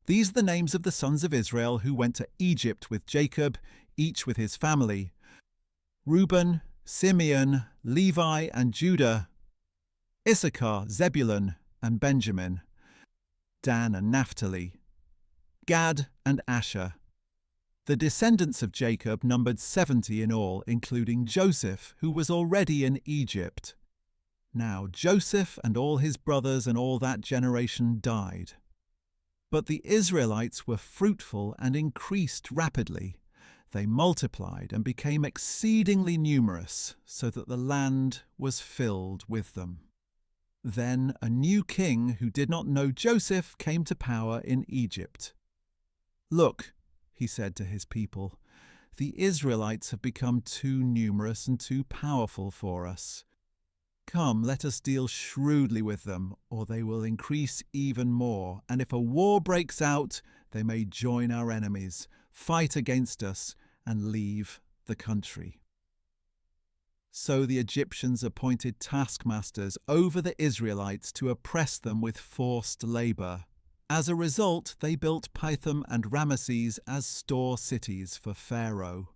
These are the names of the sons of Israel who went to Egypt with Jacob, each with his family: Reuben, Simeon, Levi, and Judah; Issachar, Zebulun, and Benjamin; Dan and Naphtali; Gad and Asher. The descendants of Jacob numbered 70 in all, including Joseph, who was already in Egypt. Now Joseph and all his brothers and all that generation died. But the Israelites were fruitful and increased rapidly. They multiplied and became exceedingly numerous, so that the land was filled with them. Then a new king who did not know Joseph came to power in Egypt. "Look," he said to his people, "the Israelites have become too numerous and too powerful for us. Come, let us deal shrewdly with them, or they will increase even more, and if a war breaks out, they may join our enemies, fight against us, and leave the country." So the Egyptians appointed taskmasters over the Israelites to oppress them with forced labor. As a result, they built Pithom and Ramesses as store cities for Pharaoh.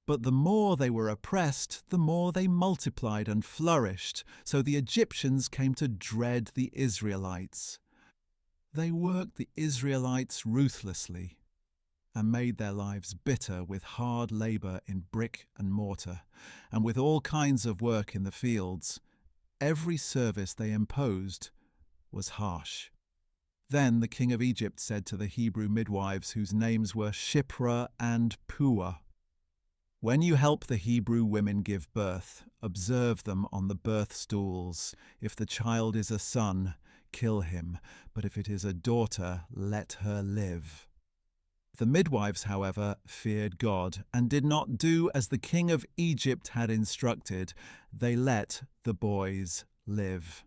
But the more they were oppressed, the more they multiplied and flourished, so the Egyptians came to dread the Israelites. They worked the Israelites ruthlessly and made their lives bitter with hard labor in brick and mortar, and with all kinds of work in the fields. Every service they imposed was harsh. Then the king of Egypt said to the Hebrew midwives, whose names were Shiphrah and Puah, "When you help the Hebrew women give birth, observe them on the birth stools. If the child is a son, kill him, but if it is a daughter, let her live." The midwives, however, feared God and did not do as the king of Egypt had instructed. They let the boys live.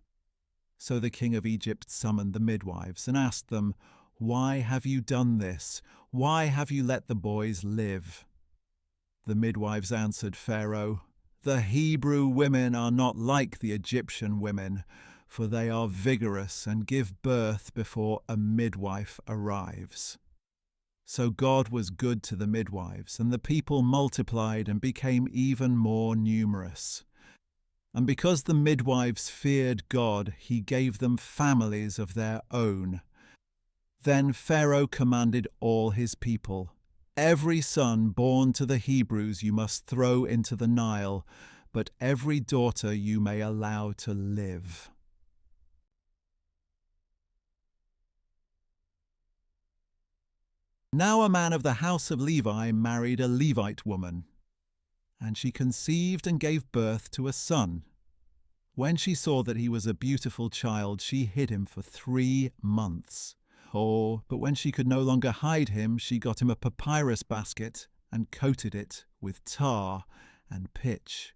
So the king of Egypt summoned the midwives and asked them, "Why have you done this? Why have you let the boys live?" The midwives answered Pharaoh, "The Hebrew women are not like the Egyptian women, for they are vigorous and give birth before a midwife arrives." So God was good to the midwives, and the people multiplied and became even more numerous. And because the midwives feared God, he gave them families of their own. Then Pharaoh commanded all his people, "Every son born to the Hebrews you must throw into the Nile, but every daughter you may allow to live." Now a man of the house of Levi married a Levite woman, and she conceived and gave birth to a son. When she saw that he was a beautiful child, she hid him for 3 months. But when she could no longer hide him, she got him a papyrus basket and coated it with tar and pitch.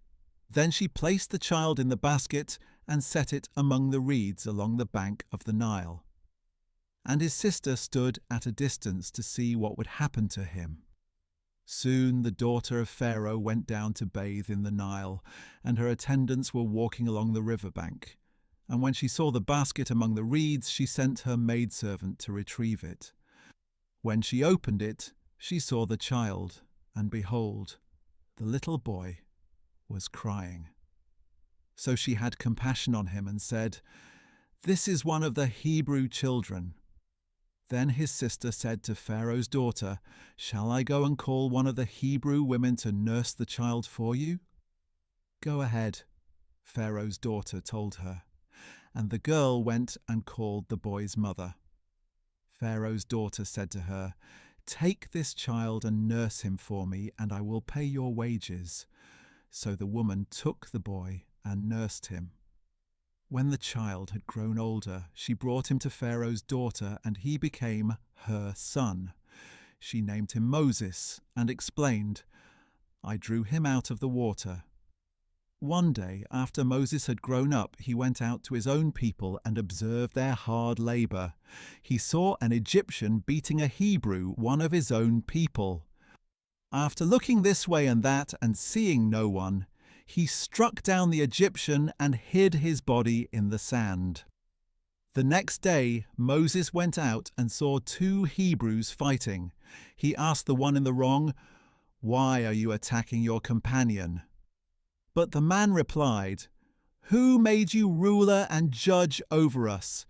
Then she placed the child in the basket and set it among the reeds along the bank of the Nile. And his sister stood at a distance to see what would happen to him. Soon the daughter of Pharaoh went down to bathe in the Nile, and her attendants were walking along the river bank. And when she saw the basket among the reeds, she sent her maidservant to retrieve it. When she opened it, she saw the child, and behold, the little boy was crying. So she had compassion on him and said, "This is one of the Hebrew children." Then his sister said to Pharaoh's daughter, "Shall I go and call one of the Hebrew women to nurse the child for you?" "Go ahead," Pharaoh's daughter told her. And the girl went and called the boy's mother. Pharaoh's daughter said to her, "Take this child and nurse him for me, and I will pay your wages." So the woman took the boy and nursed him. When the child had grown older, she brought him to Pharaoh's daughter, and he became her son. She named him Moses and explained, "I drew him out of the water." One day, after Moses had grown up, he went out to his own people and observed their hard labor. He saw an Egyptian beating a Hebrew, one of his own people. After looking this way and that and seeing no one, he struck down the Egyptian and hid his body in the sand. The next day, Moses went out and saw two Hebrews fighting. He asked the one in the wrong, "Why are you attacking your companion?" But the man replied, "Who made you ruler and judge over us?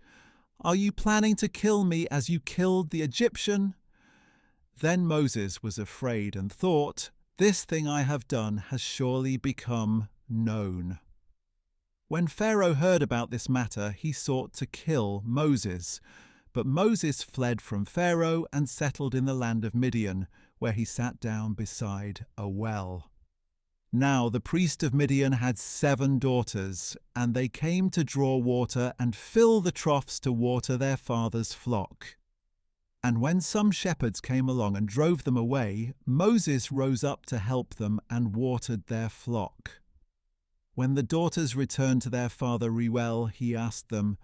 Are you planning to kill me as you killed the Egyptian?" Then Moses was afraid and thought, "This thing I have done has surely become known." When Pharaoh heard about this matter, he sought to kill Moses. But Moses fled from Pharaoh and settled in the land of Midian, where he sat down beside a well. Now the priest of Midian had 7 daughters, and they came to draw water and fill the troughs to water their father's flock. And when some shepherds came along and drove them away, Moses rose up to help them and watered their flock. When the daughters returned to their father Reuel, he asked them,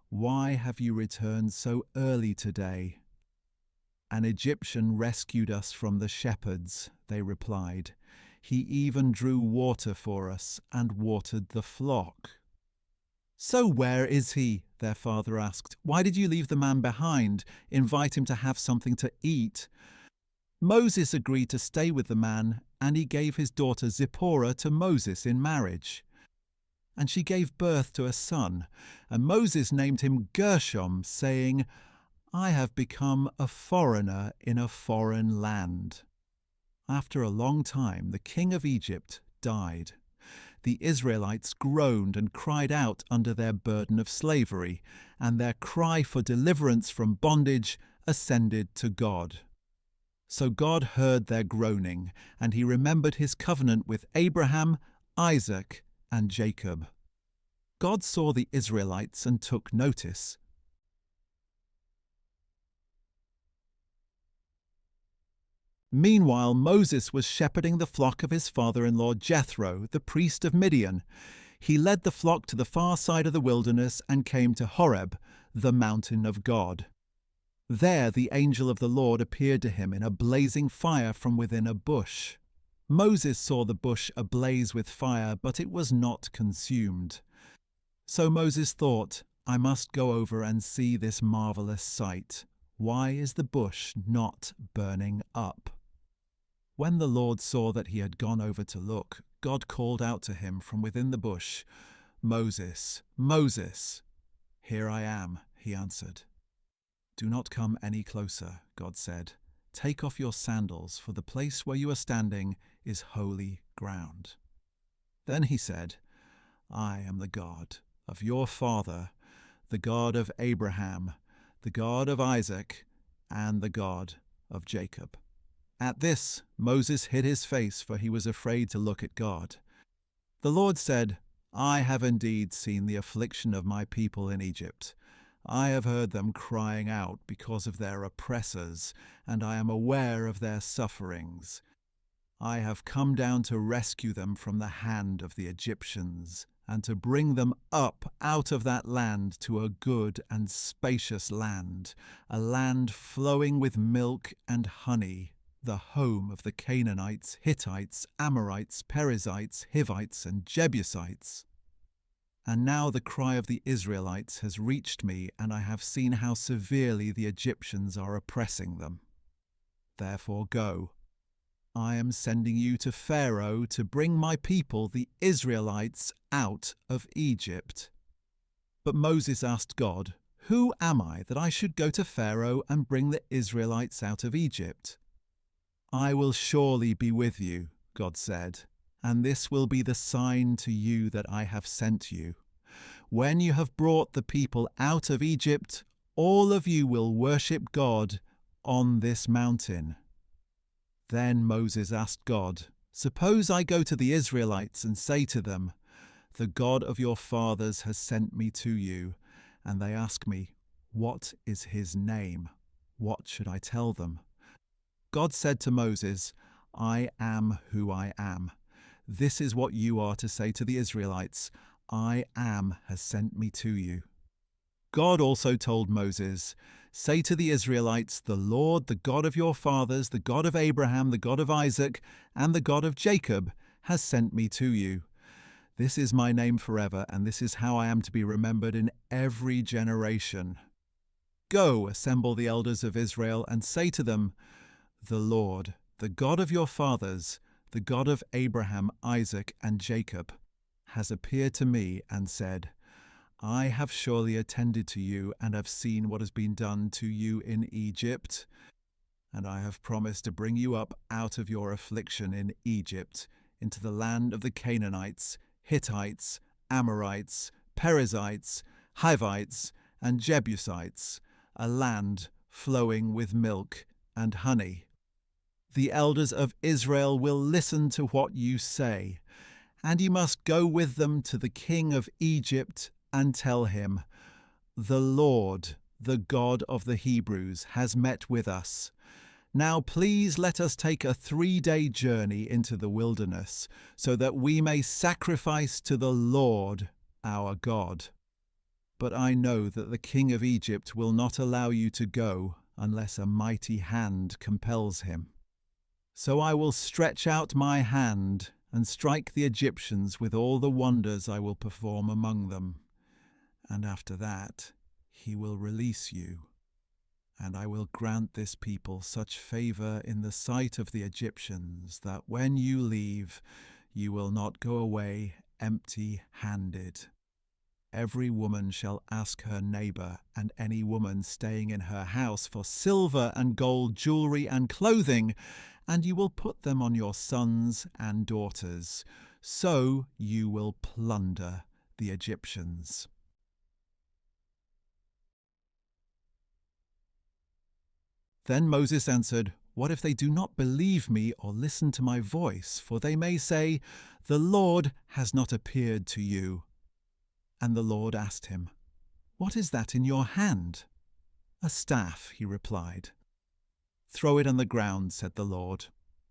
"Why have you returned so early today?" "An Egyptian rescued us from the shepherds," they replied. "He even drew water for us and watered the flock." "So where is he?" their father asked. "Why did you leave the man behind? Invite him to have something to eat." Moses agreed to stay with the man, and he gave his daughter Zipporah to Moses in marriage. And she gave birth to a son, and Moses named him Gershom, saying, "I have become a foreigner in a foreign land." After a long time, the king of Egypt died. The Israelites groaned and cried out under their burden of slavery, and their cry for deliverance from bondage ascended to God. So God heard their groaning, and he remembered his covenant with Abraham, Isaac, and Jacob. God saw the Israelites and took notice. Meanwhile, Moses was shepherding the flock of his father-in-law Jethro, the priest of Midian. He led the flock to the far side of the wilderness and came to Horeb, the mountain of God. There the angel of the Lord appeared to him in a blazing fire from within a bush. Moses saw the bush ablaze with fire, but it was not consumed. So Moses thought, "I must go over and see this marvelous sight. Why is the bush not burning up?" When the Lord saw that he had gone over to look, God called out to him from within the bush, "Moses, Moses." "Here I am," he answered. "Do not come any closer," God said. "Take off your sandals, for the place where you are standing is holy ground." Then he said, "I am the God of your father, the God of Abraham, the God of Isaac, and the God of Jacob." At this, Moses hid his face, for he was afraid to look at God. The Lord said, "I have indeed seen the affliction of my people in Egypt. I have heard them crying out because of their oppressors, and I am aware of their sufferings. I have come down to rescue them from the hand of the Egyptians, and to bring them up out of that land to a good and spacious land, a land flowing with milk and honey, the home of the Canaanites, Hittites, Amorites, Perizzites, Hivites, and Jebusites. And now the cry of the Israelites has reached me, and I have seen how severely the Egyptians are oppressing them. Therefore go. I am sending you to Pharaoh to bring my people, the Israelites, out of Egypt." But Moses asked God, "Who am I that I should go to Pharaoh and bring the Israelites out of Egypt?" "I will surely be with you," God said, "and this will be the sign to you that I have sent you. When you have brought the people out of Egypt, all of you will worship God on this mountain." Then Moses asked God, "Suppose I go to the Israelites and say to them, 'The God of your fathers has sent me to you,' and they ask me, 'What is his name?' What should I tell them?" God said to Moses, "I am who I am. This is what you are to say to the Israelites, 'I am has sent me to you.'" God also told Moses, "Say to the Israelites, 'The Lord, the God of your fathers, the God of Abraham, the God of Isaac, and the God of Jacob, has sent me to you.' This is my name forever, and this is how I am to be remembered in every generation. Go, assemble the elders of Israel, and say to them, The Lord, the God of your fathers, the God of Abraham, Isaac, and Jacob, has appeared to me and said, I have surely attended to you and have seen what has been done to you in Egypt, and I have promised to bring you up out of your affliction in Egypt into the land of the Canaanites, Hittites, Amorites, Perizzites, Hivites, and Jebusites, a land flowing with milk and honey. The elders of Israel will listen to what you say, and you must go with them to the king of Egypt and tell him, The Lord, the God of the Hebrews, has met with us. Now please let us take a 3-day journey into the wilderness, so that we may sacrifice to the Lord our God. But I know that the king of Egypt will not allow you to go unless a mighty hand compels him. So I will stretch out my hand and strike the Egyptians with all the wonders I will perform among them. And after that, he will release you. And I will grant this people such favor in the sight of the Egyptians that when you leave, you will not go away empty-handed. Every woman shall ask her neighbor and any woman staying in her house for silver and gold jewelry and clothing, and you will put them on your sons and daughters. So you will plunder the Egyptians. Then Moses answered, What if they do not believe me or listen to my voice? For they may say, The Lord has not appeared to you. And the Lord asked him, What is that in your hand? A staff, he replied. Throw it on the ground, said the Lord.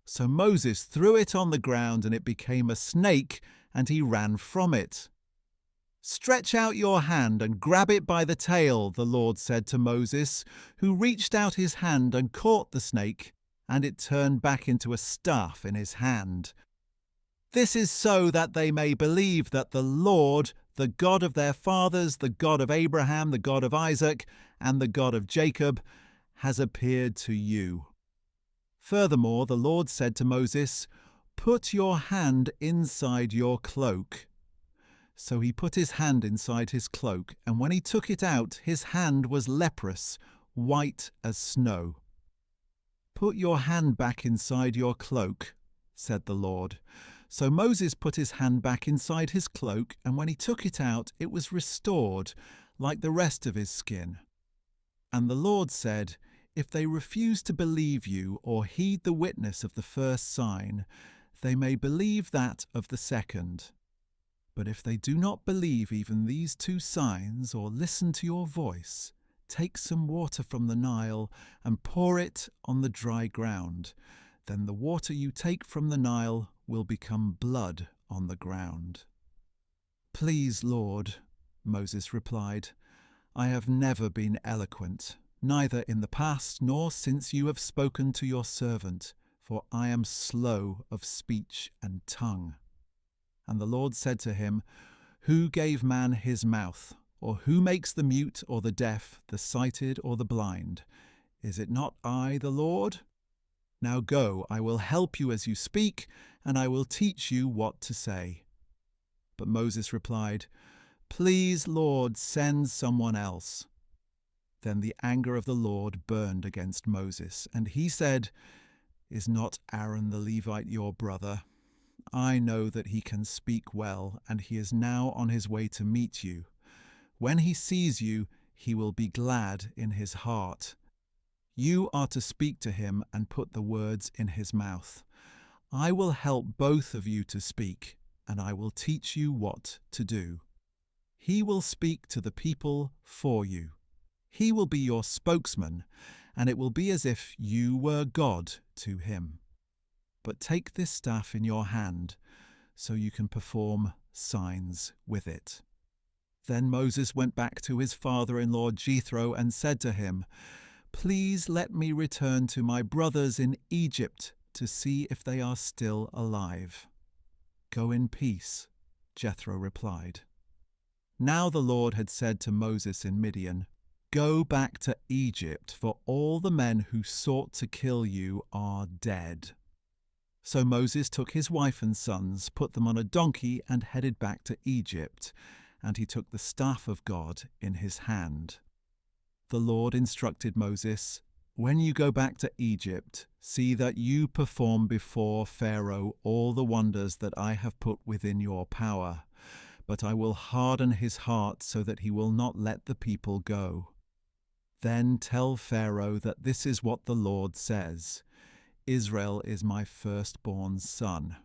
So Moses threw it on the ground, and it became a snake, and he ran from it. Stretch out your hand and grab it by the tail, the Lord said to Moses, who reached out his hand and caught the snake, and it turned back into a staff in his hand. This is so that they may believe that the Lord, the God of their fathers, the God of Abraham, the God of Isaac, and the God of Jacob, has appeared to you. Furthermore, the Lord said to Moses, Put your hand inside your cloak. So he put his hand inside his cloak, and when he took it out, his hand was leprous, white as snow. Put your hand back inside your cloak, said the Lord. So Moses put his hand back inside his cloak, and when he took it out, it was restored, like the rest of his skin. And the Lord said, If they refuse to believe you or heed the witness of the first sign, they may believe that of the second. But if they do not believe even these 2 signs or listen to your voice, take some water from the Nile and pour it on the dry ground. Then the water you take from the Nile will become blood on the ground. Please, Lord, Moses replied, I have never been eloquent, neither in the past nor since you have spoken to your servant, for I am slow of speech and tongue. And the Lord said to him, Who gave man his mouth? Or who makes the mute or the deaf, the sighted or the blind? Is it not I, the Lord? Now go, I will help you as you speak, and I will teach you what to say. But Moses replied, Please, Lord, send someone else. Then the anger of the Lord burned against Moses, and he said, Is not Aaron the Levite your brother? I know that he can speak well, and he is now on his way to meet you. When he sees you, he will be glad in his heart. You are to speak to him and put the words in his mouth. I will help both of you to speak, and I will teach you what to do. He will speak to the people for you. He will be your spokesman, and it will be as if you were God to him. But take this staff in your hand, so you can perform signs with it. Then Moses went back to his father-in-law Jethro and said to him, Please let me return to my brothers in Egypt to see if they are still alive. Go in peace, Jethro replied. Now the Lord had said to Moses in Midian, "Go back to Egypt, for all the men who sought to kill you are dead." So Moses took his wife and sons, put them on a donkey, and headed back to Egypt, and he took the staff of God in his hand. The Lord instructed Moses, "When you go back to Egypt, see that you perform before Pharaoh all the wonders that I have put within your power. But I will harden his heart so that he will not let the people go. Then tell Pharaoh that this is what the Lord says: Israel is my firstborn son.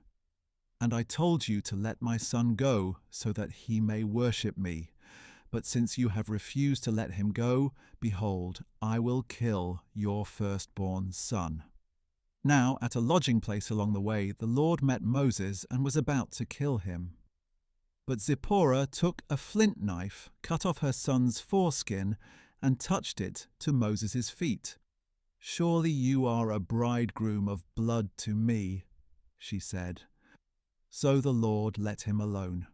And I told you to let my son go so that he may worship me. But since you have refused to let him go, behold, I will kill your firstborn son." Now, at a lodging place along the way, the Lord met Moses and was about to kill him. But Zipporah took a flint knife, cut off her son's foreskin, and touched it to Moses' feet. "Surely you are a bridegroom of blood to me," she said. So the Lord let him alone.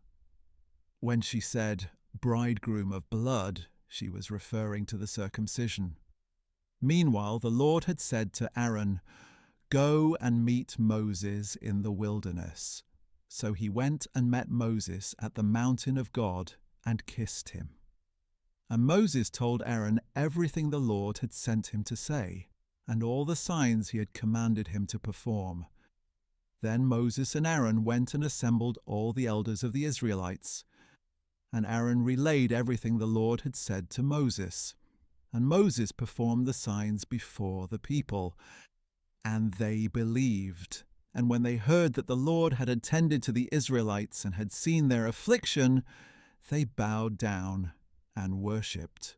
When she said, "bridegroom of blood," she was referring to the circumcision. Meanwhile, the Lord had said to Aaron, "Go and meet Moses in the wilderness." So he went and met Moses at the mountain of God and kissed him. And Moses told Aaron everything the Lord had sent him to say, and all the signs he had commanded him to perform. Then Moses and Aaron went and assembled all the elders of the Israelites. And Aaron relayed everything the Lord had said to Moses. And Moses performed the signs before the people, and they believed. And when they heard that the Lord had attended to the Israelites and had seen their affliction, they bowed down and worshipped.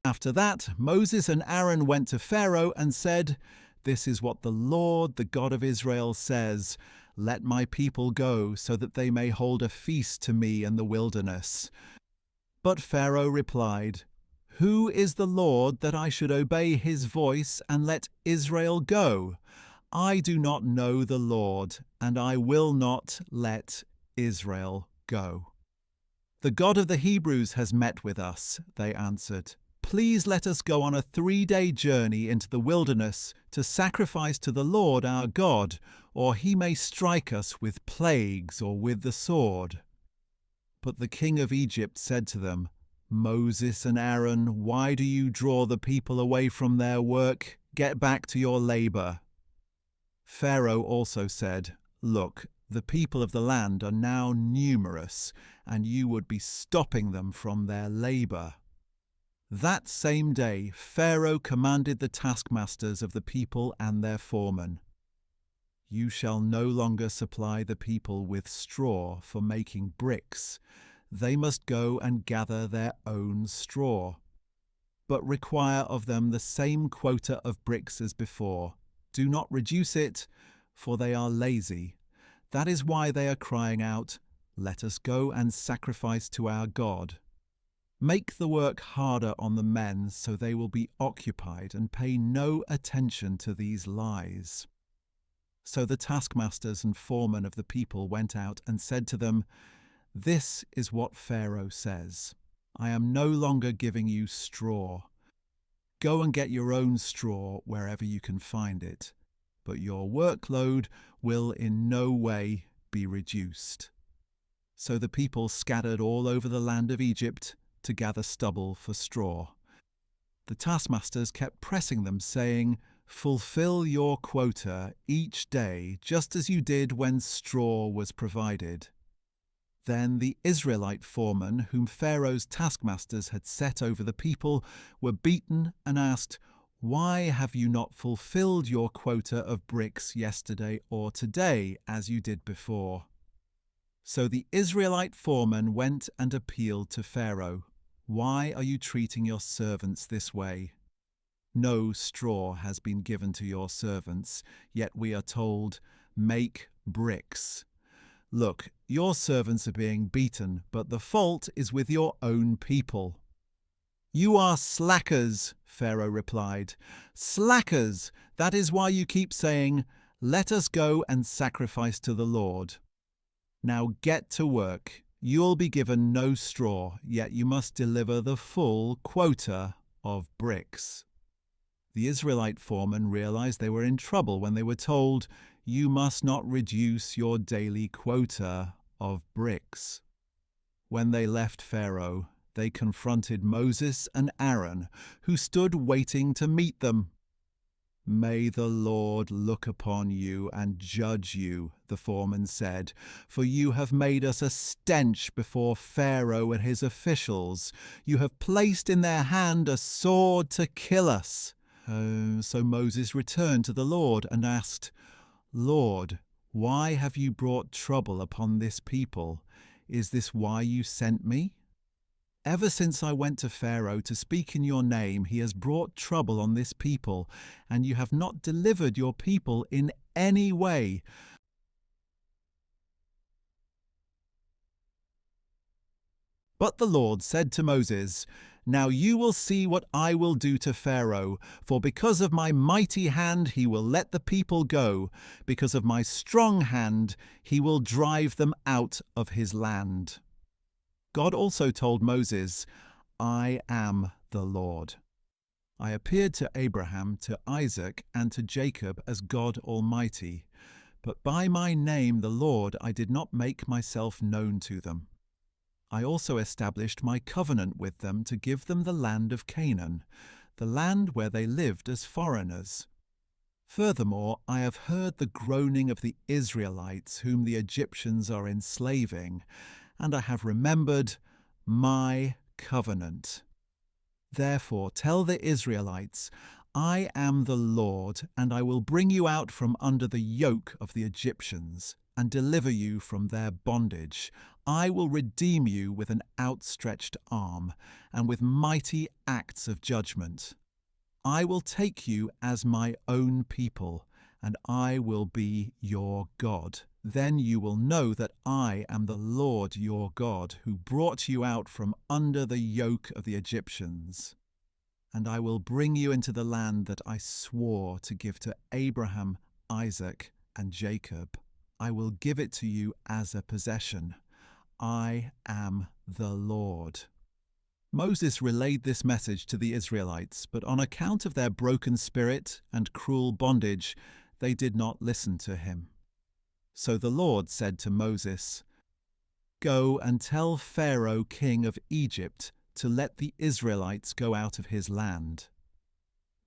After that, Moses and Aaron went to Pharaoh and said, "This is what the Lord, the God of Israel, says: Let my people go, so that they may hold a feast to me in the wilderness." But Pharaoh replied, "Who is the Lord that I should obey his voice and let Israel go? I do not know the Lord, and I will not let Israel go." "The God of the Hebrews has met with us," they answered. "Please let us go on a 3-day journey into the wilderness to sacrifice to the Lord our God, or he may strike us with plagues or with the sword." But the king of Egypt said to them, "Moses and Aaron, why do you draw the people away from their work? Get back to your labor." Pharaoh also said, "Look, the people of the land are now numerous, and you would be stopping them from their labor." That same day, Pharaoh commanded the taskmasters of the people and their foremen, "You shall no longer supply the people with straw for making bricks. They must go and gather their own straw. But require of them the same quota of bricks as before. Do not reduce it, for they are lazy. That is why they are crying out, 'Let us go and sacrifice to our God.' Make the work harder on the men, so they will be occupied and pay no attention to these lies." So the taskmasters and foremen of the people went out and said to them, "This is what Pharaoh says: I am no longer giving you straw. Go and get your own straw wherever you can find it, but your workload will in no way be reduced." So the people scattered all over the land of Egypt to gather stubble for straw. The taskmasters kept pressing them, saying, "Fulfill your quota each day, just as you did when straw was provided." Then the Israelite foremen, whom Pharaoh's taskmasters had set over the people, were beaten and asked, "Why have you not fulfilled your quota of bricks yesterday or today, as you did before?" So the Israelite foreman went and appealed to Pharaoh, "Why are you treating your servants this way? No straw has been given to your servants, yet we are told, 'Make bricks.' Look, your servants are being beaten, but the fault is with your own people." "You are slackers," Pharaoh replied. "Slackers! That is why you keep saying, Let us go and sacrifice to the Lord. Now get to work. You'll be given no straw, yet you must deliver the full quota of bricks." The Israelite foremen realized they were in trouble when they were told, "You must not reduce your daily quota of bricks." When they left Pharaoh, they confronted Moses and Aaron, who stood waiting to meet them. "May the Lord look upon you and judge you," the foreman said, "for you have made us a stench before Pharaoh and his officials. You have placed in their hand a sword to kill us." So Moses returned to the Lord and asked, "Lord, why have you brought trouble upon this people? Is this why you sent me? Ever since I went to Pharaoh to speak in your name, he has brought trouble on this people, and you have not delivered your people in any way." But the Lord said to Moses, "Now you will see what I will do to Pharaoh, for because of my mighty hand he will let the people go, because of my strong hand he will drive them out of his land." God also told Moses, "I am the Lord. I appeared to Abraham, to Isaac, and to Jacob as God Almighty, but by my name the Lord I did not make myself known to them. I also established my covenant with them to give them the land of Canaan, the land where they lived as foreigners. Furthermore, I have heard the groaning of the Israelites whom the Egyptians are enslaving, and I have remembered my covenant. Therefore tell the Israelites, I am the Lord, and I will bring you out from under the yoke of the Egyptians and deliver you from their bondage. I will redeem you with an outstretched arm and with mighty acts of judgment. I will take you as my own people, and I will be your God. Then you will know that I am the Lord your God, who brought you out from under the yoke of the Egyptians. And I will bring you into the land that I swore to give to Abraham, Isaac, and Jacob. I will give it to you as a possession. I am the Lord." Moses relayed this message to the Israelites, but on account of their broken spirit and cruel bondage, they did not listen to him. So the Lord said to Moses, "Go and tell Pharaoh, king of Egypt, to let the Israelites go out of his land."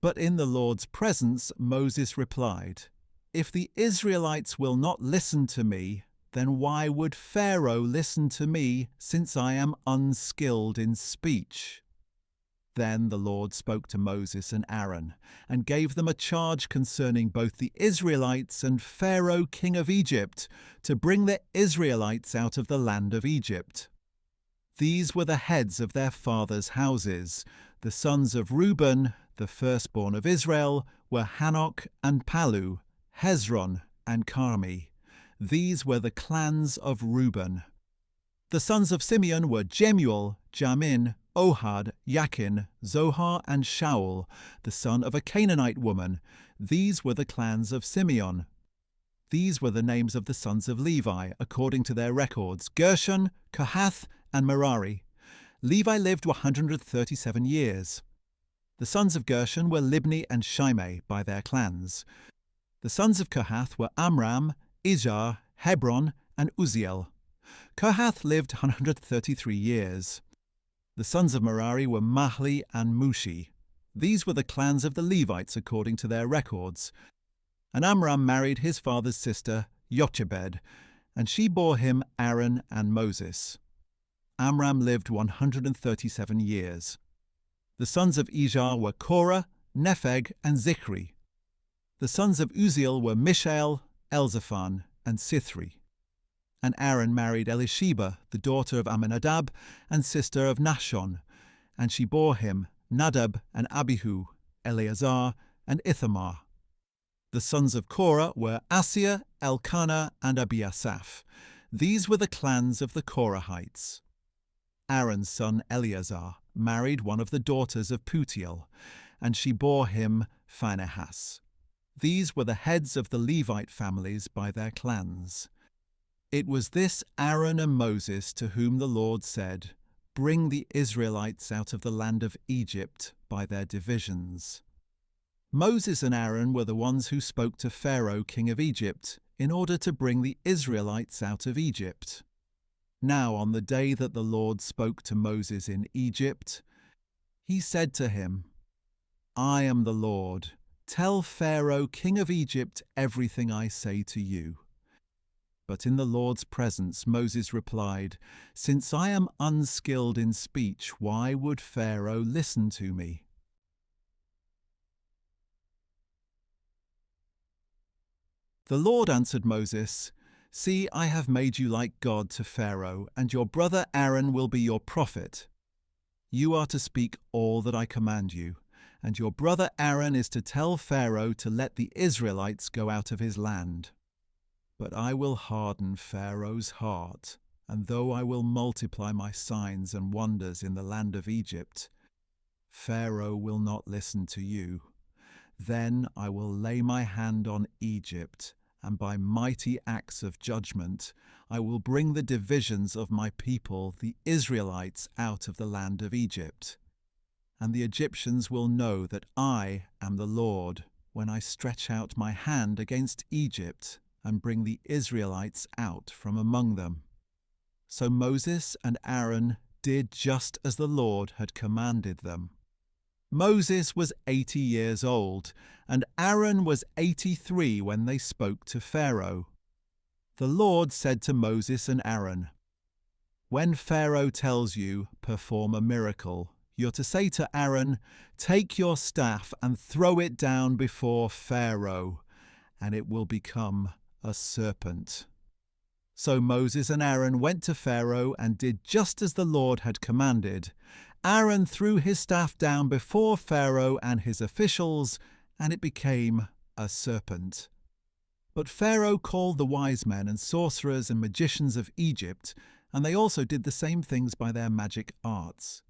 But in the Lord's presence, Moses replied, "If the Israelites will not listen to me, then why would Pharaoh listen to me, since I am unskilled in speech?" Then the Lord spoke to Moses and Aaron, and gave them a charge concerning both the Israelites and Pharaoh king of Egypt, to bring the Israelites out of the land of Egypt. These were the heads of their fathers' houses. The sons of Reuben, the firstborn of Israel, were Hanok and Palu, Hezron and Carmi. These were the clans of Reuben. The sons of Simeon were Jemuel, Jamin, Ohad, Yakin, Zohar, and Shaul, the son of a Canaanite woman. These were the clans of Simeon. These were the names of the sons of Levi, according to their records: Gershon, Kohath, and Merari. Levi lived 137 years. The sons of Gershon were Libni and Shimei by their clans. The sons of Kohath were Amram, Izhar, Hebron, and Uzziel. Kohath lived 133 years. The sons of Merari were Mahli and Mushi. These were the clans of the Levites according to their records. And Amram married his father's sister, Jochebed, and she bore him Aaron and Moses. Amram lived 137 years. The sons of Izhar were Korah, Nepheg, and Zichri. The sons of Uzziel were Mishael, Elzaphan, and Sithri. And Aaron married Elisheba, the daughter of Amminadab and sister of Nahshon, and she bore him Nadab and Abihu, Eleazar, and Ithamar. The sons of Korah were Asir, Elkanah, and Abiasaph. These were the clans of the Korahites. Aaron's son Eleazar married one of the daughters of Putiel, and she bore him Phinehas. These were the heads of the Levite families by their clans. It was this Aaron and Moses to whom the Lord said, "Bring the Israelites out of the land of Egypt by their divisions." Moses and Aaron were the ones who spoke to Pharaoh, king of Egypt, in order to bring the Israelites out of Egypt. Now, on the day that the Lord spoke to Moses in Egypt, he said to him, "I am the Lord. Tell Pharaoh, king of Egypt, everything I say to you." But in the Lord's presence Moses replied, "Since I am unskilled in speech, why would Pharaoh listen to me?" The Lord answered Moses, "See, I have made you like God to Pharaoh, and your brother Aaron will be your prophet. You are to speak all that I command you, and your brother Aaron is to tell Pharaoh to let the Israelites go out of his land. But I will harden Pharaoh's heart, and though I will multiply my signs and wonders in the land of Egypt, Pharaoh will not listen to you. Then I will lay my hand on Egypt, and by mighty acts of judgment I will bring the divisions of my people, the Israelites, out of the land of Egypt. And the Egyptians will know that I am the Lord when I stretch out my hand against Egypt and bring the Israelites out from among them." So Moses and Aaron did just as the Lord had commanded them. Moses was 80 years old, and Aaron was 83 when they spoke to Pharaoh. The Lord said to Moses and Aaron, "When Pharaoh tells you, 'Perform a miracle,' you're to say to Aaron, 'Take your staff and throw it down before Pharaoh, and it will become a serpent.'" So Moses and Aaron went to Pharaoh and did just as the Lord had commanded. Aaron threw his staff down before Pharaoh and his officials, and it became a serpent. But Pharaoh called the wise men and sorcerers and magicians of Egypt, and they also did the same things by their magic arts.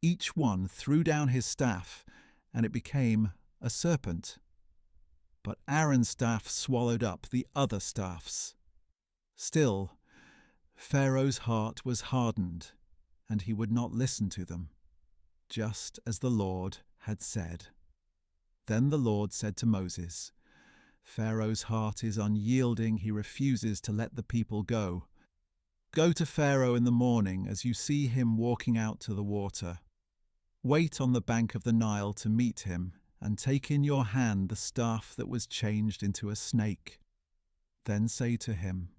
Each one threw down his staff, and it became a serpent. But Aaron's staff swallowed up the other staffs. Still, Pharaoh's heart was hardened, and he would not listen to them, just as the Lord had said. Then the Lord said to Moses, "Pharaoh's heart is unyielding, he refuses to let the people go. Go to Pharaoh in the morning as you see him walking out to the water. Wait on the bank of the Nile to meet him, and take in your hand the staff that was changed into a snake. Then say to him,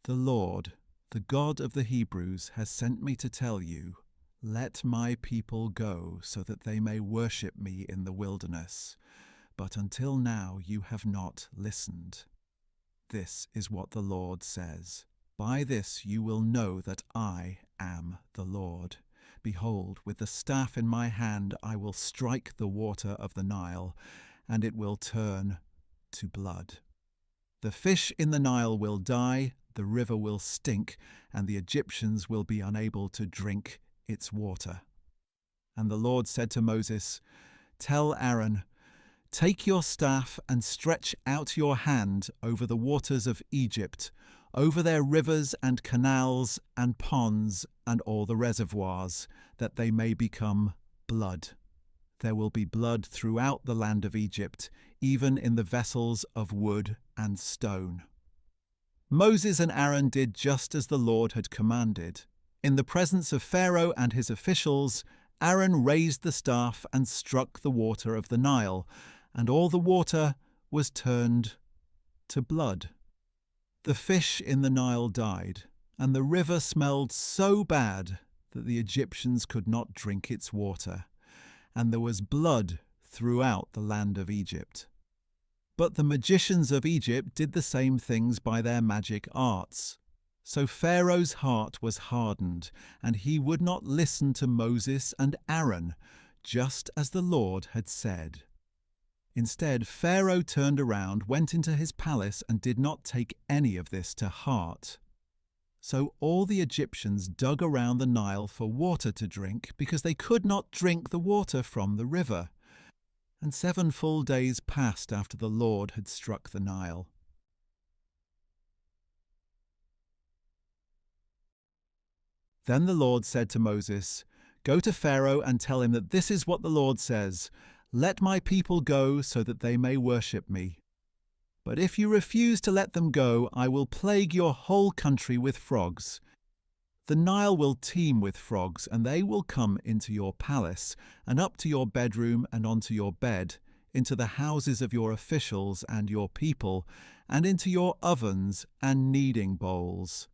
'The Lord, the God of the Hebrews, has sent me to tell you, let my people go so that they may worship me in the wilderness. But until now you have not listened. This is what the Lord says. By this you will know that I am the Lord. Behold, with the staff in my hand I will strike the water of the Nile, and it will turn to blood. The fish in the Nile will die, the river will stink, and the Egyptians will be unable to drink its water." And the Lord said to Moses, "Tell Aaron, take your staff and stretch out your hand over the waters of Egypt, over their rivers and canals and ponds and all the reservoirs, that they may become blood. There will be blood throughout the land of Egypt, even in the vessels of wood and stone." Moses and Aaron did just as the Lord had commanded. In the presence of Pharaoh and his officials, Aaron raised the staff and struck the water of the Nile, and all the water was turned to blood. The fish in the Nile died, and the river smelled so bad that the Egyptians could not drink its water, and there was blood throughout the land of Egypt. But the magicians of Egypt did the same things by their magic arts. So Pharaoh's heart was hardened, and he would not listen to Moses and Aaron, just as the Lord had said. Instead, Pharaoh turned around, went into his palace, and did not take any of this to heart. So all the Egyptians dug around the Nile for water to drink, because they could not drink the water from the river. And 7 full days passed after the Lord had struck the Nile. Then the Lord said to Moses, "Go to Pharaoh and tell him that this is what the Lord says. Let my people go so that they may worship me. But if you refuse to let them go, I will plague your whole country with frogs. The Nile will teem with frogs, and they will come into your palace, and up to your bedroom and onto your bed, into the houses of your officials and your people, and into your ovens and kneading bowls.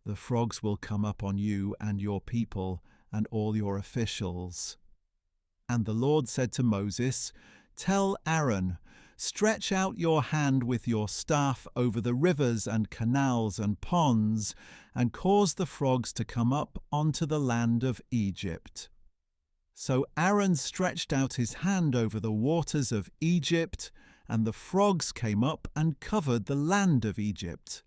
The frogs will come up on you and your people and all your officials." And the Lord said to Moses, "Tell Aaron, stretch out your hand with your staff over the rivers and canals and ponds, and cause the frogs to come up onto the land of Egypt." So Aaron stretched out his hand over the waters of Egypt, and the frogs came up and covered the land of Egypt.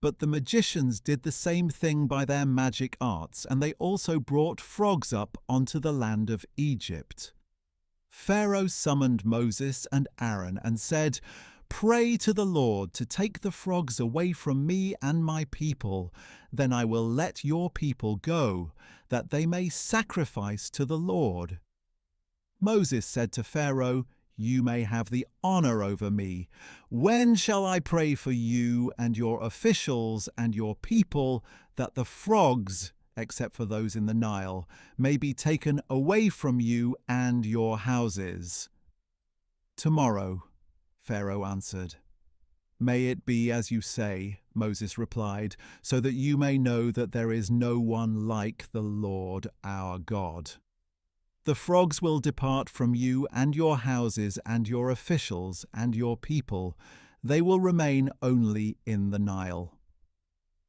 But the magicians did the same thing by their magic arts, and they also brought frogs up onto the land of Egypt. Pharaoh summoned Moses and Aaron and said, "Pray to the Lord to take the frogs away from me and my people. Then I will let your people go, that they may sacrifice to the Lord." Moses said to Pharaoh, "You may have the honor over me. When shall I pray for you and your officials and your people that the frogs, except for those in the Nile, may be taken away from you and your houses?" "Tomorrow," Pharaoh answered. "May it be as you say," Moses replied, "so that you may know that there is no one like the Lord our God. The frogs will depart from you and your houses and your officials and your people. They will remain only in the Nile."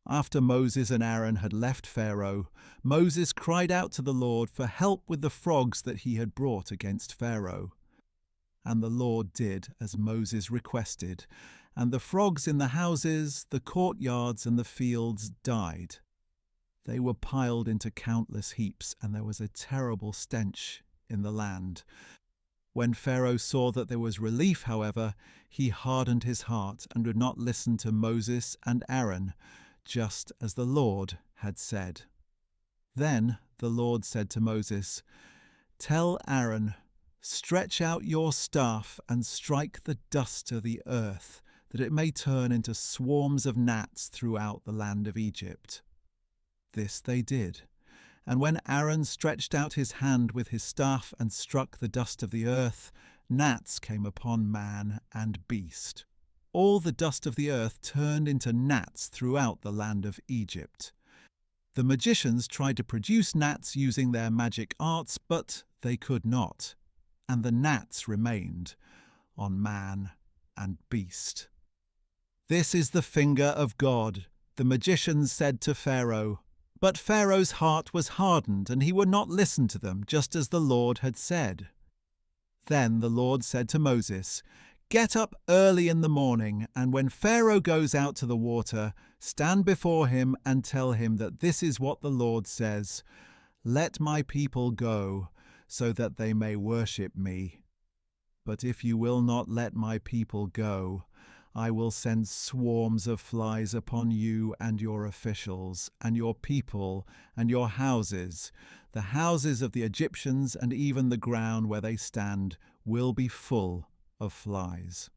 After Moses and Aaron had left Pharaoh, Moses cried out to the Lord for help with the frogs that he had brought against Pharaoh. And the Lord did as Moses requested, and the frogs in the houses, the courtyards, and the fields died. They were piled into countless heaps, and there was a terrible stench in the land. When Pharaoh saw that there was relief, however, he hardened his heart and would not listen to Moses and Aaron, just as the Lord had said. Then the Lord said to Moses, "Tell Aaron, stretch out your staff and strike the dust of the earth, that it may turn into swarms of gnats throughout the land of Egypt." This they did, and when Aaron stretched out his hand with his staff and struck the dust of the earth, gnats came upon man and beast. All the dust of the earth turned into gnats throughout the land of Egypt. The magicians tried to produce gnats using their magic arts, but they could not, and the gnats remained on man and beast. "This is the finger of God," the magicians said to Pharaoh. But Pharaoh's heart was hardened, and he would not listen to them, just as the Lord had said. Then the Lord said to Moses, "Get up early in the morning, and when Pharaoh goes out to the water, stand before him and tell him that this is what the Lord says: 'Let my people go, so that they may worship me. But if you will not let my people go, I will send swarms of flies upon you and your officials, and your people, and your houses. The houses of the Egyptians and even the ground where they stand will be full of flies.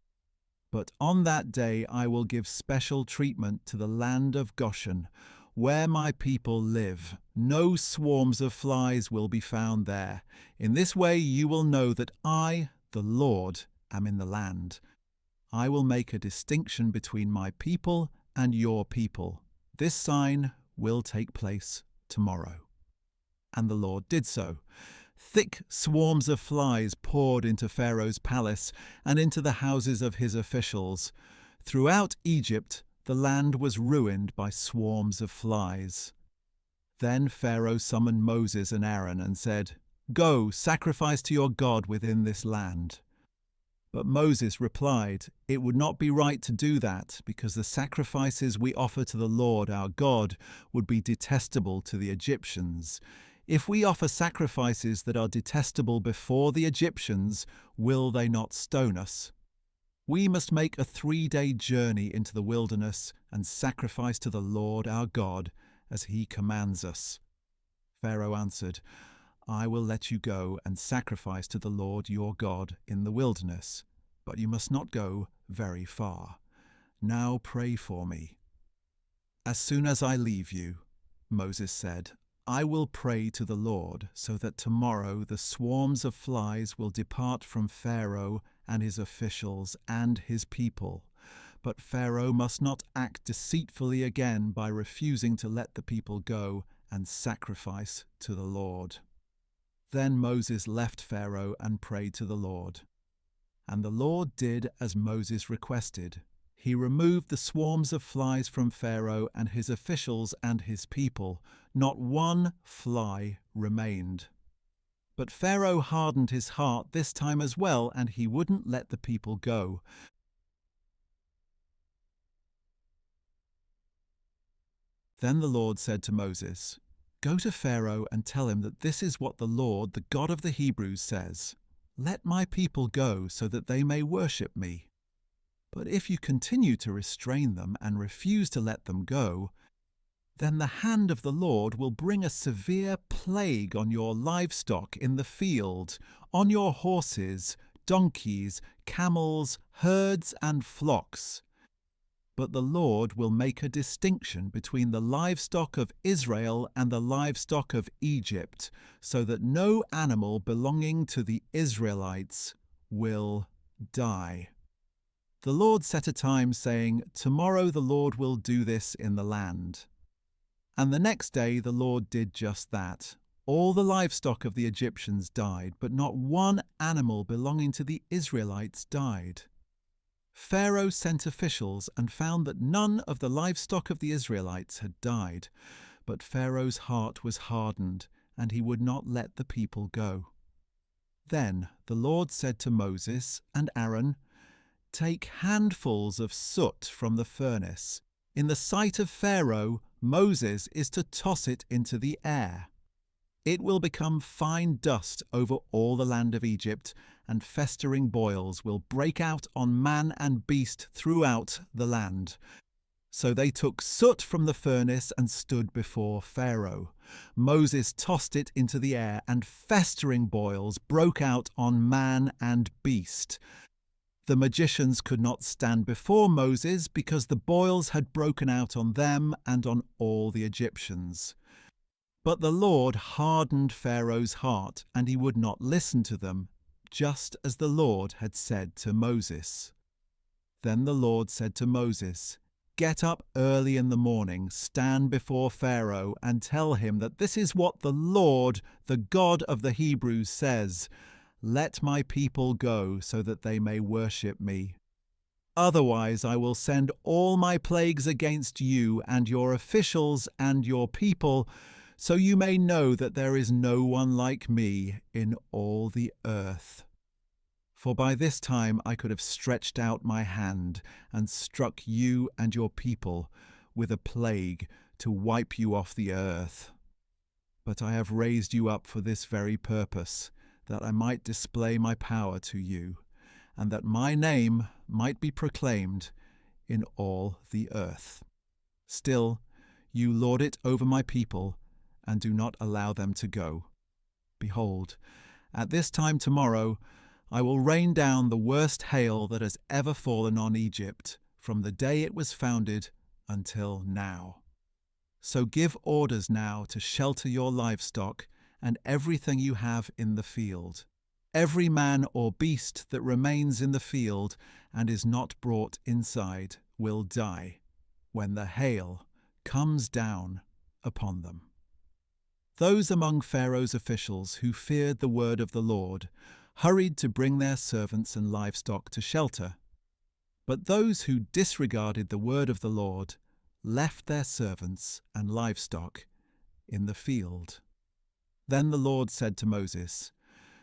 But on that day I will give special treatment to the land of Goshen, where my people live. No swarms of flies will be found there. In this way you will know that I, the Lord, am in the land. I will make a distinction between my people and your people. This sign will take place tomorrow." And the Lord did so. Thick swarms of flies poured into Pharaoh's palace and into the houses of his officials. Throughout Egypt, the land was ruined by swarms of flies. Then Pharaoh summoned Moses and Aaron and said, "Go, sacrifice to your God within this land." But Moses replied, "It would not be right to do that, because the sacrifices we offer to the Lord our God would be detestable to the Egyptians. If we offer sacrifices that are detestable before the Egyptians, will they not stone us? We must make a 3-day journey into the wilderness and sacrifice to the Lord our God as he commands us." Pharaoh answered, "I will let you go and sacrifice to the Lord your God in the wilderness, but you must not go very far. Now pray for me." "As soon as I leave you," Moses said, "I will pray to the Lord so that tomorrow the swarms of flies will depart from Pharaoh and his officials and his people. But Pharaoh must not act deceitfully again by refusing to let the people go and sacrifice to the Lord." Then Moses left Pharaoh and prayed to the Lord. And the Lord did as Moses requested. He removed the swarms of flies from Pharaoh and his officials and his people. Not one fly remained. But Pharaoh hardened his heart this time as well, and he wouldn't let the people go. Then the Lord said to Moses, "Go to Pharaoh and tell him that this is what the Lord, the God of the Hebrews, says. Let my people go so that they may worship me. But if you continue to restrain them and refuse to let them go, then the hand of the Lord will bring a severe plague on your livestock in the field, on your horses, donkeys, camels, herds, and flocks. But the Lord will make a distinction between the livestock of Israel and the livestock of Egypt, so that no animal belonging to the Israelites will die." The Lord set a time, saying, "Tomorrow the Lord will do this in the land." And the next day the Lord did just that. All the livestock of the Egyptians died, but not one animal belonging to the Israelites died. Pharaoh sent officials and found that none of the livestock of the Israelites had died, but Pharaoh's heart was hardened, and he would not let the people go. Then the Lord said to Moses and Aaron, "Take handfuls of soot from the furnace. In the sight of Pharaoh, Moses is to toss it into the air. It will become fine dust over all the land of Egypt, and festering boils will break out on man and beast throughout the land." So they took soot from the furnace and stood before Pharaoh. Moses tossed it into the air, and festering boils broke out on man and beast. The magicians could not stand before Moses because the boils had broken out on them and on all the Egyptians. But the Lord hardened Pharaoh's heart, and he would not listen to them, just as the Lord had said to Moses. Then the Lord said to Moses, "Get up early in the morning, stand before Pharaoh, and tell him that this is what the Lord, the God of the Hebrews, says. Let my people go so that they may worship me. Otherwise I will send all my plagues against you and your officials and your people, so you may know that there is no one like me in all the earth." For by this time I could have stretched out my hand and struck you and your people with a plague to wipe you off the earth. But I have raised you up for this very purpose, that I might display my power to you, and that my name might be proclaimed in all the earth. Still, you lord it over my people, and do not allow them to go. Behold, at this time tomorrow I will rain down the worst hail that has ever fallen on Egypt, from the day it was founded until now. So give orders now to shelter your livestock and everything you have in the field. Every man or beast that remains in the field and is not brought inside will die when the hail comes down upon them." Those among Pharaoh's officials who feared the word of the Lord hurried to bring their servants and livestock to shelter. But those who disregarded the word of the Lord left their servants and livestock in the field. Then the Lord said to Moses,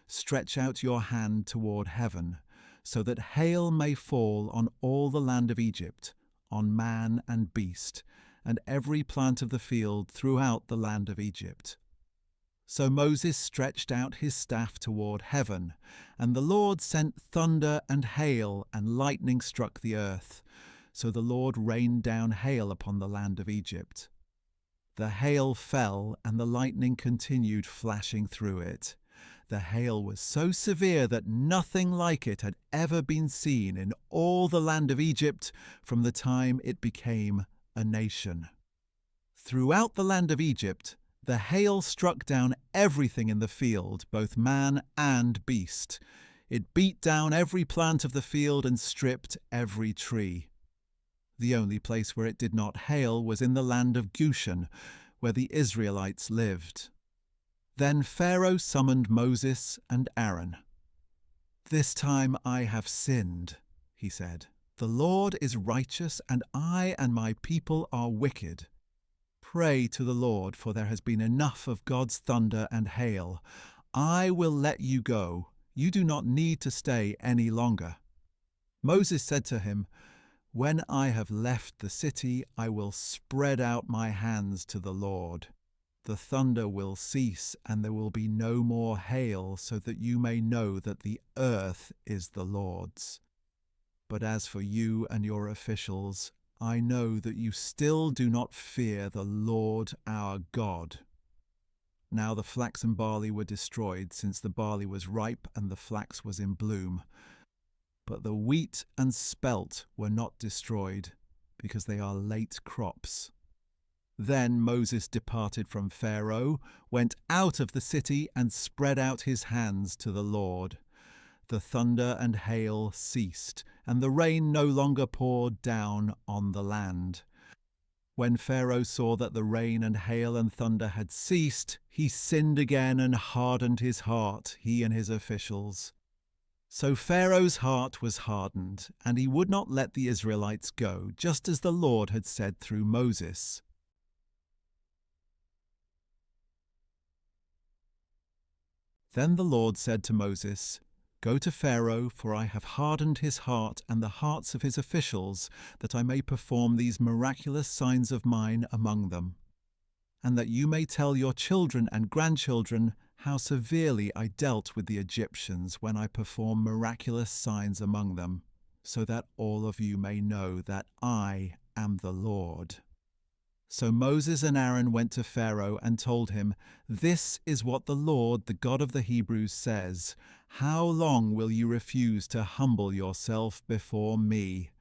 "Stretch out your hand toward heaven, so that hail may fall on all the land of Egypt, on man and beast, and every plant of the field throughout the land of Egypt." So Moses stretched out his staff toward heaven, and the Lord sent thunder and hail, and lightning struck the earth. So the Lord rained down hail upon the land of Egypt. The hail fell, and the lightning continued flashing through it. The hail was so severe that nothing like it had ever been seen in all the land of Egypt from the time it became a nation. Throughout the land of Egypt, the hail struck down everything in the field, both man and beast. It beat down every plant of the field and stripped every tree. The only place where it did not hail was in the land of Goshen, where the Israelites lived. Then Pharaoh summoned Moses and Aaron. "This time I have sinned," he said. "The Lord is righteous, and I and my people are wicked. Pray to the Lord, for there has been enough of God's thunder and hail. I will let you go. You do not need to stay any longer." Moses said to him, "When I have left the city, I will spread out my hands to the Lord. The thunder will cease, and there will be no more hail, so that you may know that the earth is the Lord's. But as for you and your officials, I know that you still do not fear the Lord our God." Now the flax and barley were destroyed, since the barley was ripe and the flax was in bloom. But the wheat and spelt were not destroyed, because they are late crops. Then Moses departed from Pharaoh, went out of the city, and spread out his hands to the Lord. The thunder and hail ceased, and the rain no longer poured down on the land. When Pharaoh saw that the rain and hail and thunder had ceased, he sinned again and hardened his heart, he and his officials. So Pharaoh's heart was hardened, and he would not let the Israelites go, just as the Lord had said through Moses. Then the Lord said to Moses, "Go to Pharaoh, for I have hardened his heart and the hearts of his officials, that I may perform these miraculous signs of mine among them, and that you may tell your children and grandchildren how severely I dealt with the Egyptians when I performed miraculous signs among them, so that all of you may know that I am the Lord." So Moses and Aaron went to Pharaoh and told him, "This is what the Lord, the God of the Hebrews, says. How long will you refuse to humble yourself before me?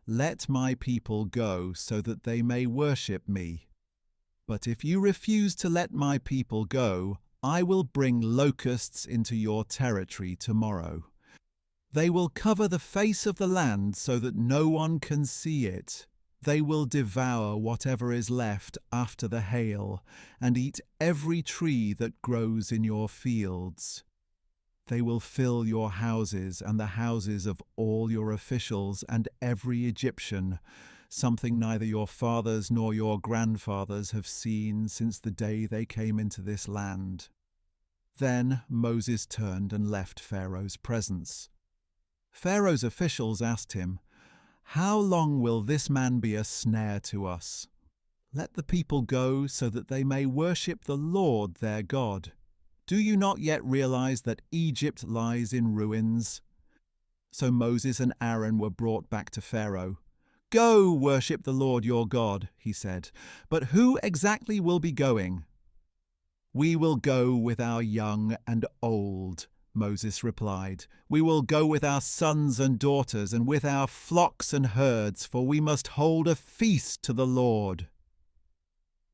Let my people go, so that they may worship me. But if you refuse to let my people go, I will bring locusts into your territory tomorrow. They will cover the face of the land so that no one can see it. They will devour whatever is left after the hail, and eat every tree that grows in your fields. They will fill your houses and the houses of all your officials and every Egyptian, something neither your fathers nor your grandfathers have seen since the day they came into this land." Then Moses turned and left Pharaoh's presence. Pharaoh's officials asked him, "How long will this man be a snare to us? Let the people go so that they may worship the Lord their God. Do you not yet realize that Egypt lies in ruins?" So Moses and Aaron were brought back to Pharaoh. "Go worship the Lord your God," he said. "But who exactly will be going?" "We will go with our young and old," Moses replied. "We will go with our sons and daughters and with our flocks and herds, for we must hold a feast to the Lord."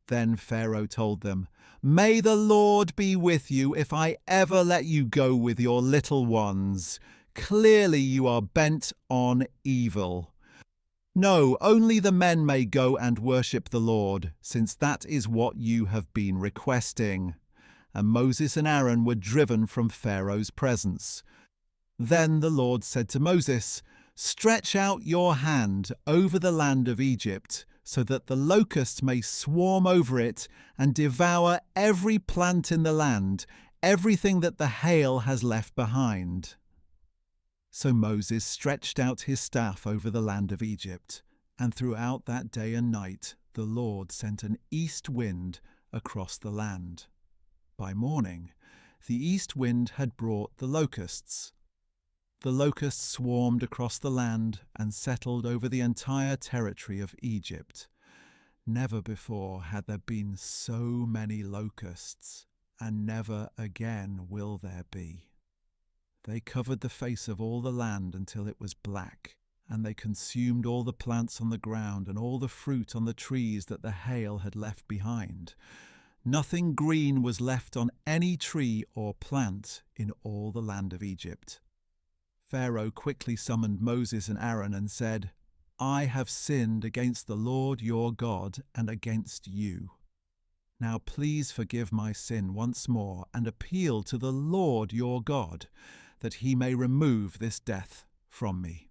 Then Pharaoh told them, "May the Lord be with you if I ever let you go with your little ones. Clearly you are bent on evil. No, only the men may go and worship the Lord, since that is what you have been requesting." And Moses and Aaron were driven from Pharaoh's presence. Then the Lord said to Moses, "Stretch out your hand over the land of Egypt, so that the locusts may swarm over it and devour every plant in the land, everything that the hail has left behind." So Moses stretched out his staff over the land of Egypt, and throughout that day and night the Lord sent an east wind across the land. By morning, the east wind had brought the locusts. The locusts swarmed across the land and settled over the entire territory of Egypt. Never before had there been so many locusts, and never again will there be. They covered the face of all the land until it was black, and they consumed all the plants on the ground and all the fruit on the trees that the hail had left behind. Nothing green was left on any tree or plant in all the land of Egypt. Pharaoh quickly summoned Moses and Aaron and said, "I have sinned against the Lord your God and against you. Now please forgive my sin once more and appeal to the Lord your God, that he may remove this death from me."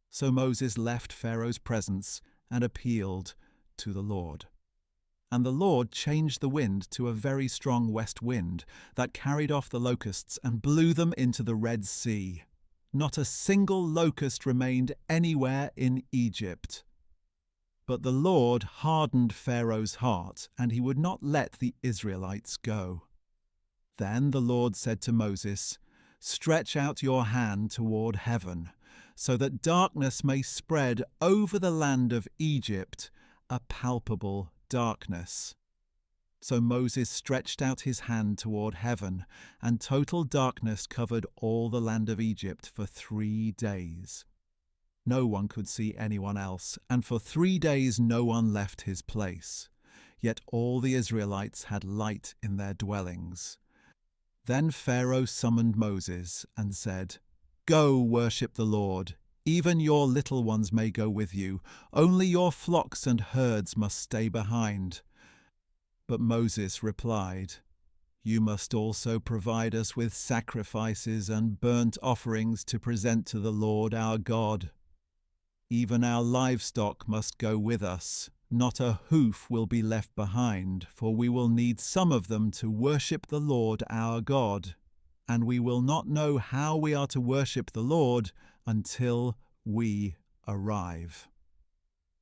So Moses left Pharaoh's presence and appealed to the Lord. And the Lord changed the wind to a very strong west wind that carried off the locusts and blew them into the Red Sea. Not a single locust remained anywhere in Egypt. But the Lord hardened Pharaoh's heart, and he would not let the Israelites go. Then the Lord said to Moses, "Stretch out your hand toward heaven, so that darkness may spread over the land of Egypt, a palpable darkness." So Moses stretched out his hand toward heaven, and total darkness covered all the land of Egypt for 3 days. No one could see anyone else, and for 3 days no one left his place. Yet all the Israelites had light in their dwellings. Then Pharaoh summoned Moses and said, "Go worship the Lord. Even your little ones may go with you. Only your flocks and herds must stay behind." But Moses replied, "You must also provide us with sacrifices and burnt offerings to present to the Lord our God. Even our livestock must go with us. Not a hoof will be left behind, for we will need some of them to worship the Lord our God. And we will not know how we are to worship the Lord until we arrive."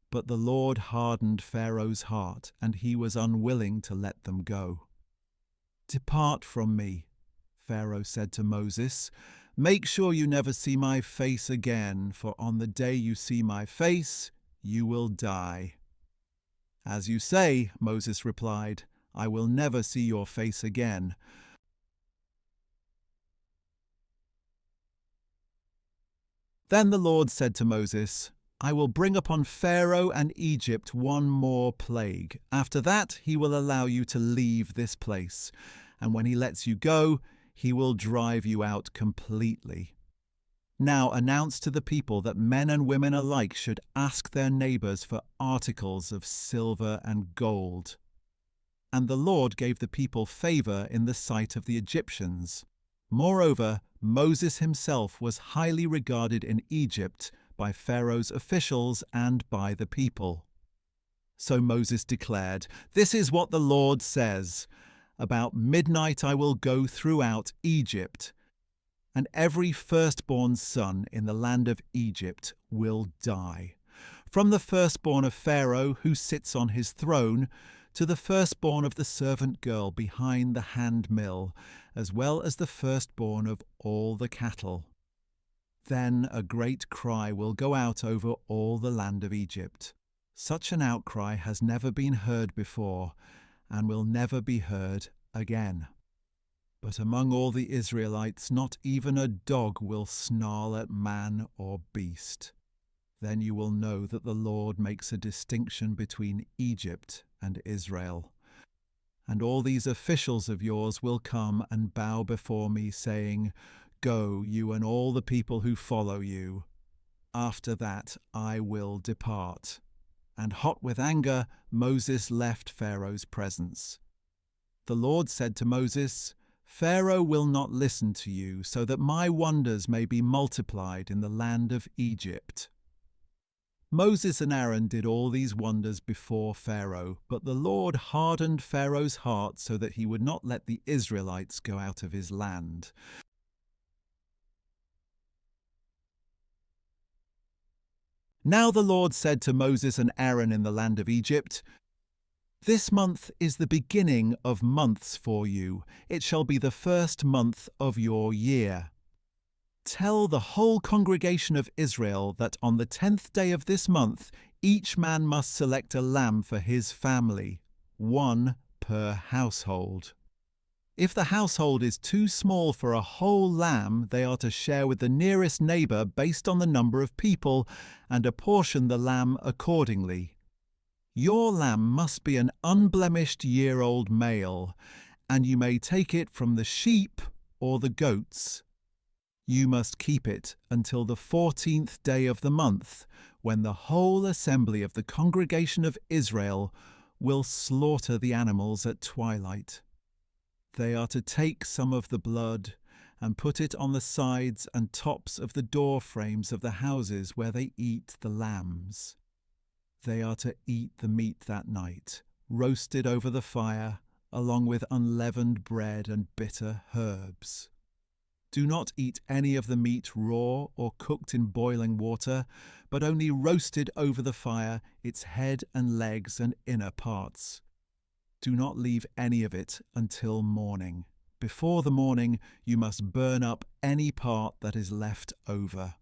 But the Lord hardened Pharaoh's heart, and he was unwilling to let them go. "Depart from me," Pharaoh said to Moses. "Make sure you never see my face again, for on the day you see my face, you will die." "As you say," Moses replied, "I will never see your face again." Then the Lord said to Moses, "I will bring upon Pharaoh and Egypt one more plague. After that, he will allow you to leave this place. And when he lets you go, he will drive you out completely. Now announce to the people that men and women alike should ask their neighbors for articles of silver and gold." And the Lord gave the people favor in the sight of the Egyptians. Moreover, Moses himself was highly regarded in Egypt by Pharaoh's officials and by the people. So Moses declared, "This is what the Lord says. About midnight I will go throughout Egypt, and every firstborn son in the land of Egypt will die, from the firstborn of Pharaoh who sits on his throne to the firstborn of the servant girl behind the handmill, as well as the firstborn of all the cattle. Then a great cry will go out over all the land of Egypt. Such an outcry has never been heard before, and will never be heard again. But among all the Israelites not even a dog will snarl at man or beast. Then you will know that the Lord makes a distinction between Egypt and Israel. And all these officials of yours will come and bow before me, saying, 'Go, you and all the people who follow you.' After that I will depart." And hot with anger, Moses left Pharaoh's presence. The Lord said to Moses, "Pharaoh will not listen to you, so that my wonders may be multiplied in the land of Egypt." Moses and Aaron did all these wonders before Pharaoh, but the Lord hardened Pharaoh's heart so that he would not let the Israelites go out of his land. Now the Lord said to Moses and Aaron in the land of Egypt, This month is the beginning of months for you. It shall be the first month of your year. Tell the whole congregation of Israel that on the 10th day of this month each man must select a lamb for his family, one per household. If the household is too small for a whole lamb, they are to share with the nearest neighbour based on the number of people and apportion the lamb accordingly. Your lamb must be an unblemished year-old male, and you may take it from the sheep or the goats. You must keep it until the 14th day of the month, when the whole assembly of the congregation of Israel will slaughter the animals at twilight. They are to take some of the blood and put it on the sides and tops of the door frames of the houses where they eat the lambs. They are to eat the meat that night, roasted over the fire, along with unleavened bread and bitter herbs. Do not eat any of the meat raw or cooked in boiling water, but only roasted over the fire, its head and legs and inner parts. Do not leave any of it until morning. Before the morning, you must burn up any part that is left over.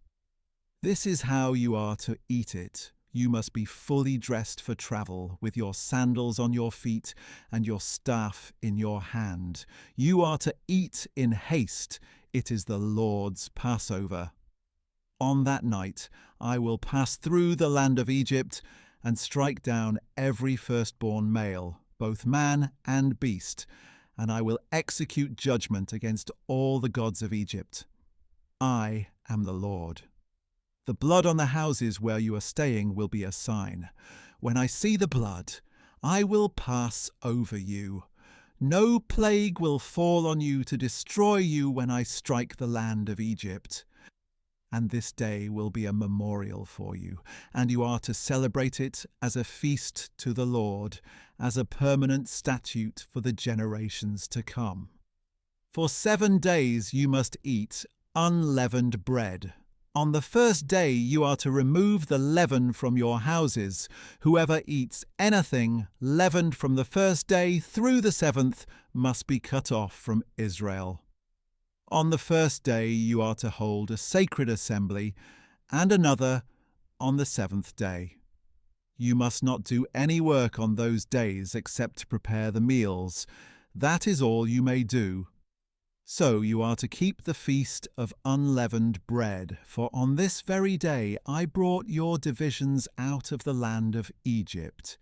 This is how you are to eat it. You must be fully dressed for travel, with your sandals on your feet and your staff in your hand. You are to eat in haste. It is the Lord's Passover. On that night I will pass through the land of Egypt and strike down every firstborn male, both man and beast, and I will execute judgment against all the gods of Egypt. I am the Lord. The blood on the houses where you are staying will be a sign. When I see the blood, I will pass over you. No plague will fall on you to destroy you when I strike the land of Egypt. And this day will be a memorial for you, and you are to celebrate it as a feast to the Lord, as a permanent statute for the generations to come. For 7 days you must eat unleavened bread. On the first day you are to remove the leaven from your houses. Whoever eats anything leavened from the first day through the 7th must be cut off from Israel. On the first day you are to hold a sacred assembly, and another on the 7th day. You must not do any work on those days except to prepare the meals. That is all you may do. So you are to keep the feast of unleavened bread, for on this very day I brought your divisions out of the land of Egypt.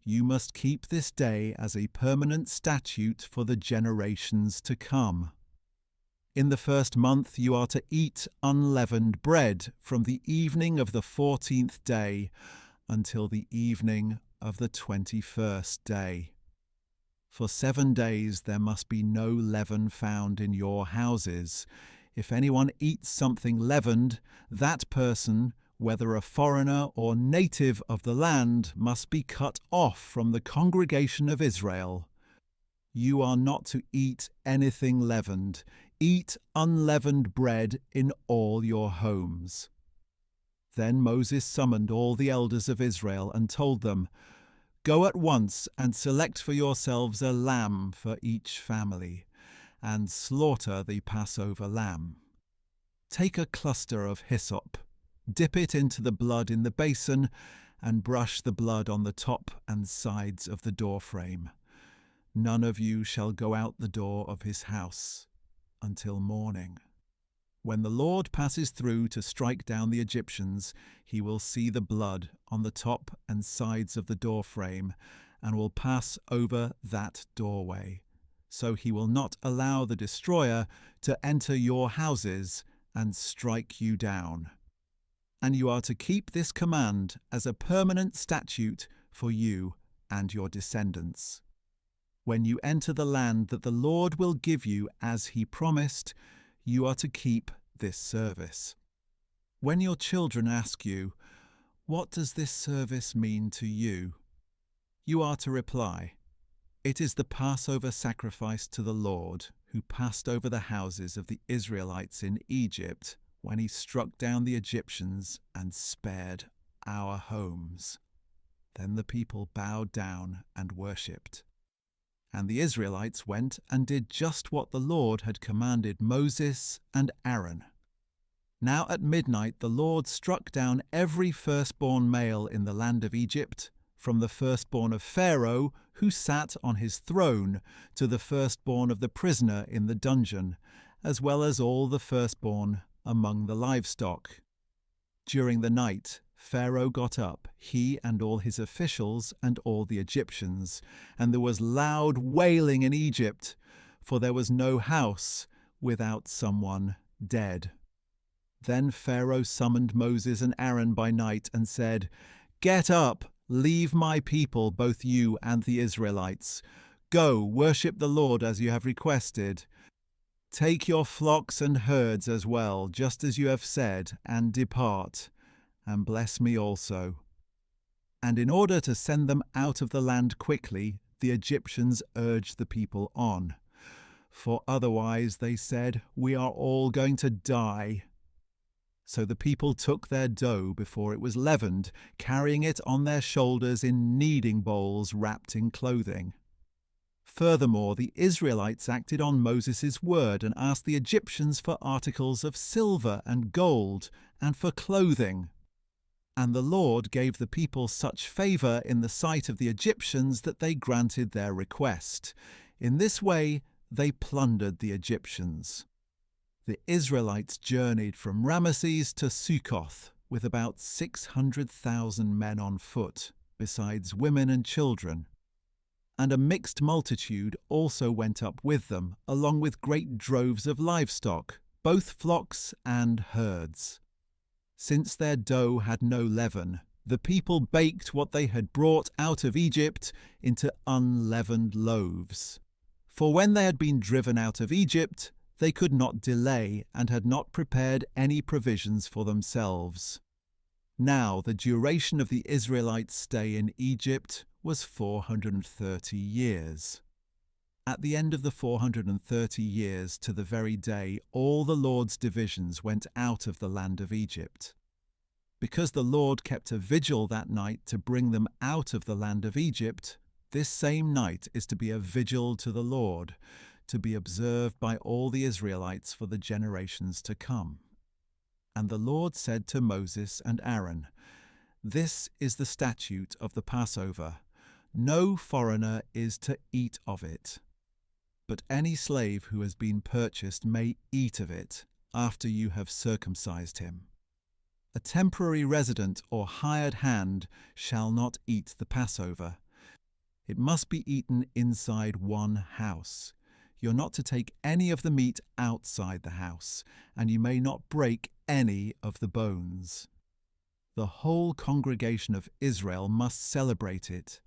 You must keep this day as a permanent statute for the generations to come. In the first month you are to eat unleavened bread from the evening of the 14th day until the evening of the 21st day. For 7 days there must be no leaven found in your houses. If anyone eats something leavened, that person, whether a foreigner or native of the land, must be cut off from the congregation of Israel. You are not to eat anything leavened. Eat unleavened bread in all your homes. Then Moses summoned all the elders of Israel and told them, Go at once and select for yourselves a lamb for each family, and slaughter the Passover lamb. Take a cluster of hyssop, dip it into the blood in the basin, and brush the blood on the top and sides of the doorframe. None of you shall go out the door of his house until morning. When the Lord passes through to strike down the Egyptians, he will see the blood on the top and sides of the doorframe and will pass over that doorway. So he will not allow the destroyer to enter your houses and strike you down. And you are to keep this command as a permanent statute for you and your descendants. When you enter the land that the Lord will give you as he promised, you are to keep this service. When your children ask you, What does this service mean to you? You are to reply, It is the Passover sacrifice to the Lord, who passed over the houses of the Israelites in Egypt when he struck down the Egyptians and spared our homes. Then the people bowed down and worshipped. And the Israelites went and did just what the Lord had commanded Moses and Aaron. Now at midnight the Lord struck down every firstborn male in the land of Egypt, from the firstborn of Pharaoh, who sat on his throne, to the firstborn of the prisoner in the dungeon, as well as all the firstborn among the livestock. During the night Pharaoh got up, he and all his officials and all the Egyptians, and there was loud wailing in Egypt, for there was no house without someone dead. Then Pharaoh summoned Moses and Aaron by night and said, "Get up, leave my people, both you and the Israelites. Go, worship the Lord as you have requested. Take your flocks and herds as well, just as you have said, and depart, and bless me also." And in order to send them out of the land quickly, the Egyptians urged the people on. For otherwise, they said, "We are all going to die." So the people took their dough before it was leavened, carrying it on their shoulders in kneading bowls wrapped in clothing. Furthermore, the Israelites acted on Moses' word and asked the Egyptians for articles of silver and gold and for clothing. And the Lord gave the people such favour in the sight of the Egyptians that they granted their request. In this way they plundered the Egyptians. The Israelites journeyed from Ramesses to Succoth with about 600,000 men on foot, besides women and children. And a mixed multitude also went up with them, along with great droves of livestock, both flocks and herds. Since their dough had no leaven, the people baked what they had brought out of Egypt into unleavened loaves. For when they had been driven out of Egypt, they could not delay and had not prepared any provisions for themselves. Now the duration of the Israelites' stay in Egypt was 430 years. At the end of the 430 years, to the very day, all the Lord's divisions went out of the land of Egypt. Because the Lord kept a vigil that night to bring them out of the land of Egypt, this same night is to be a vigil to the Lord, to be observed by all the Israelites for the generations to come. And the Lord said to Moses and Aaron, "This is the statute of the Passover. No foreigner is to eat of it. But any slave who has been purchased may eat of it after you have circumcised him. A temporary resident or hired hand shall not eat the Passover. It must be eaten inside one house. You're not to take any of the meat outside the house, and you may not break any of the bones. The whole congregation of Israel must celebrate it.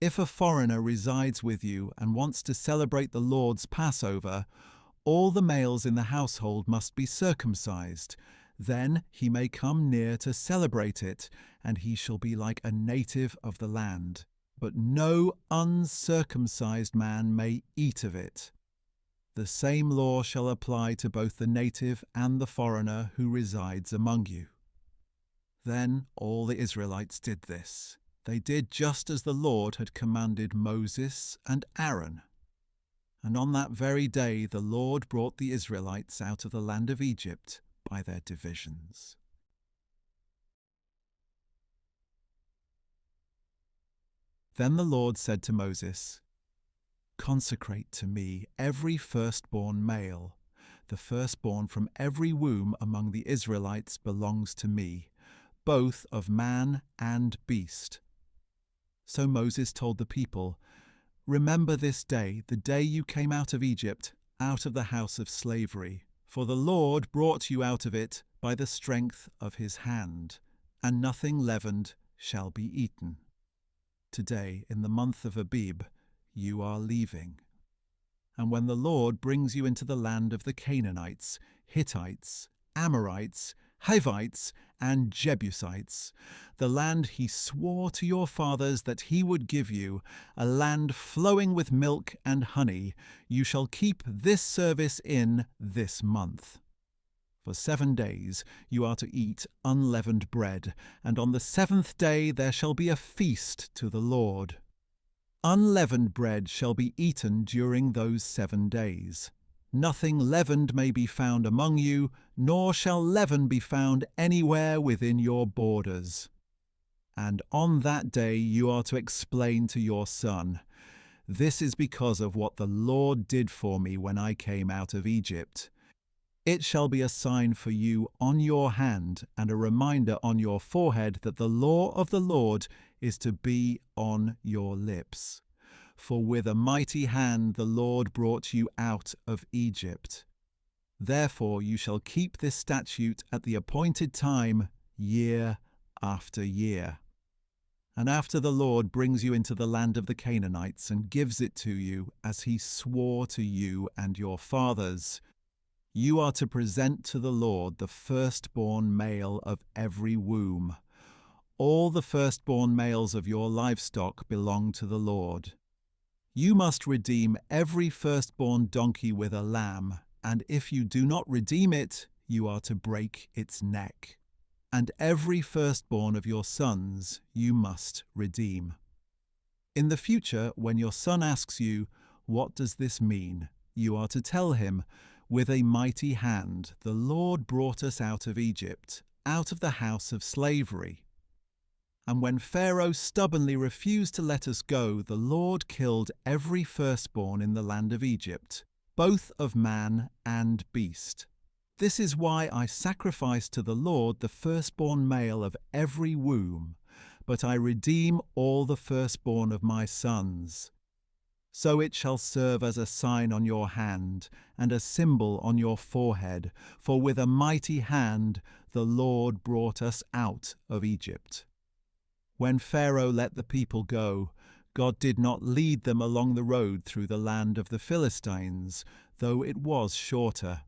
If a foreigner resides with you and wants to celebrate the Lord's Passover, all the males in the household must be circumcised. Then he may come near to celebrate it, and he shall be like a native of the land. But no uncircumcised man may eat of it. The same law shall apply to both the native and the foreigner who resides among you." Then all the Israelites did this. They did just as the Lord had commanded Moses and Aaron. And on that very day the Lord brought the Israelites out of the land of Egypt by their divisions. Then the Lord said to Moses, "Consecrate to me every firstborn male. The firstborn from every womb among the Israelites belongs to me, both of man and beast." So Moses told the people, "Remember this day, the day you came out of Egypt, out of the house of slavery. For the Lord brought you out of it by the strength of his hand, and nothing leavened shall be eaten. Today, in the month of Abib, you are leaving. And when the Lord brings you into the land of the Canaanites, Hittites, Amorites, Hivites, and Jebusites, the land he swore to your fathers that he would give you, a land flowing with milk and honey, you shall keep this service in this month. For 7 days you are to eat unleavened bread, and on the 7th day there shall be a feast to the Lord. Unleavened bread shall be eaten during those 7 days. Nothing leavened may be found among you, nor shall leaven be found anywhere within your borders. And on that day you are to explain to your son, "This is because of what the Lord did for me when I came out of Egypt." It shall be a sign for you on your hand and a reminder on your forehead that the law of the Lord is to be on your lips. For with a mighty hand the Lord brought you out of Egypt. Therefore you shall keep this statute at the appointed time, year after year. And after the Lord brings you into the land of the Canaanites and gives it to you, as he swore to you and your fathers, you are to present to the Lord the firstborn male of every womb. All the firstborn males of your livestock belong to the Lord. You must redeem every firstborn donkey with a lamb, and if you do not redeem it, you are to break its neck. And every firstborn of your sons you must redeem. In the future, when your son asks you, "What does this mean?" you are to tell him, "With a mighty hand the Lord brought us out of Egypt, out of the house of slavery. And when Pharaoh stubbornly refused to let us go, the Lord killed every firstborn in the land of Egypt, both of man and beast. This is why I sacrifice to the Lord the firstborn male of every womb, but I redeem all the firstborn of my sons. So it shall serve as a sign on your hand and a symbol on your forehead, for with a mighty hand the Lord brought us out of Egypt." When Pharaoh let the people go, God did not lead them along the road through the land of the Philistines, though it was shorter.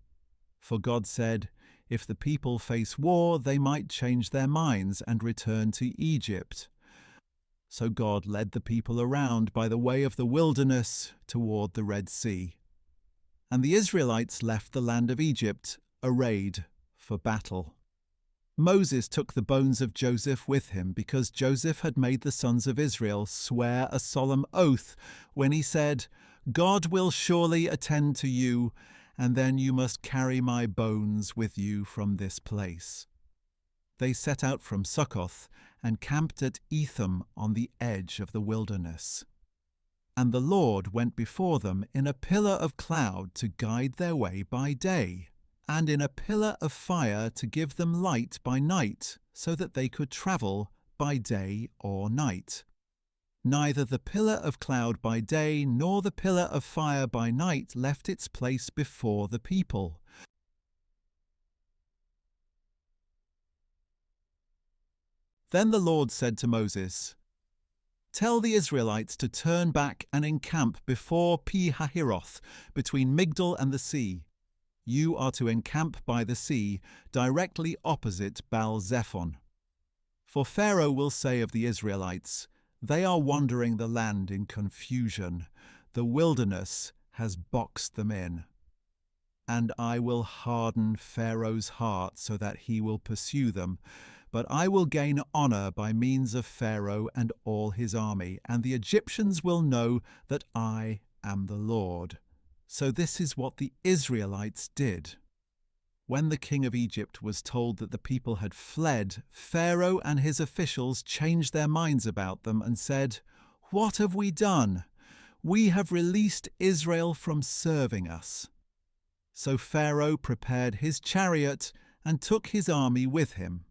For God said, if the people face war, they might change their minds and return to Egypt. So God led the people around by the way of the wilderness toward the Red Sea. And the Israelites left the land of Egypt, arrayed for battle. Moses took the bones of Joseph with him because Joseph had made the sons of Israel swear a solemn oath when he said, "God will surely attend to you, and then you must carry my bones with you from this place." They set out from Succoth and camped at Etham on the edge of the wilderness. And the Lord went before them in a pillar of cloud to guide their way by day, and in a pillar of fire to give them light by night, so that they could travel by day or night. Neither the pillar of cloud by day nor the pillar of fire by night left its place before the people. Then the Lord said to Moses, "Tell the Israelites to turn back and encamp before Pi-hahiroth, between Migdol and the sea. You are to encamp by the sea, directly opposite Baal-zephon. For Pharaoh will say of the Israelites, 'They are wandering the land in confusion. The wilderness has boxed them in.' And I will harden Pharaoh's heart so that he will pursue them. But I will gain honor by means of Pharaoh and all his army, and the Egyptians will know that I am the Lord." So this is what the Israelites did. When the king of Egypt was told that the people had fled, Pharaoh and his officials changed their minds about them and said, "What have we done? We have released Israel from serving us." So Pharaoh prepared his chariot and took his army with him.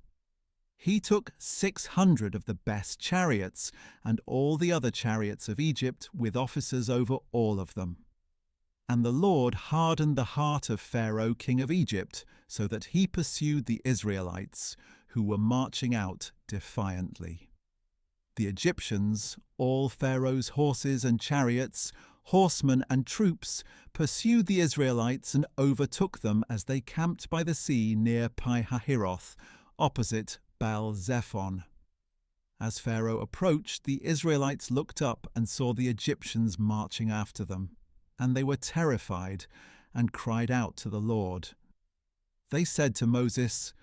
He took 600 of the best chariots and all the other chariots of Egypt with officers over all of them. And the Lord hardened the heart of Pharaoh, king of Egypt, so that he pursued the Israelites, who were marching out defiantly. The Egyptians, all Pharaoh's horses and chariots, horsemen and troops, pursued the Israelites and overtook them as they camped by the sea near Pi-hahiroth, opposite Baal-zephon. As Pharaoh approached, the Israelites looked up and saw the Egyptians marching after them, and they were terrified and cried out to the Lord. They said to Moses,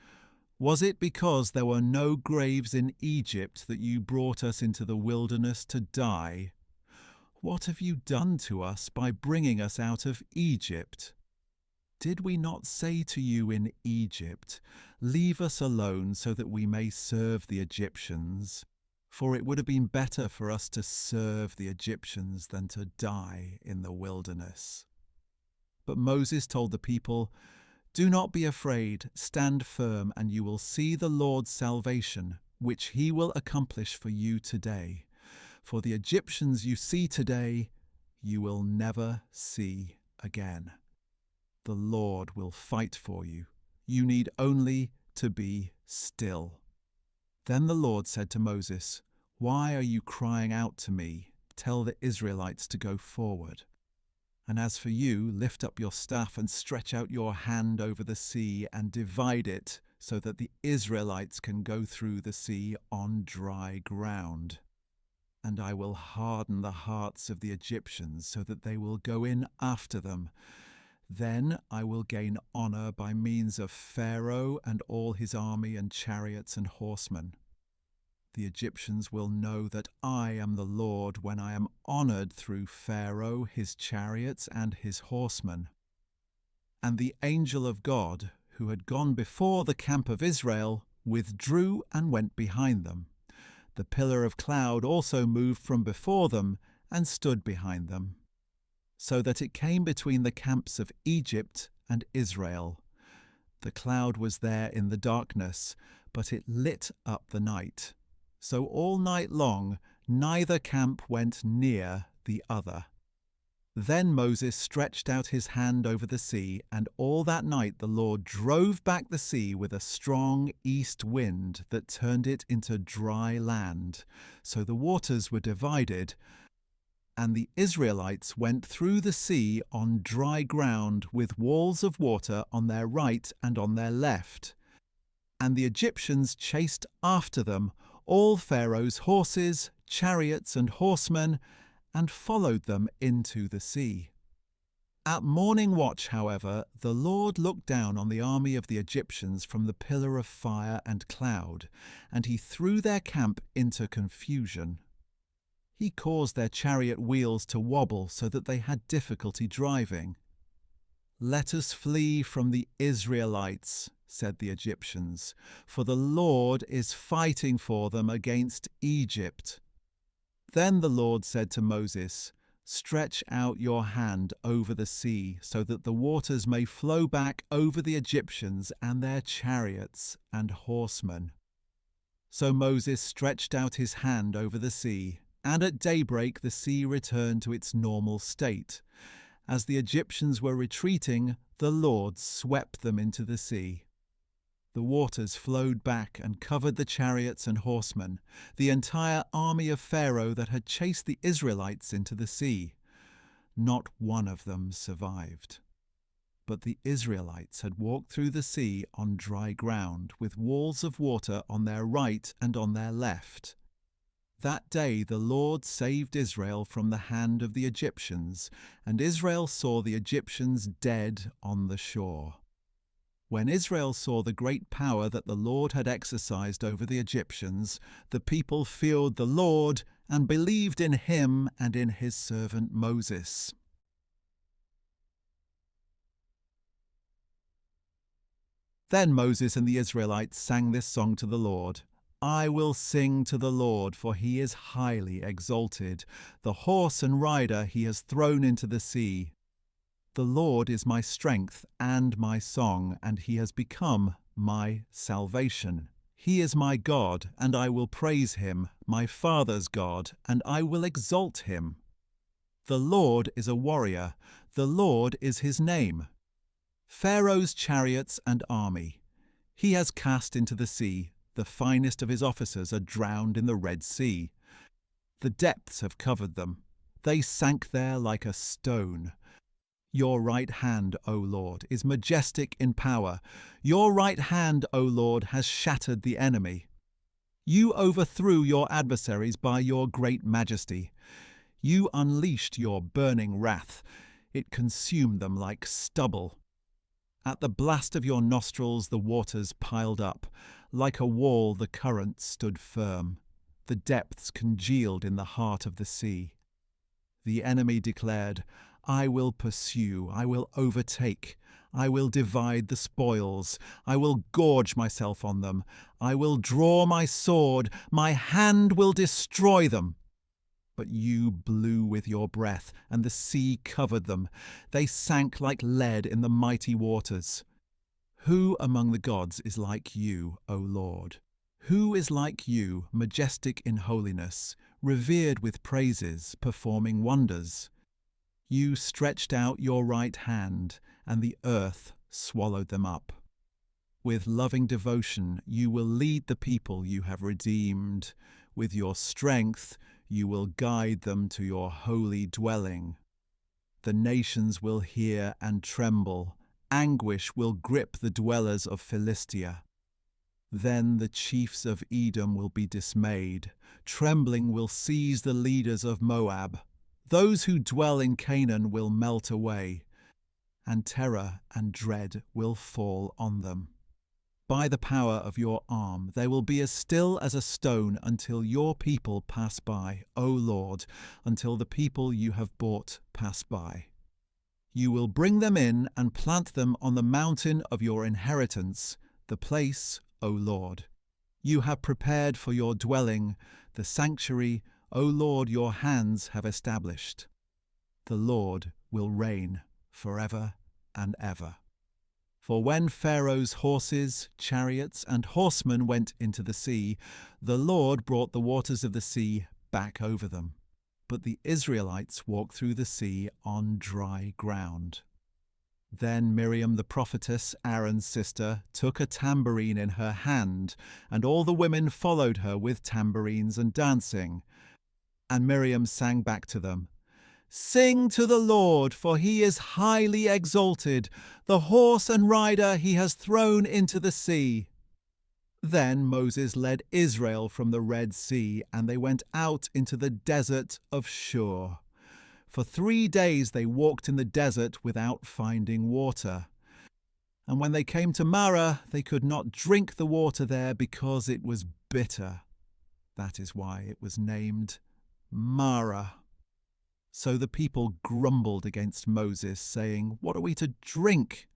"Was it because there were no graves in Egypt that you brought us into the wilderness to die? What have you done to us by bringing us out of Egypt? Did we not say to you in Egypt, 'Leave us alone so that we may serve the Egyptians'? For it would have been better for us to serve the Egyptians than to die in the wilderness." But Moses told the people, "Do not be afraid, stand firm, and you will see the Lord's salvation, which he will accomplish for you today. For the Egyptians you see today, you will never see again. The Lord will fight for you. You need only to be still." Then the Lord said to Moses, "Why are you crying out to me? Tell the Israelites to go forward. And as for you, lift up your staff and stretch out your hand over the sea and divide it so that the Israelites can go through the sea on dry ground. And I will harden the hearts of the Egyptians so that they will go in after them. Then I will gain honor by means of Pharaoh and all his army and chariots and horsemen. The Egyptians will know that I am the Lord when I am honored through Pharaoh, his chariots, and his horsemen." And the angel of God, who had gone before the camp of Israel, withdrew and went behind them. The pillar of cloud also moved from before them and stood behind them, so that it came between the camps of Egypt and Israel. The cloud was there in the darkness, but it lit up the night. So all night long neither camp went near the other. Then Moses stretched out his hand over the sea, and all that night the Lord drove back the sea with a strong east wind that turned it into dry land. So the waters were divided, and the Israelites went through the sea on dry ground with walls of water on their right and on their left. And the Egyptians chased after them all Pharaoh's horses, chariots, and horsemen, and followed them into the sea. At morning watch, however, the Lord looked down on the army of the Egyptians from the pillar of fire and cloud, and he threw their camp into confusion. He caused their chariot wheels to wobble so that they had difficulty driving. "Let us flee from the Israelites," said the Egyptians, "for the Lord is fighting for them against Egypt." Then the Lord said to Moses, "Stretch out your hand over the sea so that the waters may flow back over the Egyptians and their chariots and horsemen." So Moses stretched out his hand over the sea, and at daybreak the sea returned to its normal state. As the Egyptians were retreating, the Lord swept them into the sea. The waters flowed back and covered the chariots and horsemen, the entire army of Pharaoh that had chased the Israelites into the sea. Not one of them survived. But the Israelites had walked through the sea on dry ground, with walls of water on their right and on their left. That day the Lord saved Israel from the hand of the Egyptians, and Israel saw the Egyptians dead on the shore. When Israel saw the great power that the Lord had exercised over the Egyptians, the people feared the Lord and believed in him and in his servant Moses. Then Moses and the Israelites sang this song to the Lord. "I will sing to the Lord, for he is highly exalted. The horse and rider he has thrown into the sea. The Lord is my strength and my song, and he has become my salvation. He is my God, and I will praise him, my father's God, and I will exalt him. The Lord is a warrior, the Lord is his name. Pharaoh's chariots and army he has cast into the sea. The finest of his officers are drowned in the Red Sea. The depths have covered them. They sank there like a stone. Your right hand, O Lord, is majestic in power. Your right hand, O Lord, has shattered the enemy. You overthrew your adversaries by your great majesty. You unleashed your burning wrath. It consumed them like stubble. At the blast of your nostrils the waters piled up. Like a wall the current stood firm. The depths congealed in the heart of the sea. The enemy declared, I will pursue, I will overtake, I will divide the spoils, I will gorge myself on them, I will draw my sword, my hand will destroy them. But you blew with your breath, and the sea covered them. They sank like lead in the mighty waters. Who among the gods is like you, O Lord? Who is like you, majestic in holiness, revered with praises, performing wonders? You stretched out your right hand, and the earth swallowed them up. With loving devotion you will lead the people you have redeemed. With your strength you will guide them to your holy dwelling. The nations will hear and tremble. Anguish will grip the dwellers of Philistia. Then the chiefs of Edom will be dismayed. Trembling will seize the leaders of Moab. Those who dwell in Canaan will melt away, and terror and dread will fall on them. By the power of your arm they will be as still as a stone until your people pass by, O Lord, until the people you have bought pass by. You will bring them in and plant them on the mountain of your inheritance, the place, O Lord, you have prepared for your dwelling, the sanctuary, O Lord, your hands have established. The Lord will reign forever and ever. For when Pharaoh's horses, chariots, and horsemen went into the sea, the Lord brought the waters of the sea back over them. But the Israelites walked through the sea on dry ground. Then Miriam the prophetess, Aaron's sister, took a tambourine in her hand, and all the women followed her with tambourines and dancing. And Miriam sang back to them, Sing to the Lord, for he is highly exalted. The horse and rider he has thrown into the sea. Then Moses led Israel from the Red Sea, and they went out into the desert of Shur. For 3 days they walked in the desert without finding water. And when they came to Marah, they could not drink the water there because it was bitter. That is why it was named Marah. So the people grumbled against Moses, saying, What are we to drink?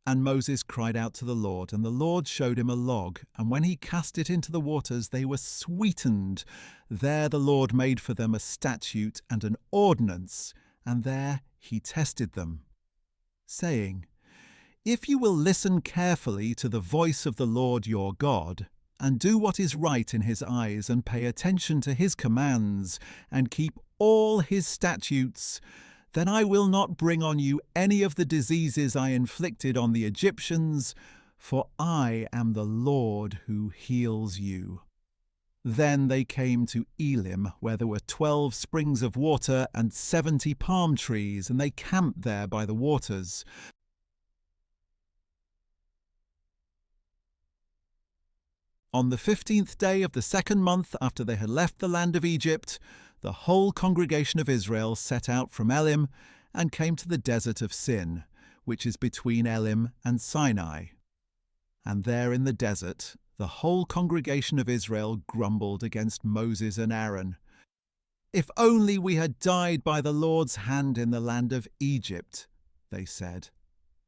And Moses cried out to the Lord, and the Lord showed him a log, and when he cast it into the waters, they were sweetened. There the Lord made for them a statute and an ordinance, and there he tested them, saying, If you will listen carefully to the voice of the Lord your God, and do what is right in his eyes, and pay attention to his commands, and keep all his statutes, then I will not bring on you any of the diseases I inflicted on the Egyptians, for I am the Lord who heals you. Then they came to Elim, where there were 12 springs of water and 70 palm trees, and they camped there by the waters. On the 15th day of the 2nd month after they had left the land of Egypt, the whole congregation of Israel set out from Elim and came to the desert of Sin, which is between Elim and Sinai. And there in the desert, the whole congregation of Israel grumbled against Moses and Aaron. If only we had died by the Lord's hand in the land of Egypt, they said.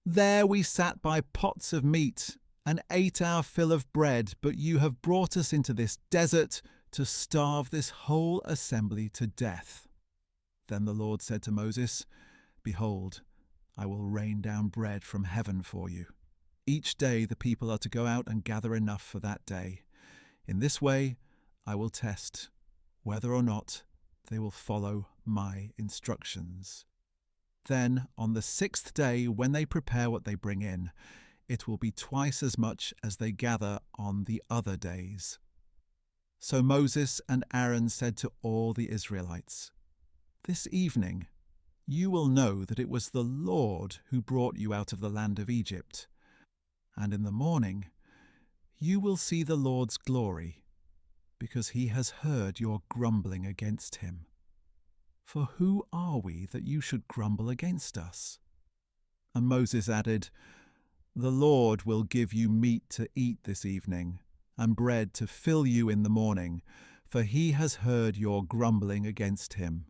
There we sat by pots of meat and ate our fill of bread, but you have brought us into this desert to starve this whole assembly to death. Then the Lord said to Moses, Behold, I will rain down bread from heaven for you. Each day the people are to go out and gather enough for that day. In this way I will test whether or not they will follow my instructions. Then on the 6th day, when they prepare what they bring in, it will be twice as much as they gather on the other days. So Moses and Aaron said to all the Israelites, This evening you will know that it was the Lord who brought you out of the land of Egypt. And in the morning you will see the Lord's glory, because he has heard your grumbling against him. For who are we that you should grumble against us? And Moses added, "The Lord will give you meat to eat this evening, and bread to fill you in the morning, for he has heard your grumbling against him.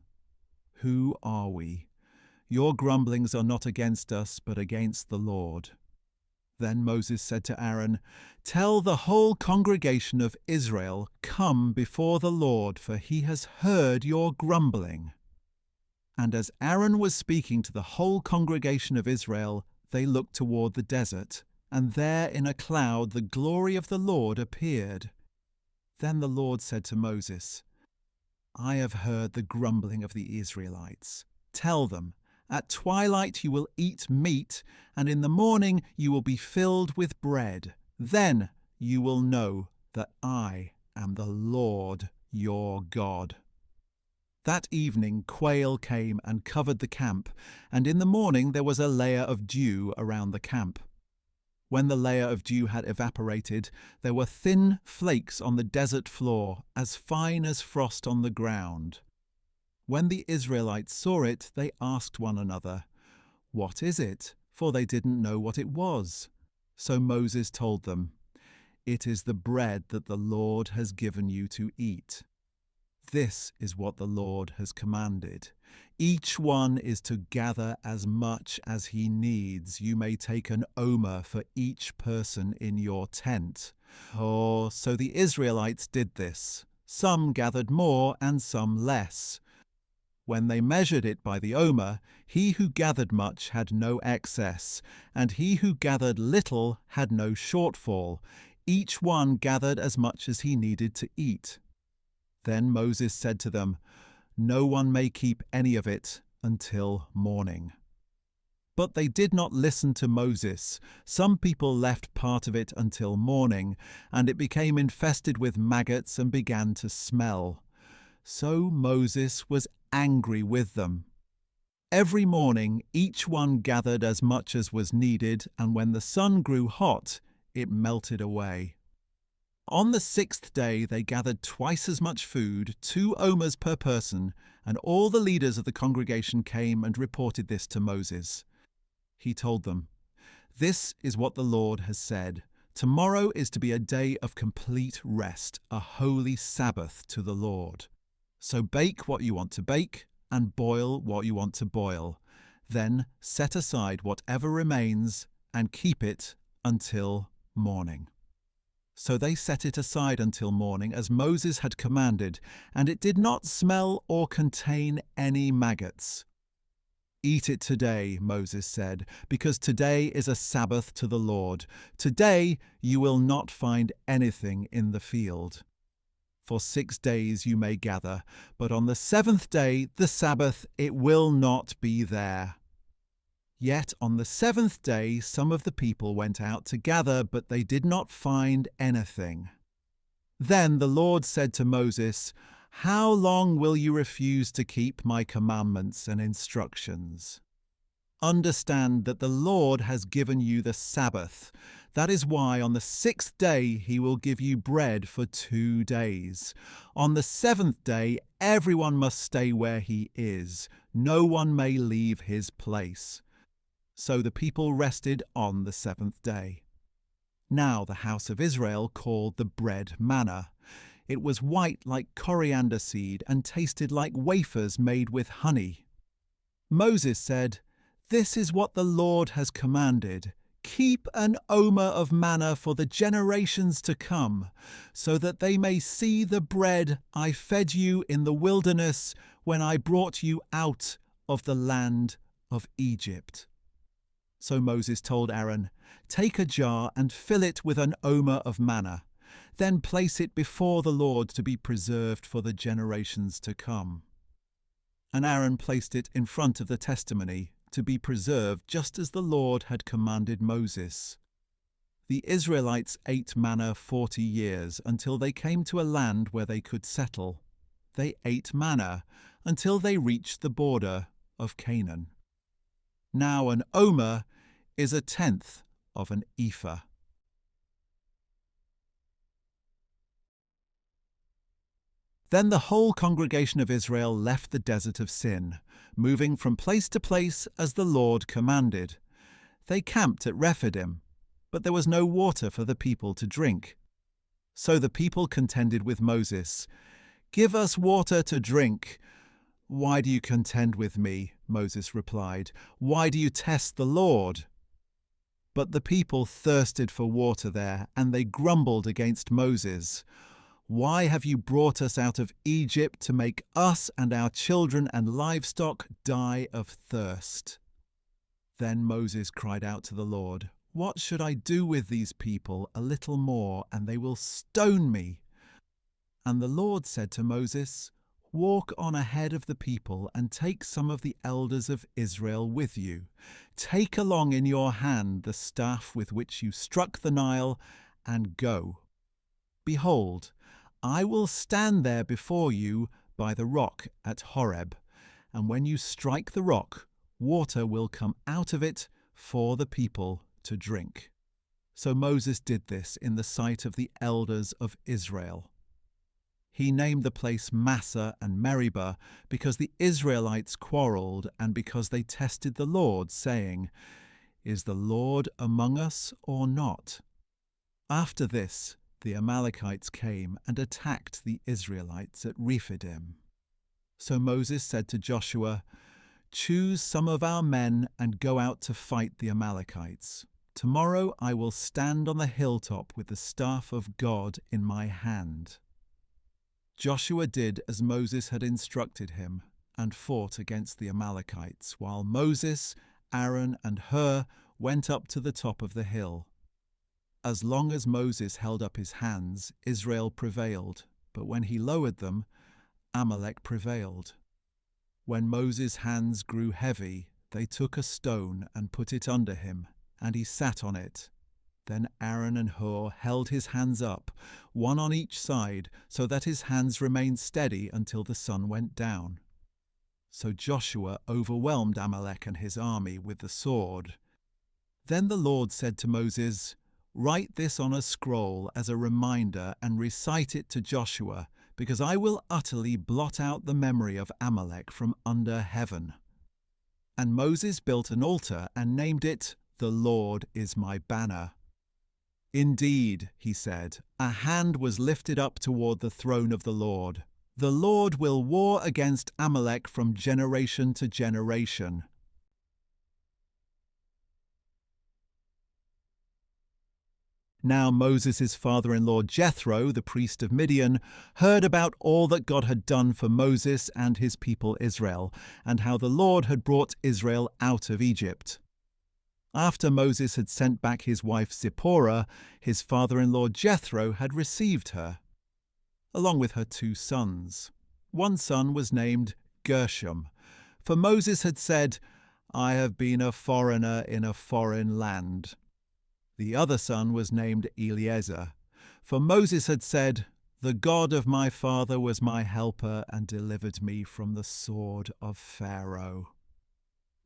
Who are we? Your grumblings are not against us, but against the Lord." Then Moses said to Aaron, "Tell the whole congregation of Israel, come before the Lord, for he has heard your grumbling." And as Aaron was speaking to the whole congregation of Israel, they looked toward the desert, and there in a cloud the glory of the Lord appeared. Then the Lord said to Moses, "I have heard the grumbling of the Israelites. Tell them, at twilight you will eat meat, and in the morning you will be filled with bread. Then you will know that I am the Lord your God." That evening quail came and covered the camp, and in the morning there was a layer of dew around the camp. When the layer of dew had evaporated, there were thin flakes on the desert floor, as fine as frost on the ground. When the Israelites saw it, they asked one another, "What is it?" For they didn't know what it was. So Moses told them, "It is the bread that the Lord has given you to eat. This is what the Lord has commanded. Each one is to gather as much as he needs. You may take an omer for each person in your tent." So the Israelites did this. Some gathered more and some less. When they measured it by the omer, he who gathered much had no excess, and he who gathered little had no shortfall. Each one gathered as much as he needed to eat. Then Moses said to them, "No one may keep any of it until morning." But they did not listen to Moses. Some people left part of it until morning, and it became infested with maggots and began to smell. So Moses was angry with them. Every morning each one gathered as much as was needed, and when the sun grew hot, it melted away. On the 6th day they gathered twice as much food, 2 omers per person, and all the leaders of the congregation came and reported this to Moses. He told them, "This is what the Lord has said. Tomorrow is to be a day of complete rest, a holy Sabbath to the Lord. So bake what you want to bake, and boil what you want to boil. Then set aside whatever remains and keep it until morning." So they set it aside until morning, as Moses had commanded, and it did not smell or contain any maggots. "Eat it today," Moses said, "because today is a Sabbath to the Lord. Today you will not find anything in the field. For 6 days you may gather, but on the 7th day, the Sabbath, it will not be there." Yet on the 7th day some of the people went out to gather, but they did not find anything. Then the Lord said to Moses, "How long will you refuse to keep my commandments and instructions? Understand that the Lord has given you the Sabbath. That is why on the 6th day he will give you bread for 2 days. On the 7th day everyone must stay where he is. No one may leave his place." So the people rested on the 7th day. Now the house of Israel called the bread manna. It was white like coriander seed and tasted like wafers made with honey. Moses said, "This is what the Lord has commanded. Keep an omer of manna for the generations to come, so that they may see the bread I fed you in the wilderness when I brought you out of the land of Egypt." So Moses told Aaron, "Take a jar and fill it with an omer of manna. Then place it before the Lord to be preserved for the generations to come." And Aaron placed it in front of the testimony to be preserved, just as the Lord had commanded Moses. The Israelites ate manna 40 years until they came to a land where they could settle. They ate manna until they reached the border of Canaan. Now an omer is 1/10 of an ephah. Then the whole congregation of Israel left the desert of Sin, moving from place to place as the Lord commanded. They camped at Rephidim. but there was no water for the people to drink. So the people contended with Moses. "Give us water to drink." "Why do you contend with me?" Moses replied. "Why do you test the Lord?" But the people thirsted for water there, and they grumbled against Moses. "Why have you brought us out of Egypt to make us and our children and livestock die of thirst?" Then Moses cried out to the Lord, "What should I do with these people? A little more, and they will stone me." And the Lord said to Moses, "Walk on ahead of the people and take some of the elders of Israel with you. Take along in your hand the staff with which you struck the Nile, and go. Behold, I will stand there before you by the rock at Horeb, and when you strike the rock, water will come out of it for the people to drink." So Moses did this in the sight of the elders of Israel. He named the place Massah and Meribah because the Israelites quarrelled and because they tested the Lord, saying, "Is the Lord among us or not?" After this, the Amalekites came and attacked the Israelites at Rephidim. So Moses said to Joshua, "Choose some of our men and go out to fight the Amalekites. Tomorrow I will stand on the hilltop with the staff of God in my hand." Joshua did as Moses had instructed him and fought against the Amalekites, while Moses, Aaron, and Hur went up to the top of the hill. As long as Moses held up his hands, Israel prevailed, but when he lowered them, Amalek prevailed. When Moses' hands grew heavy, they took a stone and put it under him, and he sat on it. Then Aaron and Hur held his hands up, one on each side, so that his hands remained steady until the sun went down. So Joshua overwhelmed Amalek and his army with the sword. Then the Lord said to Moses, "Write this on a scroll as a reminder and recite it to Joshua, because I will utterly blot out the memory of Amalek from under heaven." And Moses built an altar and named it, "The Lord is my banner." "Indeed," he said, "a hand was lifted up toward the throne of the Lord. The Lord will war against Amalek from generation to generation." Now Moses' father-in-law Jethro, the priest of Midian, heard about all that God had done for Moses and his people Israel, and how the Lord had brought Israel out of Egypt. After Moses had sent back his wife Zipporah, his father-in-law Jethro had received her, along with her 2 sons. One son was named Gershom, for Moses had said, "I have been a foreigner in a foreign land." The other son was named Eleazar, for Moses had said, "The God of my father was my helper and delivered me from the sword of Pharaoh."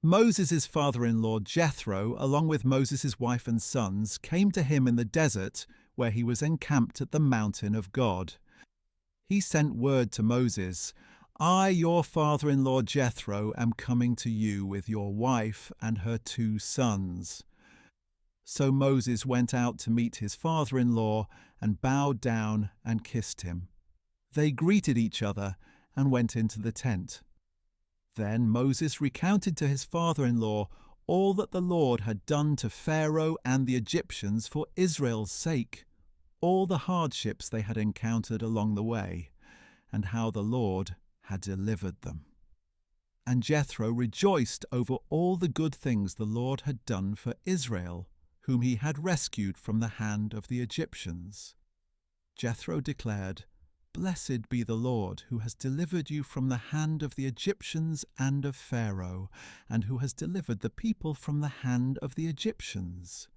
Moses' father-in-law Jethro, along with Moses' wife and sons, came to him in the desert where he was encamped at the mountain of God. He sent word to Moses, "I, your father-in-law Jethro, am coming to you with your wife and her 2 sons." So Moses went out to meet his father-in-law and bowed down and kissed him. They greeted each other and went into the tent. Then Moses recounted to his father-in-law all that the Lord had done to Pharaoh and the Egyptians for Israel's sake, all the hardships they had encountered along the way, and how the Lord had delivered them. And Jethro rejoiced over all the good things the Lord had done for Israel, whom he had rescued from the hand of the Egyptians. Jethro declared, "Blessed be the Lord, who has delivered you from the hand of the Egyptians and of Pharaoh, and who has delivered the people from the hand of the Egyptians.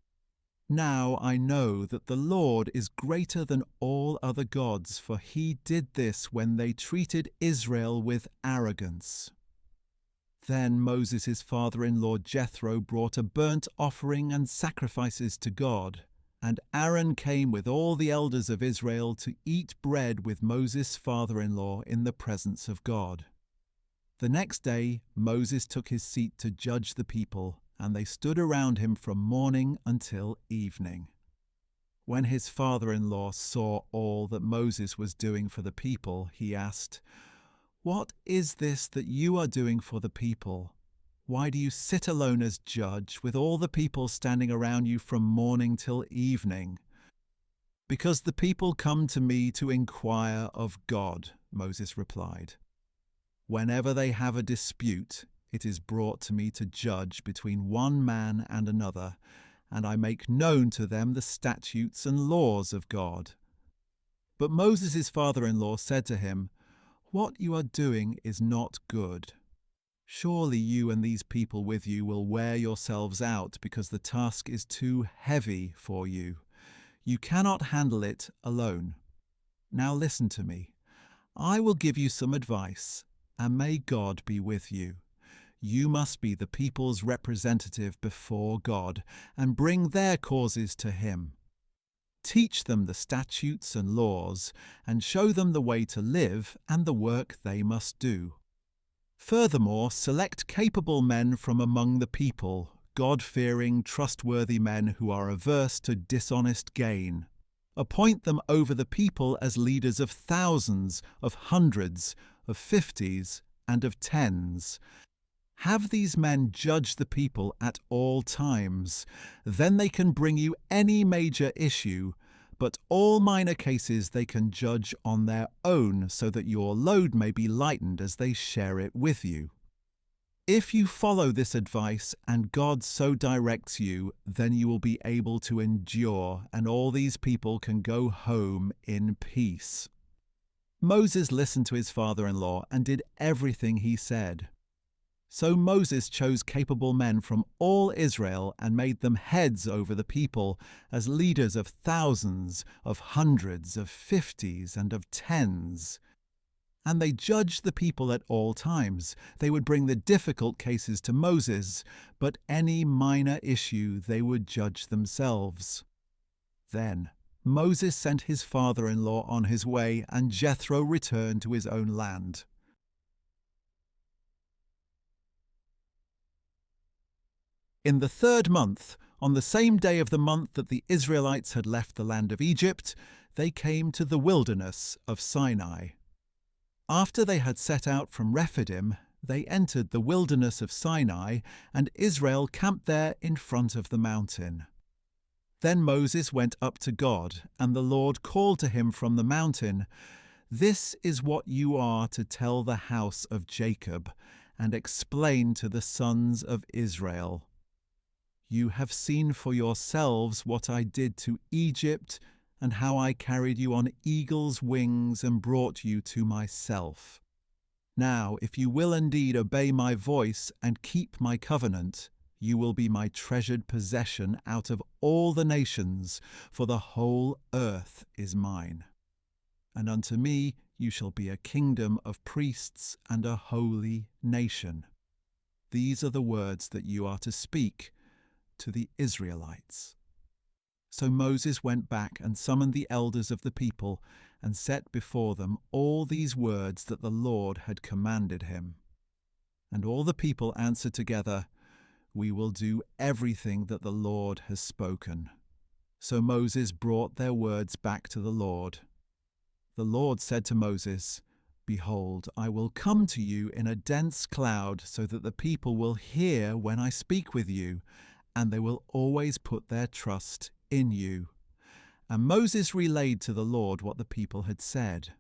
Now I know that the Lord is greater than all other gods, for he did this when they treated Israel with arrogance." Then Moses' father-in-law Jethro brought a burnt offering and sacrifices to God, and Aaron came with all the elders of Israel to eat bread with Moses' father-in-law in the presence of God. The next day Moses took his seat to judge the people, and they stood around him from morning until evening. When his father-in-law saw all that Moses was doing for the people, he asked, "What is this that you are doing for the people? Why do you sit alone as judge, with all the people standing around you from morning till evening?" "Because the people come to me to inquire of God," Moses replied. "Whenever they have a dispute, it is brought to me to judge between one man and another, and I make known to them the statutes and laws of God." But Moses' father-in-law said to him, "What you are doing is not good. Surely you and these people with you will wear yourselves out because the task is too heavy for you. You cannot handle it alone. Now listen to me. I will give you some advice, and may God be with you. You must be the people's representative before God and bring their causes to Him. Teach them the statutes and laws and show them the way to live and the work they must do. Furthermore, select capable men from among the people, God-fearing, trustworthy men who are averse to dishonest gain. Appoint them over the people as leaders of thousands, of hundreds, of fifties, and of tens. Have these men judge the people at all times. Then they can bring you any major issue, but all minor cases they can judge on their own so that your load may be lightened as they share it with you. If you follow this advice and God so directs you, then you will be able to endure, and all these people can go home in peace." Moses listened to his father-in-law and did everything he said. So Moses chose capable men from all Israel and made them heads over the people as leaders of thousands, of hundreds, of fifties, and of tens. And they judged the people at all times. They would bring the difficult cases to Moses, but any minor issue they would judge themselves. Then Moses sent his father-in-law on his way, and Jethro returned to his own land. In the 3rd month, on the same day of the month that the Israelites had left the land of Egypt, they came to the wilderness of Sinai. After they had set out from Rephidim, they entered the wilderness of Sinai, and Israel camped there in front of the mountain. Then Moses went up to God, and the Lord called to him from the mountain, "This is what you are to tell the house of Jacob, and explain to the sons of Israel. You have seen for yourselves what I did to Egypt, and how I carried you on eagle's wings and brought you to myself. Now, if you will indeed obey my voice and keep my covenant, you will be my treasured possession out of all the nations, for the whole earth is mine. And unto me you shall be a kingdom of priests and a holy nation. These are the words that you are to speak to the Israelites." So Moses went back and summoned the elders of the people and set before them all these words that the Lord had commanded him. And all the people answered together, "We will do everything that the Lord has spoken." So Moses brought their words back to the Lord. The Lord said to Moses, "Behold, I will come to you in a dense cloud so that the people will hear when I speak with you, and they will always put their trust in you." And Moses relayed to the Lord what the people had said.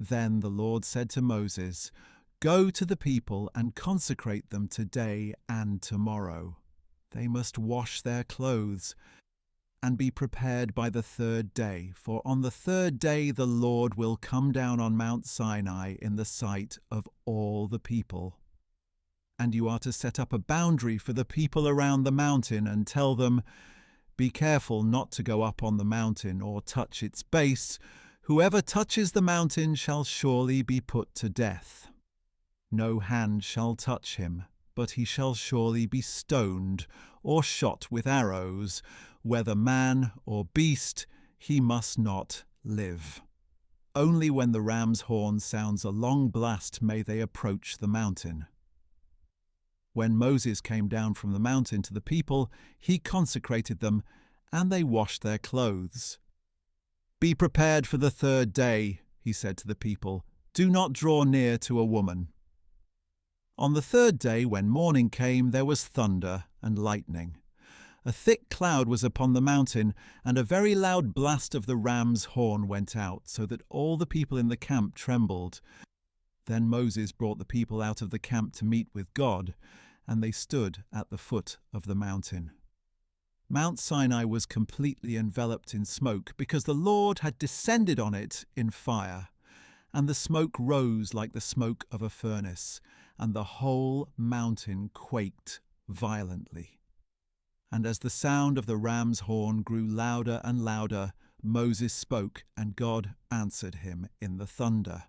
Then the Lord said to Moses, "Go to the people and consecrate them today and tomorrow. They must wash their clothes and be prepared by the 3rd day, for on the 3rd day the Lord will come down on Mount Sinai in the sight of all the people. And you are to set up a boundary for the people around the mountain and tell them, 'Be careful not to go up on the mountain or touch its base. Whoever touches the mountain shall surely be put to death. No hand shall touch him, but he shall surely be stoned or shot with arrows. Whether man or beast, he must not live. Only when the ram's horn sounds a long blast may they approach the mountain.'" When Moses came down from the mountain to the people, he consecrated them, and they washed their clothes. "Be prepared for the third day," he said to the people. "Do not draw near to a woman." On the third day, when morning came, there was thunder and lightning. A thick cloud was upon the mountain, and a very loud blast of the ram's horn went out, so that all the people in the camp trembled. Then Moses brought the people out of the camp to meet with God, and they stood at the foot of the mountain. Mount Sinai was completely enveloped in smoke, because the Lord had descended on it in fire, and the smoke rose like the smoke of a furnace, and the whole mountain quaked violently. And as the sound of the ram's horn grew louder and louder, Moses spoke, and God answered him in the thunder.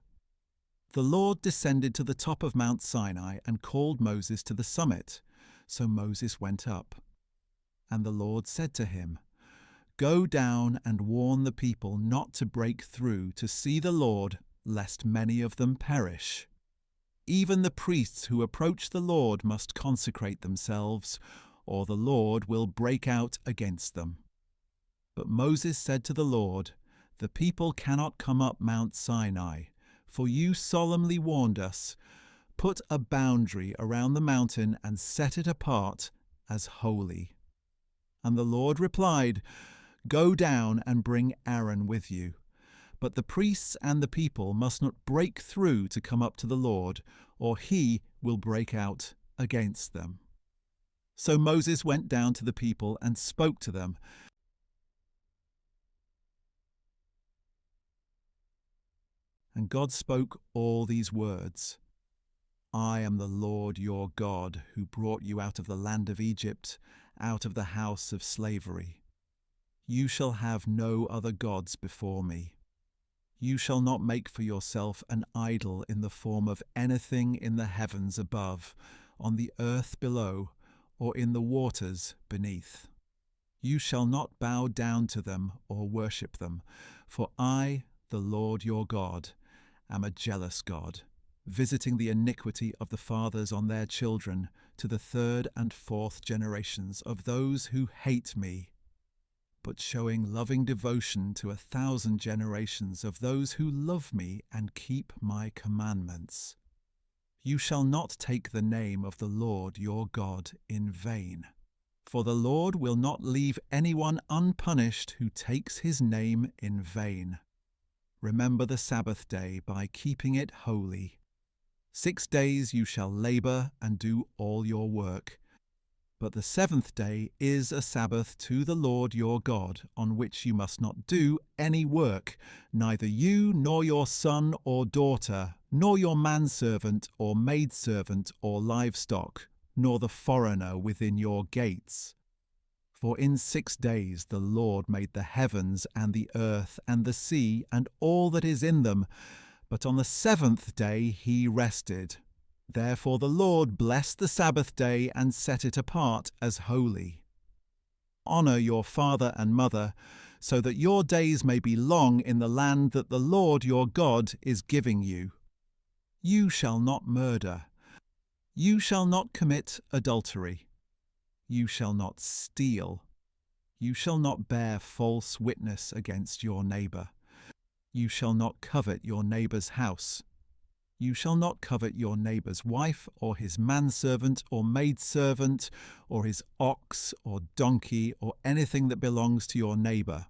The Lord descended to the top of Mount Sinai and called Moses to the summit. So Moses went up. And the Lord said to him, "Go down and warn the people not to break through to see the Lord, lest many of them perish. Even the priests who approach the Lord must consecrate themselves, or the Lord will break out against them." But Moses said to the Lord, "The people cannot come up Mount Sinai, for you solemnly warned us. Put a boundary around the mountain and set it apart as holy." And the Lord replied, "Go down and bring Aaron with you. But the priests and the people must not break through to come up to the Lord, or he will break out against them." So Moses went down to the people and spoke to them. And God spoke all these words: "I am the Lord your God, who brought you out of the land of Egypt, out of the house of slavery. You shall have no other gods before me. You shall not make for yourself an idol in the form of anything in the heavens above, on the earth below, or in the waters beneath. You shall not bow down to them or worship them, for I, the Lord your God, am a jealous God, visiting the iniquity of the fathers on their children to the third and fourth generations of those who hate me, but showing loving devotion to 1,000 generations of those who love me and keep my commandments. You shall not take the name of the Lord your God in vain, for the Lord will not leave anyone unpunished who takes his name in vain. Remember the Sabbath day by keeping it holy. 6 days you shall labor and do all your work. But the seventh day is a Sabbath to the Lord your God, on which you must not do any work, neither you nor your son or daughter, nor your manservant or maidservant or livestock, nor the foreigner within your gates. For in 6 days the Lord made the heavens and the earth and the sea and all that is in them, but on the seventh day he rested. Therefore the Lord blessed the Sabbath day and set it apart as holy. Honor your father and mother, so that your days may be long in the land that the Lord your God is giving you. You shall not murder. You shall not commit adultery. You shall not steal. You shall not bear false witness against your neighbor. You shall not covet your neighbor's house. You shall not covet your neighbor's wife, or his manservant or maidservant, or his ox or donkey, or anything that belongs to your neighbor.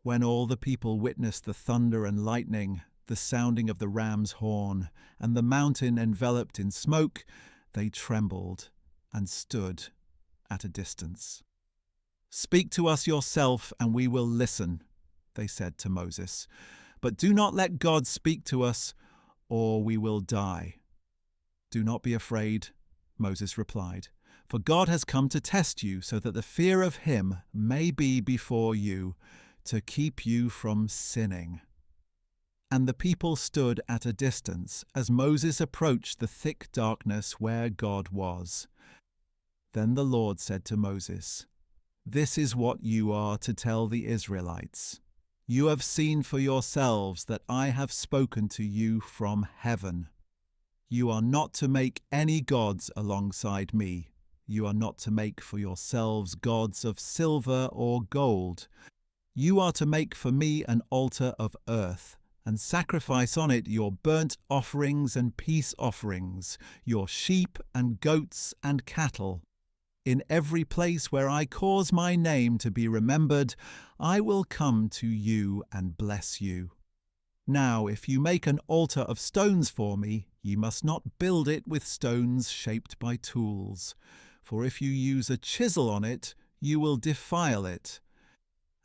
When all the people witnessed the thunder and lightning, the sounding of the ram's horn, and the mountain enveloped in smoke, they trembled and stood at a distance. "Speak to us yourself, and we will listen," they said to Moses. "But do not let God speak to us, or we will die." "Do not be afraid," Moses replied, "for God has come to test you, so that the fear of him may be before you, to keep you from sinning." And the people stood at a distance as Moses approached the thick darkness where God was. Then the Lord said to Moses, "This is what you are to tell the Israelites. You have seen for yourselves that I have spoken to you from heaven. You are not to make any gods alongside me. You are not to make for yourselves gods of silver or gold. You are to make for me an altar of earth, and sacrifice on it your burnt offerings and peace offerings, your sheep and goats and cattle. In every place where I cause my name to be remembered, I will come to you and bless you. Now, if you make an altar of stones for me, you must not build it with stones shaped by tools, for if you use a chisel on it, you will defile it.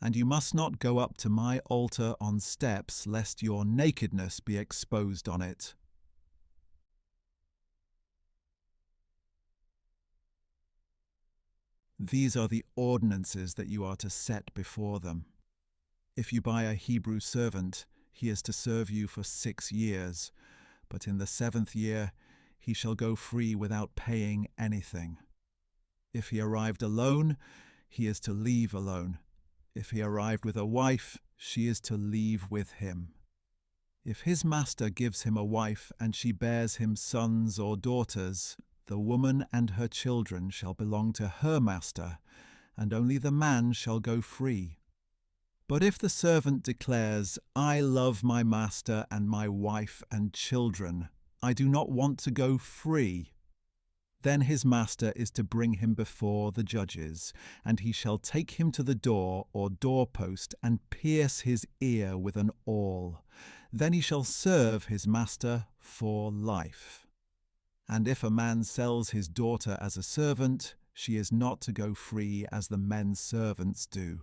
And you must not go up to my altar on steps, lest your nakedness be exposed on it. These are the ordinances that you are to set before them. If you buy a Hebrew servant, he is to serve you for 6 years, but in the 7th year he shall go free without paying anything. If he arrived alone, he is to leave alone. If he arrived with a wife, she is to leave with him. If his master gives him a wife and she bears him sons or daughters, the woman and her children shall belong to her master, and only the man shall go free. But if the servant declares, I love my master and my wife and children, I do not want to go free, then his master is to bring him before the judges, and he shall take him to the door or doorpost and pierce his ear with an awl. Then he shall serve his master for life. And if a man sells his daughter as a servant, she is not to go free as the men's servants do.